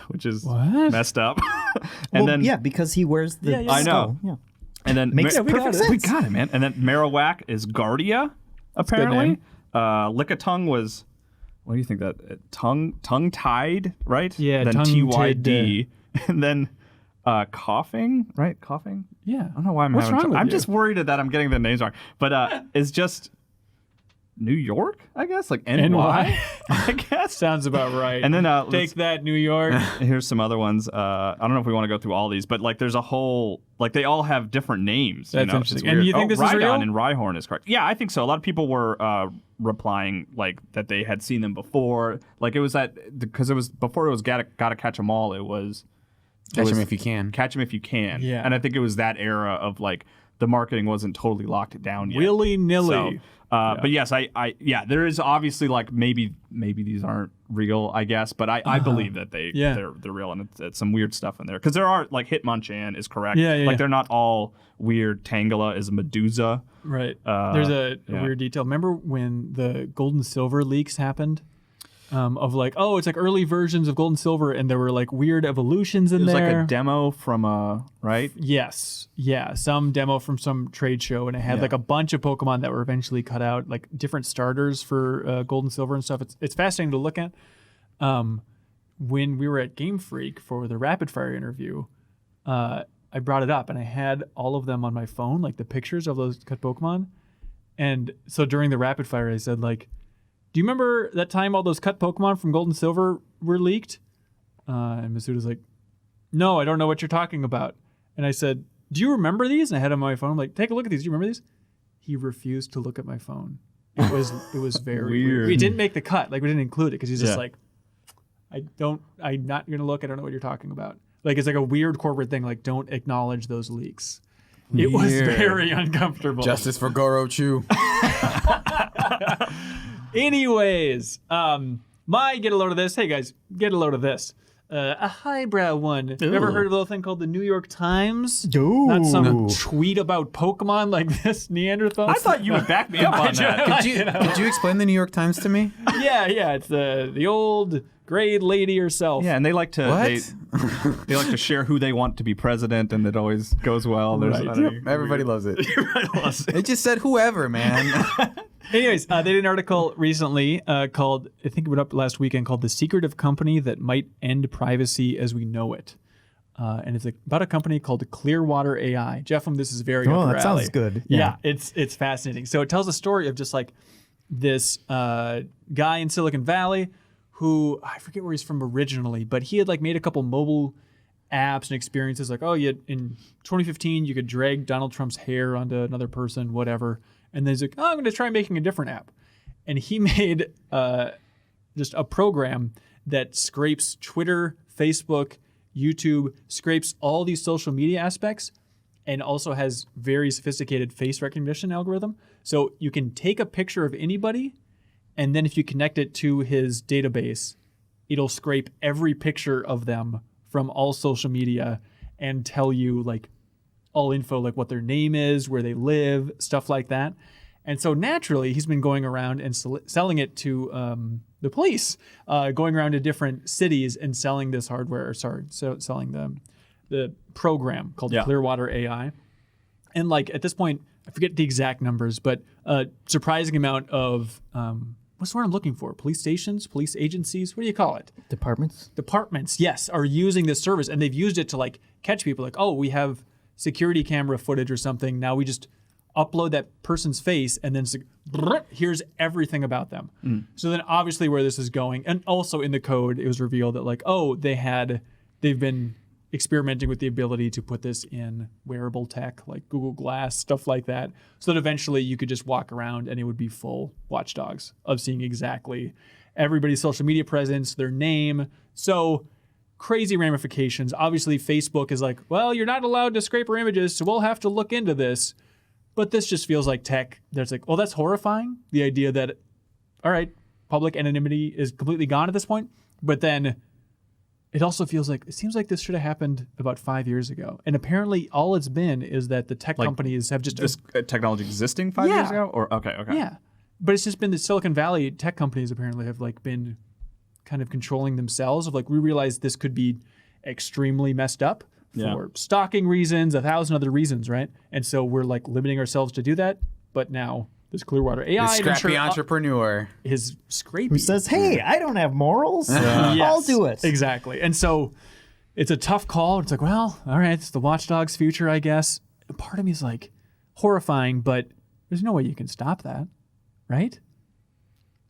Speaker 3: which is
Speaker 1: What?
Speaker 3: messed up. And
Speaker 4: Well,
Speaker 3: then
Speaker 4: yeah, because he wears the
Speaker 1: Yeah,
Speaker 3: I know.
Speaker 4: skull. Yeah.
Speaker 3: and then
Speaker 4: Makes
Speaker 1: we got
Speaker 4: perfect
Speaker 1: it.
Speaker 4: sense.
Speaker 3: we got it, man. And then Marowak is Guardia, apparently.
Speaker 1: name.
Speaker 3: Lickitung was, what do you think that? Tongue-tied, right?
Speaker 1: Yeah,
Speaker 3: Then
Speaker 1: tongue-tied,
Speaker 3: TYD. And then Coughing, right? Coughing?
Speaker 1: Yeah.
Speaker 3: I don't know why I'm
Speaker 1: What's
Speaker 3: having
Speaker 1: wrong
Speaker 3: trouble.
Speaker 1: with
Speaker 3: I'm
Speaker 1: you?
Speaker 3: just worried that I'm getting the names wrong. But it's just New York, I guess? Like NY, I guess.
Speaker 1: Sounds about right.
Speaker 3: And then
Speaker 1: Take that, New York.
Speaker 3: here's some other ones. I don't know if we want to go through all these, but like there's a whole, like they all have different names.
Speaker 1: That's
Speaker 3: It's
Speaker 1: interesting. And
Speaker 3: weird.
Speaker 1: you think this is
Speaker 3: Rhydon
Speaker 1: real?
Speaker 3: and Rhyhorn is correct. Yeah, I think so. A lot of people were replying like that they had seen them before. Like it was that, because it was before it was gotta catch 'em all. It was
Speaker 2: Catch them if you can.
Speaker 3: Catch 'em if you can.
Speaker 1: Yeah.
Speaker 3: And I think it was that era of like the marketing wasn't totally locked down yet.
Speaker 1: Willy-nilly.
Speaker 3: But yes, yeah, there is obviously like maybe these aren't real, I guess, but I believe that they're real, and it's some weird stuff in there because there are like Hitmonchan is correct.
Speaker 1: Yeah,
Speaker 3: like they're not all weird. Tangela is Medusa.
Speaker 1: Right. There's a weird detail. Remember when the Gold and Silver leaks happened? Of like, oh, it's like early versions of Gold and Silver, and there were like weird evolutions in
Speaker 3: It was
Speaker 1: there.
Speaker 3: like a demo from right.
Speaker 1: Yes. Yeah. Some demo from some trade show, and it had like a bunch of Pokemon that were eventually cut out, like different starters for Gold and Silver and stuff. It's fascinating to look at. When we were at Game Freak for the rapid fire interview, I brought it up, and I had all of them on my phone, like the pictures of those cut Pokemon. And so during the rapid fire, I said like, do you remember that time all those cut Pokemon from Gold and Silver were leaked? And Masuda's like, no, I don't know what you're talking about. And I said, do you remember these? And I had him on my phone. I'm like, take a look at these. Do you remember these? He refused to look at my phone. It was very weird. We didn't make the cut. Like, we didn't include it because he's just like, I'm not going to look. I don't know what you're talking about. Like, it's like a weird corporate thing. Like, don't acknowledge those leaks. It was very uncomfortable.
Speaker 2: Justice for Goro Chu.
Speaker 1: Anyways, my get a load of this. Hey guys, get a load of this. A highbrow one. Ever heard of a little thing called the New York Times?
Speaker 4: Ooh.
Speaker 1: Not some tweet about Pokemon like this Neanderthal.
Speaker 3: I thought you would back me up on that.
Speaker 2: Could you explain the New York Times to me?
Speaker 1: Yeah. It's the old grade lady herself.
Speaker 3: Yeah, and they like to
Speaker 2: What?
Speaker 3: they like to share who they want to be president, and it always goes well. There's
Speaker 2: Everybody loves it. It just said whoever, man.
Speaker 1: Anyways, they did an article recently called, I think it went up last weekend, called "The Secretive Company That Might End Privacy as We Know It," and it's about a company called Clearwater AI. Jeff, this is very up your
Speaker 4: that
Speaker 1: alley.
Speaker 4: sounds good.
Speaker 1: Yeah, it's fascinating. So it tells a story of just like this guy in Silicon Valley who, I forget where he's from originally, but he had like made a couple mobile apps and experiences like, oh, in 2015 you could drag Donald Trump's hair onto another person, whatever. And then he's like, oh, I'm going to try making a different app. And he made just a program that scrapes Twitter, Facebook, YouTube, scrapes all these social media aspects, and also has very sophisticated face recognition algorithm. So you can take a picture of anybody, and then if you connect it to his database, it'll scrape every picture of them from all social media and tell you like all info, like what their name is, where they live, stuff like that. And so naturally, he's been going around and selling it to the police, going around to different cities and selling this hardware, selling the program called Clearwater AI. And like at this point, I forget the exact numbers, but a surprising amount of, what's the word I'm looking for? Police stations, police agencies, what do you call it? Departments, yes, are using this service. And they've used it to like catch people like, oh, we have security camera footage or something. Now we just upload that person's face and then here's everything about them. So then obviously where this is going, and also in the code, it was revealed that like, oh, they've been experimenting with the ability to put this in wearable tech like Google Glass, stuff like that, so that eventually you could just walk around and it would be full watchdogs of seeing exactly everybody's social media presence, their name. So crazy ramifications. Obviously, Facebook is like, well, you're not allowed to scrape our images, so we'll have to look into this. But this just feels like tech that's like, well, that's horrifying. The idea that, all right, public anonymity is completely gone at this point. But then it also feels like, it seems like this should have happened about 5 years ago. And apparently all it's been is that the tech companies have just...
Speaker 3: This technology existing 5 years ago? Or okay.
Speaker 1: Yeah. But it's just been the Silicon Valley tech companies apparently have like been kind of controlling themselves of like, we realize this could be extremely messed up for stalking reasons, 1,000 other reasons, right? And so we're like limiting ourselves to do that. But now this Clearwater AI...
Speaker 2: The scrappy entrepreneur.
Speaker 1: Is scrapey.
Speaker 4: Who says, hey, I don't have morals. I'll do it.
Speaker 1: Exactly. And so it's a tough call. It's like, well, all right, it's the watchdog's future, I guess. And part of me is like horrifying, but there's no way you can stop that, right?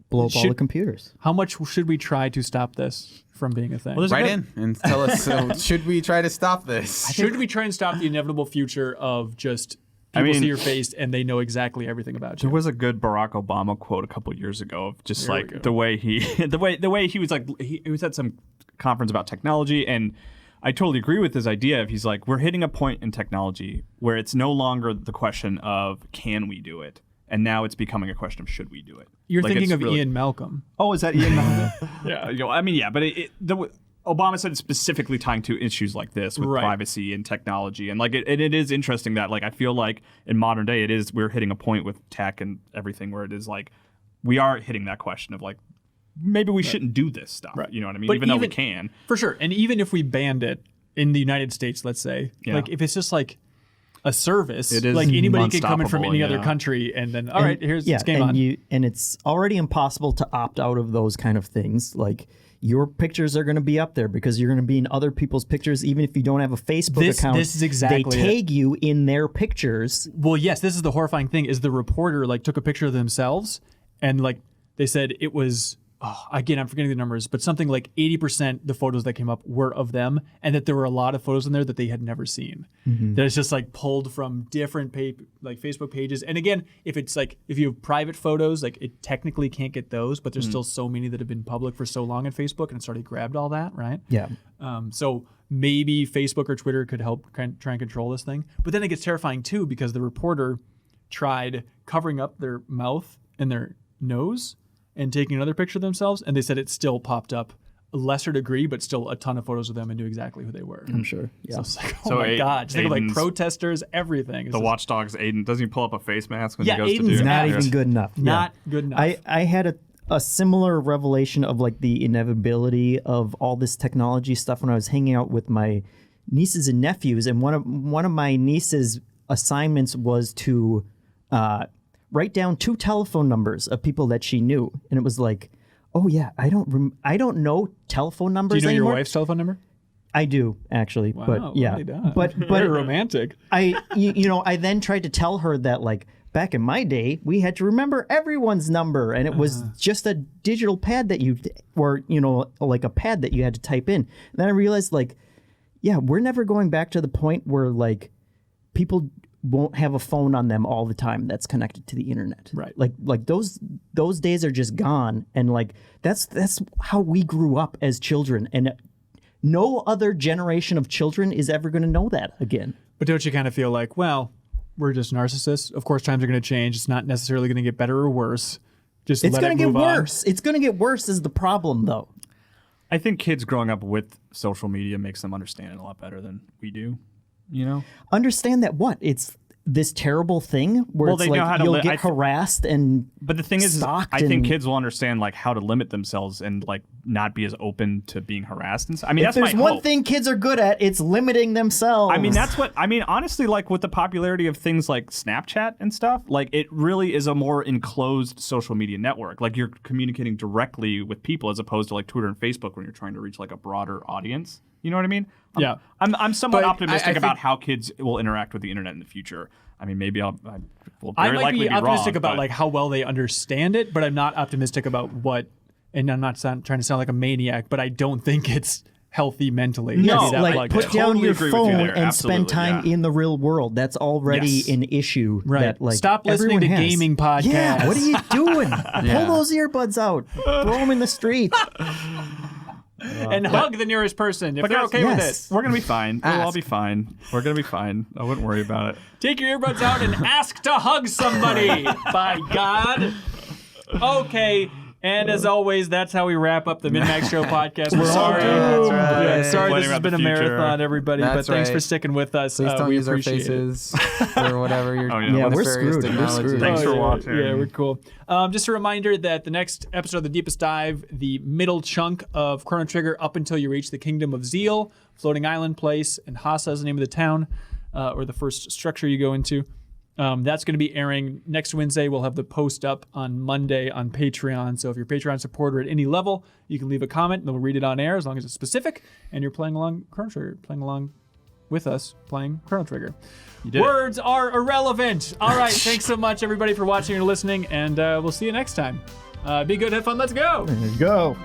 Speaker 4: Blow up all the computers.
Speaker 1: How much should we try to stop this from being a thing?
Speaker 2: Well, write in and tell us, should we try to stop this?
Speaker 1: Should we try and stop the inevitable future of just people see your face and they know exactly everything about you?
Speaker 3: There was a good Barack Obama quote a couple years ago of just the way he the way he was like he was at some conference about technology, and I totally agree with his idea of he's like, we're hitting a point in technology where it's no longer the question of can we do it, and now it's becoming a question of should we do it.
Speaker 1: You're thinking of Ian Malcolm.
Speaker 3: Oh, is that Ian Malcolm? Yeah. But Obama said specifically tying to issues like this with privacy and technology, and like it is interesting that like I feel like in modern day we're hitting a point with tech and everything where it is like we are hitting that question of like maybe we shouldn't do this stuff. You know what I mean? But even though we can,
Speaker 1: for sure. And even if we banned it in the United States, let's say, like if it's just like a service,
Speaker 3: it is
Speaker 1: like anybody can come in from any other country, and then it's game on.
Speaker 4: And it's already impossible to opt out of those kind of things. Like your pictures are going to be up there because you're going to be in other people's pictures, even if you don't have a Facebook account.
Speaker 1: This is exactly
Speaker 4: they tag you in their pictures.
Speaker 1: Well, yes, this is the horrifying thing: is the reporter like took a picture of themselves and like they said it was, again, I'm forgetting the numbers, but something like 80% the photos that came up were of them, and that there were a lot of photos in there that they had never seen. That it's just like pulled from different like Facebook pages. And again, if you have private photos, like it technically can't get those, but there's still so many that have been public for so long on Facebook, and it's already grabbed all that, right?
Speaker 4: Yeah.
Speaker 1: So maybe Facebook or Twitter could help try and control this thing. But then it gets terrifying too, because the reporter tried covering up their mouth and their nose and taking another picture of themselves, and they said it still popped up, a lesser degree, but still a ton of photos of them and knew exactly who they were.
Speaker 4: I'm sure. Yeah.
Speaker 1: So it's like, oh my God. Just think of like protesters, everything.
Speaker 3: The watchdog's Aiden, doesn't he pull up a face mask when he goes
Speaker 1: Aiden's
Speaker 3: to do
Speaker 4: Not
Speaker 3: it?
Speaker 4: even good enough.
Speaker 1: Not good enough.
Speaker 4: I had a similar revelation of like the inevitability of all this technology stuff when I was hanging out with my nieces and nephews, and one of my niece's assignments was to write down 2 telephone numbers of people that she knew, and it was like, oh yeah, I don't know telephone numbers.
Speaker 1: Do you know
Speaker 4: anymore.
Speaker 1: your wife's telephone number?
Speaker 4: I do actually,
Speaker 1: Wow,
Speaker 4: but yeah,
Speaker 1: right on.
Speaker 4: but
Speaker 1: Very romantic.
Speaker 4: I then tried to tell her that like back in my day we had to remember everyone's number, and it was just a digital pad that like a pad that you had to type in. And then I realized like, yeah, we're never going back to the point where like people won't have a phone on them all the time that's connected to the internet.
Speaker 1: Right.
Speaker 4: Like those days are just gone, and like that's how we grew up as children, and no other generation of children is ever going to know that again.
Speaker 1: But don't you kind of feel like, well, we're just narcissists? Of course, times are going to change. It's not necessarily going to get better or worse. Just
Speaker 4: It's
Speaker 1: let
Speaker 4: going
Speaker 1: it
Speaker 4: to get
Speaker 1: move on.
Speaker 4: worse. It's going to get worse is the problem, though.
Speaker 3: I think kids growing up with social media makes them understand it a lot better than we do. You know?
Speaker 4: Understand that what? It's this terrible thing where
Speaker 3: Well,
Speaker 4: it's
Speaker 3: they know
Speaker 4: like
Speaker 3: how to
Speaker 4: you'll
Speaker 3: li-
Speaker 4: get harassed and
Speaker 3: But the thing is
Speaker 4: stalked
Speaker 3: I think
Speaker 4: and-
Speaker 3: kids will understand like how to limit themselves and like not be as open to being harassed. And I mean,
Speaker 4: if
Speaker 3: that's
Speaker 4: there's
Speaker 3: my
Speaker 4: one
Speaker 3: hope.
Speaker 4: thing kids are good at, it's limiting themselves.
Speaker 3: I mean, honestly, like with the popularity of things like Snapchat and stuff, like it really is a more enclosed social media network. Like you're communicating directly with people as opposed to like Twitter and Facebook when you're trying to reach like a broader audience. You know what I mean?
Speaker 1: Yeah.
Speaker 3: I'm somewhat
Speaker 2: But
Speaker 3: optimistic
Speaker 2: I
Speaker 3: about
Speaker 2: think-
Speaker 3: how kids will interact with the internet in the future. I mean, maybe I will
Speaker 1: I
Speaker 3: very
Speaker 1: might
Speaker 3: likely
Speaker 1: be optimistic
Speaker 3: wrong,
Speaker 1: about
Speaker 3: but-
Speaker 1: like how well they understand it, but I'm not optimistic about what. And I'm not trying to sound like a maniac, but I don't think it's healthy mentally. to
Speaker 4: Yes,
Speaker 1: be that
Speaker 4: like
Speaker 1: plugged
Speaker 4: put
Speaker 1: in.
Speaker 4: down
Speaker 3: Totally
Speaker 4: your
Speaker 3: agree with you
Speaker 4: phone
Speaker 3: there.
Speaker 4: and spend
Speaker 3: Absolutely,
Speaker 4: time
Speaker 3: yeah.
Speaker 4: in the real world. That's already
Speaker 3: Yes.
Speaker 4: an issue.
Speaker 1: Right.
Speaker 4: That, like,
Speaker 1: Stop listening to
Speaker 4: everyone has.
Speaker 1: gaming podcasts.
Speaker 4: Yeah, what are you doing?
Speaker 2: Yeah.
Speaker 4: Pull those earbuds out. Throw them in the street.
Speaker 1: and hug the nearest person if
Speaker 3: But
Speaker 1: they're
Speaker 3: guys,
Speaker 1: okay with
Speaker 4: yes.
Speaker 1: it.
Speaker 3: We're gonna be fine. We'll all
Speaker 2: Ask.
Speaker 3: be fine. We're gonna be fine. I wouldn't worry about it.
Speaker 1: Take your earbuds out and ask to hug somebody. By God. Okay. And as always, that's how we wrap up the MinnMax Show podcast. We're sorry.
Speaker 2: That's right.
Speaker 1: Yeah, sorry,
Speaker 3: Complaining
Speaker 1: this has
Speaker 3: about
Speaker 1: been
Speaker 3: the
Speaker 1: a
Speaker 3: future.
Speaker 1: marathon, everybody.
Speaker 2: That's
Speaker 1: but thanks
Speaker 2: right.
Speaker 1: for sticking with us.
Speaker 2: Please don't
Speaker 1: we
Speaker 2: use our
Speaker 1: appreciate it.
Speaker 2: faces or whatever you're
Speaker 3: Oh, yeah.
Speaker 4: Yeah, we're
Speaker 2: nefarious
Speaker 4: screwed. We're
Speaker 2: technology.
Speaker 4: screwed.
Speaker 3: Thanks for
Speaker 1: yeah,
Speaker 3: watching.
Speaker 1: Yeah, we're cool. Just a reminder that the next episode of The Deepest Dive, the middle chunk of Chrono Trigger up until you reach the Kingdom of Zeal, Floating Island Place, and Hassa is the name of the town, or the first structure you go into. That's going to be airing next Wednesday. We'll have the post up on Monday on Patreon. So if you're a Patreon supporter at any level, you can leave a comment and we'll read it on air as long as it's specific and you're playing along Chrono Trigger, playing along with us, playing Chrono Trigger.
Speaker 3: did it.
Speaker 1: Words are irrelevant. All right. Thanks so much, everybody, for watching or listening, and we'll see you next time. Be good, have fun, let's go.
Speaker 4: There you go.